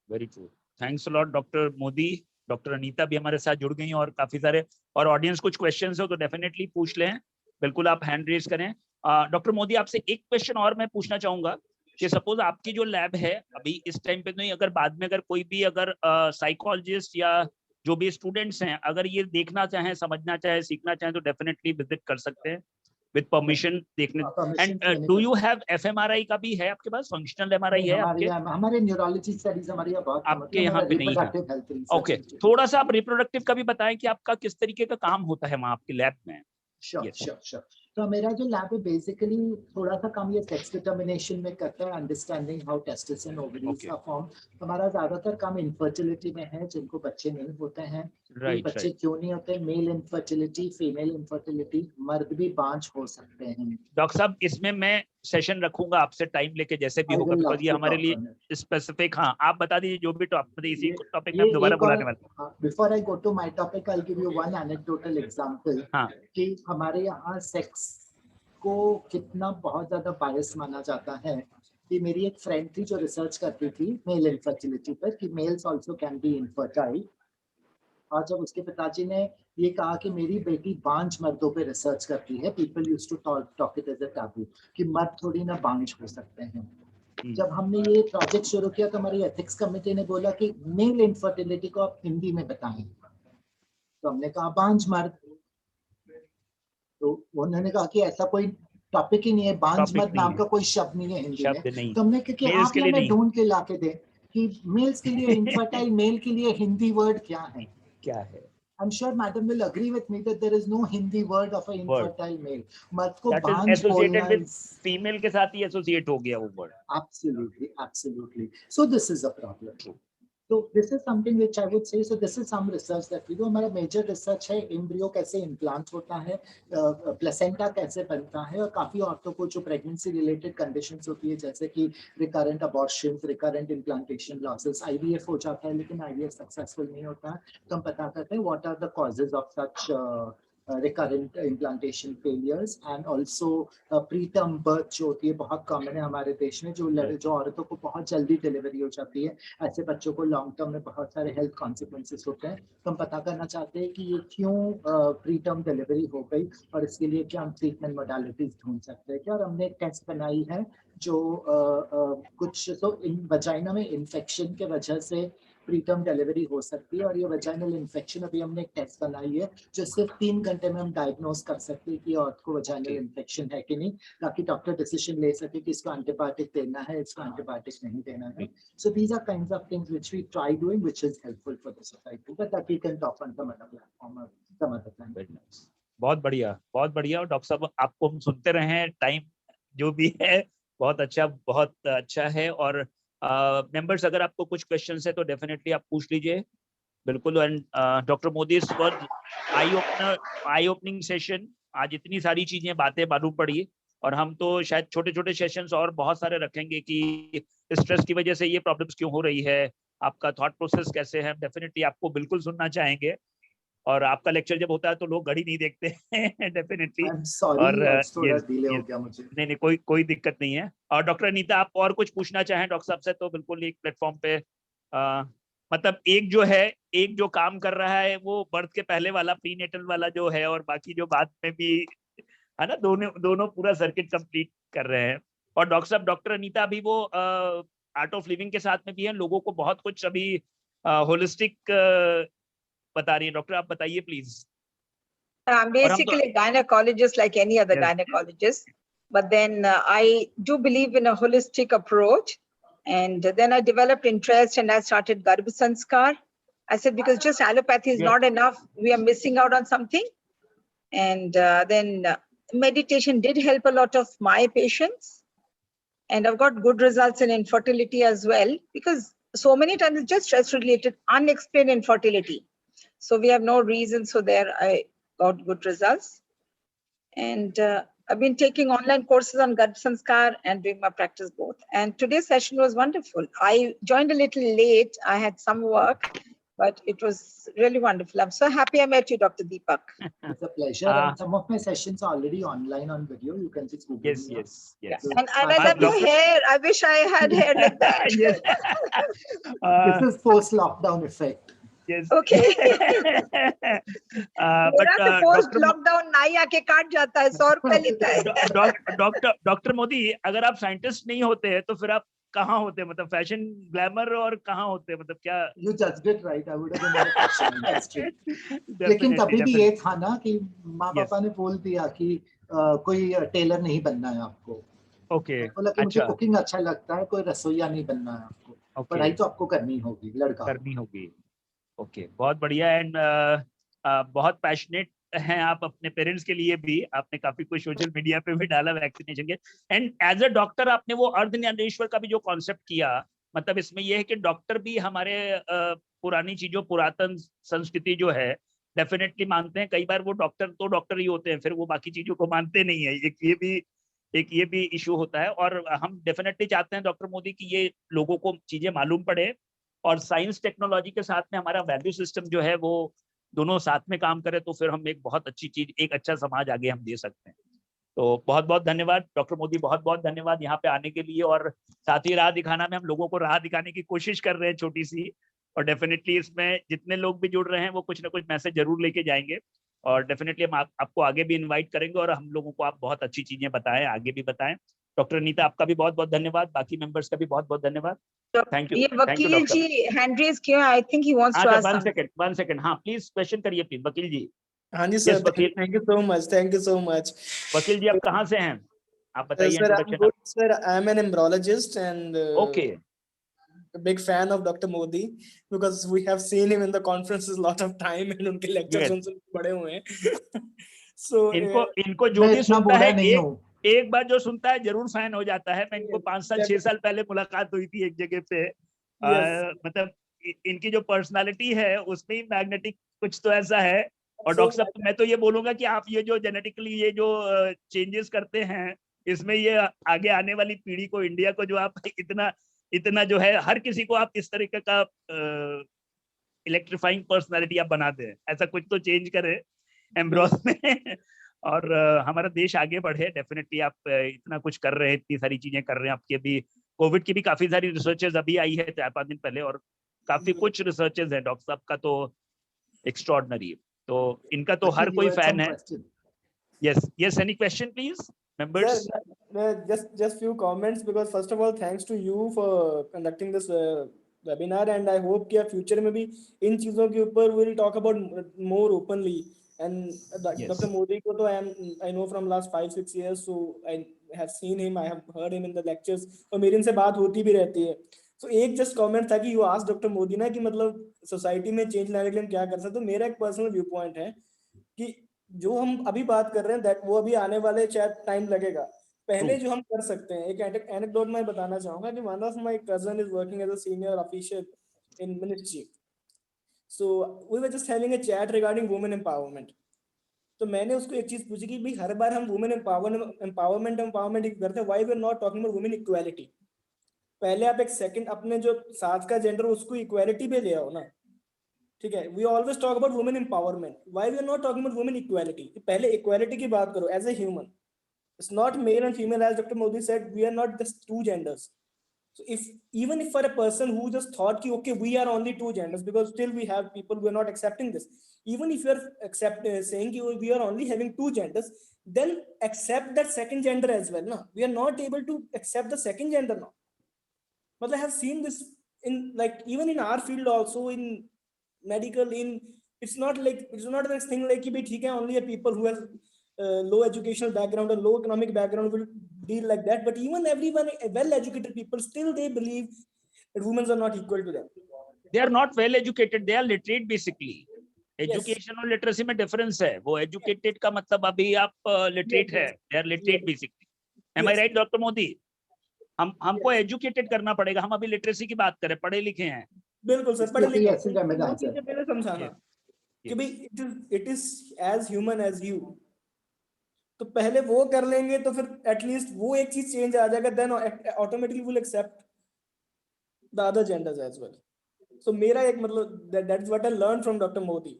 Very true. Thanks a lot, Dr. Modi. Doctor Anita भी हमारे साथ जुड़ गई हैं, और काफी सारे और ऑडियंस कुछ क्वेश्चंस हो तो डेफिनेटली पूछ लें, बिल्कुल आप हैंड रेज करें। डॉक्टर मोदी, आपसे एक क्वेश्चन और मैं पूछना चाहूंगा कि सपोज आपकी जो लैब है अभी इस टाइम पे नहीं, अगर बाद में अगर कोई भी अगर साइकोलॉजिस्ट या जो भी स्टूडेंट्स हैं अगर ये देखना चाहें, समझना चाहें, सीखना चाहें तो डेफिनेटली विजिट कर सकते हैं विद परमिशन देखने। And do you have fMRI का भी है आपके पास? फंक्शनल एमआरआई है आपके? हमारे न्यूरोलॉजी स्टडीज हमारी बहुत आपके यहाँ पे नहीं है। ओके, थोड़ा सा आप रिप्रोडक्टिव का भी बताएं कि आपका किस तरीके का काम होता है वहाँ आपके लैब में। Sure. तो मेरा जो लैब है बेसिकली थोड़ा सा काम ये सेक्स डिटर्मिनेशन में करता है, understanding how testis and ovaries का फॉर्म। हमारा ज्यादातर काम इनफर्टिलिटी में है, जिनको बच्चे नहीं होते हैं, बच्चे क्यों नहीं होते, मेल इनफर्टिलिटी, फीमेल इनफर्टिलिटी, मर्द भी बांझ हो सकते हैं। डॉक्टर साहब इसमें मैं सेशन रखूंगा आपसे टाइम लेके जैसे भी होगा, बिकॉज ये हमारे लिए स्पेसिफिक। हाँ आप बता दीजिए जो भी टॉपिक, इसी टॉपिक में दोबारा बुलाने वाला। Before I go to my topic I will give you one anecdotal example कि हमारे यहाँ सेक्स को कितना बहुत ज्यादा बायस माना जाता है। कि मेरी एक फ्रेंड थी जो रिसर्च करती थी मेल इनफर्टिलिटी पर, कि males also can be infertile. और जब उसके पिताजी ने ये कहा कि मेरी बेटी बांझ मर्दों पे रिसर्च करती है, people used to talk it as a taboo कि मर्द थोड़ी ना बांझ हो सकते हैं। जब हमने ये प्रोजेक्ट शुरू किया तो हमारी एथिक्स कमेटी ने बोला कि मेल इनफर्टिलिटी को आप हिंदी में बताएं, तो हमने कहा बांझ मर्द। तो उन्होंने कहा कि ऐसा कोई टॉपिक ही नहीं है, बांझ मर्द नाम का कोई शब्द नहीं है हिंदी में। तो हमने कहा कि आप हमें ढूंढ के ला के दें कि मेल्स के लिए इनफर्टाइल मेल के लिए हिंदी वर्ड क्या है। I'm sure madam will agree with me that there is no Hindi word of an infertile male. मर्द को बांझ बोलना फीमेल के साथ ही एसोसिएट हो गया वो word. Absolutely, absolutely. So this is a problem. So this is something which I would say. So this is some research that we do. हमारा major research है embryo कैसे implant होता है, placenta कैसे बनता है, और काफी औरतों को जो pregnancy related conditions होती है जैसे कि recurrent abortions, recurrent implantation losses, IVF हो जाता है लेकिन IVF successful नहीं होता है, तो हम पता करते हैं what are the causes of such recurrent implantation failures and also preterm birth जो होती है बहुत कॉमन है हमारे देश में, जो औरतों को बहुत जल्दी डिलीवरी हो जाती है, ऐसे बच्चों को लॉन्ग टर्म में बहुत सारे हेल्थ कॉन्सिक्वेंसेस होते हैं। तो हम पता करना चाहते हैं कि ये क्यों प्रीटर्म डिलीवरी हो गई और इसके लिए क्या हम ट्रीटमेंट मोडालिटीज ढूंढ सकते हैं क्या। और हमने एक टेस्ट बनाई है जो कुछ तो इन वजाइना में इन्फेक्शन के वजह से प्रीटर्म डिलीवरी हो सकती है, और ये वजाइनल इन्फेक्शन अभी हमने एक टेस्ट बनाई है जो सिर्फ 3 घंटे में हम डायग्नोज कर सकते हैं कि औरत को वजाइनल इन्फेक्शन है कि नहीं, ताकि डॉक्टर डिसीजन ले सके कि इसको एंटीबायोटिक देना है, इसको एंटीबायोटिक नहीं देना है। So these are kinds of things which we try doing which is helpful for the society, but that we can talk on some other platform और सम अदर टाइम। बहुत बढ़िया, बहुत बढ़िया। और डॉक्टर साहब आपको हम सुनते रहे हैं, टाइम जो भी है बहुत अच्छा है। और मेंबर्स अगर आपको कुछ क्वेश्चंस है तो डेफिनेटली आप पूछ लीजिए, बिल्कुल। एंड डॉक्टर मोदी इस वाज आई ओपनिंग सेशन। आज इतनी सारी चीजें बातें मालूम पड़ी, और हम तो शायद छोटे छोटे सेशंस और बहुत सारे रखेंगे कि स्ट्रेस की वजह से ये प्रॉब्लम्स क्यों हो रही है, आपका थॉट प्रोसेस कैसे है। डेफिनेटली आपको बिल्कुल सुनना चाहेंगे, और आपका लेक्चर जब होता है तो लोग घड़ी नहीं देखते हैं डेफिनेटली। और नहीं कोई दिक्कत नहीं है। और डॉक्टर अनीता आप और कुछ पूछना चाहें डॉक्टर साहब से तो बिल्कुल एक प्लेटफॉर्म पे मतलब एक जो काम कर रहा है वो बर्थ के पहले वाला प्रीनेटल वाला जो है, और बाकी जो बाद में भी है ना, दोनों पूरा सर्किट कंप्लीट कर रहे हैं। और डॉक्टर अनीता अभी वो आर्ट ऑफ लिविंग के साथ में भी है, लोगों को बहुत कुछ अभी होलिस्टिक बता रही है। डॉक्टर आप बताइए please. I'm basically a gynecologist like any other gynecologist, but then I do believe in a holistic approach, and then I developed interest and I started Garbh Sanskar. I said because just allopathy is not enough, we are missing out on something. And then meditation did help a lot of my patients, and I've got good results in infertility as well, because so many times it's just stress related, unexplained infertility. So we have no reason. So there I got good results. And I've been taking online courses on Garbh Sanskar and doing my practice both. And today's session was wonderful. I joined a little late. I had some work, but it was really wonderful. I'm so happy I met you, Dr. Deepak. It's a pleasure. And some of my sessions are already online on video. You can just Google me. Yes. And I love your hair. I wish I had hair like that. Yes. This is post-lockdown effect. Yes. Okay. But post lockdown नाई आके काट जाता है, 100 रुपए लेता है। Doctor Modi अगर आप साइंटिस्ट नहीं होते तो फिर आप कहाँ होते, मतलब फैशन ग्लैमर, और कहाँ होते, मतलब क्या? You judged it right. I would have been in the fashion industry. लेकिन तभी भी ये था ना कि माँ पापा ने बोल दिया कि कोई टेलर नहीं बनना है आपको। ओके। बोला कि मुझे कुकिंग अच्छा लगता है, कोई रसोइया नहीं बनना है आपको, पढ़ाई तो आपको करनी होगी, लड़का करनी होगी। ओके, बहुत बढ़िया। एंड बहुत पैशनेट हैं आप अपने पेरेंट्स के लिए भी, आपने काफी कुछ सोशल मीडिया पे भी डाला वैक्सीनेशन के, एंड एज अ डॉक्टर आपने वो अर्धज्ञानेश्वर का भी जो कॉन्सेप्ट किया, मतलब इसमें ये है कि डॉक्टर भी हमारे पुरानी चीजों, पुरातन संस्कृति जो है डेफिनेटली मानते हैं। कई बार वो डॉक्टर तो डॉक्टर ही होते हैं, फिर वो बाकी चीजों को मानते नहीं है। एक ये भी इशू होता है, और हम डेफिनेटली चाहते हैं डॉक्टर मोदी की ये लोगों को चीजें मालूम पड़े, और साइंस टेक्नोलॉजी के साथ में हमारा वैल्यू सिस्टम जो है वो दोनों साथ में काम करे, तो फिर हम एक बहुत अच्छी चीज, एक अच्छा समाज आगे हम दे सकते हैं। तो बहुत बहुत धन्यवाद डॉक्टर मोदी, बहुत बहुत धन्यवाद यहाँ पे आने के लिए, और साथ ही राह दिखाना में हम लोगों को राह दिखाने की कोशिश कर रहे हैं छोटी सी, और डेफिनेटली इसमें जितने लोग भी जुड़ रहे हैं वो कुछ ना कुछ मैसेज जरूर लेके जाएंगे, और डेफिनेटली हम आपको आगे भी इनवाइट करेंगे, और हम लोगों को आप बहुत अच्छी चीजें बताएं, आगे भी बताएं। डॉक्टर अनीता, आपका भी बहुत बहुत धन्यवाद, बाकी मेंबर्स का भी बहुत बहुत धन्यवाद। Thank you. ये वकील जी हैंड रेज किया, I think he wants to ask. One second, हाँ प्लीज क्वेश्चन करिए प्लीज वकील जी। हाँ जी sir, thank you so much, thank you so much. वकील जी आप कहाँ से हैं, आप बताइए introduction. Sir I am an embryologist and okay, a big fan of Dr. Modi because we have seen him in the conferences lot of time and उनके lectures उनसे बड़े हुए हैं। So इनको जो भी सुनता है एक बार जो सुनता है जरूर फैन हो जाता है। मैं इनको 5 साल 6 साल पहले मुलाकात हुई थी एक जगह पे। मतलब इनकी जो पर्सनालिटी है उसमें ही मैग्नेटिक कुछ तो ऐसा है। और डॉक्टर साहब मैं तो ये बोलूंगा कि आप ये जो जेनेटिकली ये जो चेंजेस करते हैं इसमें ये आगे आने वाली पीढ़ी को, इंडिया को, जो आप इतना जो है हर किसी को आप इस तरीके का इलेक्ट्रीफाइंग पर्सनालिटी आप बनाते हैं, ऐसा कुछ तो चेंज करें एम्ब्रोस में और हमारा देश आगे बढ़े। डेफिनेटली आप इतना कुछ कर रहे हैं, इतनी सारी चीजें कर रहे हैं। आपके भी कोविड की भी काफी सारी रिसर्चेस अभी आई है 4-5 दिन पहले, और काफी कुछ रिसर्चेस है डॉक्टर साहब का, तो एक्स्ट्रॉर्डिनरी। तो इनका तो हर कोई फैन है। Yes any question please members? Just few comments, because first of all thanks to you for conducting this webinar, and I hope कि future में भी इन चीजों के ऊपर we'll talk about more openly. And Dr. Modi को तो I know from last 5-6 years, so I have seen him, I have heard him in the lectures, और मेरी इनसे बात होती भी रहती है। So एक just comment था कि you asked Dr. Modi ना कि मतलब society में change लाने के लिए हम क्या कर सकते हैं। तो मेरा एक personal व्यू पॉइंट है कि जो हम अभी बात कर रहे हैं दैट वो अभी आने वाले शायद टाइम लगेगा। पहले जो हम कर सकते हैं, एक एनेक्डोट मैं बताना चाहूंगा कि one of my cousin is working as a senior official in ministry, so we were just having a chat regarding women empowerment. तो मैंने उसको एक चीज पूछी कि भाई हर बार हम वुमेन एम्पावरमेंट करते हैं, why we are not talking about women equality. पहले आप एक सेकंड अपने जो साथ का जेंडर उसको इक्वालिटी पे ले आओ ना, ठीक है। We always talk about women empowerment, why we are not talking about women equality. पहले इक्वालिटी की बात करो as a human, it's not male and female as doctor Modi said, we are not just two genders. So even if for a person who just thought कि okay we are only two genders, because still we have people who are not accepting this, even if you are saying कि we are only having two genders, then accept that second gender as well ना। We are not able to accept the second gender now। मतलब I have seen this in like even in our field also, in medical, in it's not this thing like कि ठीक है only a people who has low educational background or low economic background will deal like that, but even everyone well educated people still they believe that women are not equal to them. They are not well educated, they are literate basically। Education और literacy में difference है। वो educated का मतलब अभी आप literate है, they are literate basically. Am I right doctor Modi? हमको एजुकेटेड करना पड़ेगा। हम अभी लिटरेसी की बात करें, पढ़े लिखे हैं। बिल्कुल सर, पढ़े लिखे पहले समझाना कि भाई it is as human as you. तो पहले वो कर लेंगे तो फिर एटलीस्ट वो एक चीज चेंज आ जाएगा, then automatically will accept the other genders as well. So मेरा एक मतलब that is what I learn from doctor Modi,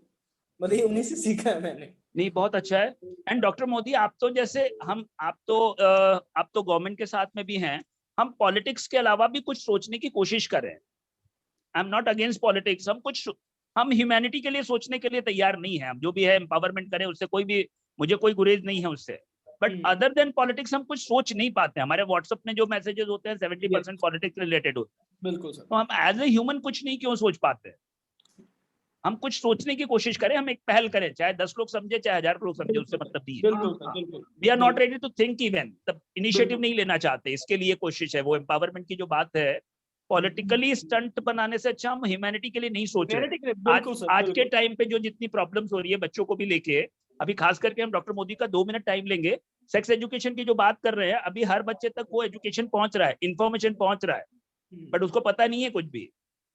मतलब ये उन्हीं से सीखा है मैंने। नहीं बहुत अच्छा है। एंड डॉक्टर मोदी आप तो जैसे आप तो गवर्नमेंट के साथ में भी हैं, हम पॉलिटिक्स के अलावा भी कुछ सोचने की कोशिश करें। I am not against politics, हम ह्यूमैनिटी के लिए सोचने के लिए तैयार नहीं है। हम जो भी है एम्पावरमेंट करें, उससे मुझे कोई गुरेज नहीं है उससे, बट अदर देन पॉलिटिक्स हम कुछ सोच नहीं पाते। हमारे व्हाट्सएप में जो मैसेजेस होते हैं 70% पॉलिटिक्स रिलेटेड होते हैं। बिल्कुल सर। तो हम एज ए ह्यूमन कुछ नहीं क्यों सोच पाते? हम कुछ सोचने की कोशिश करें, हम एक पहल करें, चाहे 10 लोग समझे चाहे 1000 लोग समझे, उससे मतलब नहीं है। We are not ready to think even, तब इनिशिएटिव नहीं लेना चाहते। इसके लिए कोशिश है। वो एम्पावरमेंट की जो बात है, पॉलिटिकली स्टंट बनाने से अच्छा हम ह्यूमैनिटी के लिए नहीं सोच रहे। आज के टाइम पे जो जितनी प्रॉब्लम्स हो रही है बच्चों को भी लेके, अभी खास करके हम डॉक्टर मोदी का 2 मिनट टाइम लेंगे। सेक्स एजुकेशन की जो बात कर रहे हैं, अभी हर बच्चे तक वो एजुकेशन पहुंच रहा है, इंफॉर्मेशन पहुंच रहा है, बट उसको पता नहीं है कुछ भी।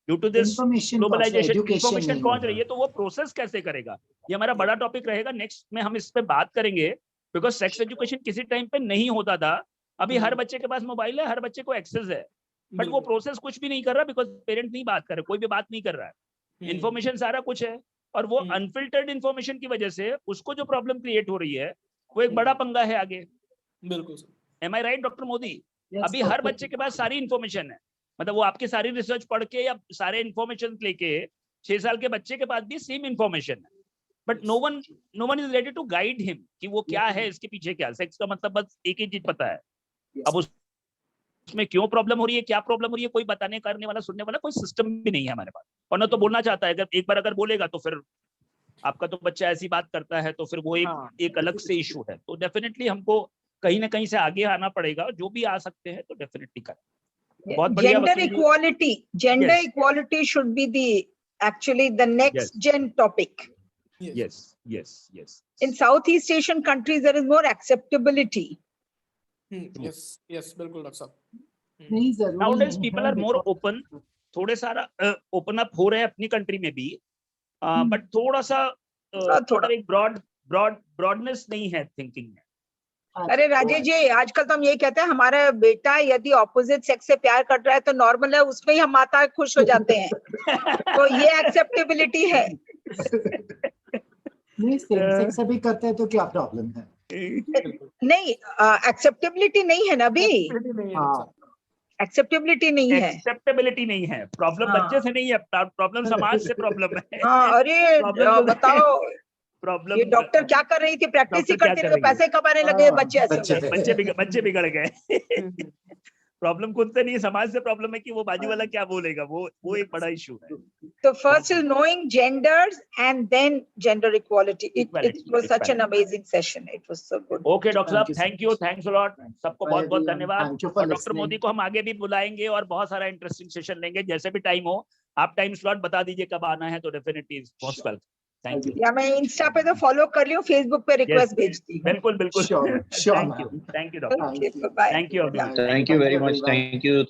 Due to this globalization information पहुंच रही है, तो वो प्रोसेस कैसे करेगा, ये हमारा बड़ा टॉपिक रहेगा। नेक्स्ट में हम इस पे बात करेंगे, बिकॉज सेक्स एजुकेशन किसी टाइम पे नहीं होता था, अभी हर बच्चे के पास मोबाइल है, हर बच्चे को एक्सेस है, बट वो प्रोसेस कुछ भी नहीं कर रहा, बिकॉज पेरेंट नहीं बात कर रहे, कोई भी बात नहीं कर रहा है। इन्फॉर्मेशन सारा कुछ है, और वो अनफिल्टर्ड इन्फॉर्मेशन की वजह से उसको जो प्रॉब्लम क्रिएट हो रही है, वो एक बड़ा पंगा है आगे। बिल्कुल sir. M I right doctor Modi? अभी हर बच्चे के पास सारी इन्फॉर्मेशन है, मतलब वो आपकी सारी रिसर्च पढ़ के या सारे इन्फॉर्मेशन लेके 6 साल के बच्चे के पास भी सेम इन्फॉर्मेशन है, but no one is ready to guide him कि वो क्या है, इसके पीछे क्या। सेक्स का मतलब बस एक ही चीज पता है, अब उसमें क्यों प्रॉब्लम हो रही है, क्या प्रॉब्लम हो रही है, कोई बताने करने वाला सुनने वाला कोई सिस्टम भी नहीं है हमारे पास। और ना तो बोलना चाहता है, अगर एक बार अगर बोलेगा तो फिर आपका तो बच्चा ऐसी बात करता है, तो फिर वो एक अलग से इशू है। तो डेफिनेटली हमको कहीं ना कहीं से आगे आना पड़ेगा, जो भी आ सकते हैं तो डेफिनेटली करें। बहुत बढ़िया। Gender equality should be the actually the next gen topic. Yes. In Southeast Asian countries there is more acceptability. Yes, बिल्कुल डॉक्टर साहब। Nowadays people are more open, थोड़े सारा ओपन अप हो रहे हैं अपनी कंट्री में भी, बट थोड़ा सा एक ब्रॉडनेस नहीं है थिंकिंग में। अरे राजेश जी, आजकल तो हम ये कहते हैं हमारा बेटा यदि ऑपोजिट सेक्स से प्यार कर रहा है तो नॉर्मल है, उसमें ही हम माता खुश हो जाते हैं। तो ये एक्सेप्टेबिलिटी है। नहीं, सेक्स से भी करते हैं तो क्या प्रॉब्लम है? नहीं, एक्सेप्टेबिलिटी नहीं है ना अभी। एक्सेप्टेबिलिटी नहीं है। एक्सेप्टेबिलिटी नहीं है, प्रॉब्लम बच्चे से नहीं है, प्रॉब्लम समाज से प्रॉब्लम है। अरे बताओ, प्रॉब्लम ये डॉक्टर क्या कर रही थी, प्रैक्टिस ही करती रही, पैसे कमाने लगे, बच्चे बिगड़ गए। प्रॉब्लम खुद से नहीं, समाज से प्रॉब्लम है कि वो बाजू वाला क्या बोलेगा, वो एक बड़ा इशू है। तो first is knowing genders and then gender equality. It was such an amazing session, it was so good. Okay doctor साहब, थैंक्स अ लॉट, सबको बहुत बहुत धन्यवाद। और डॉक्टर मोदी को हम आगे भी बुलाएंगे और बहुत सारा इंटरेस्टिंग सेशन लेंगे, जैसे भी टाइम हो। आप टाइम स्लॉट बता दीजिए कब आना है, तो definitely most welcome. Thank you. या मैं इंस्टा पे तो फॉलो कर रही हूँ, फेसबुक पे रिक्वेस्ट भेजती हूँ। बिल्कुल Sure. Thank you doctor, thank you thank you very much, thank you.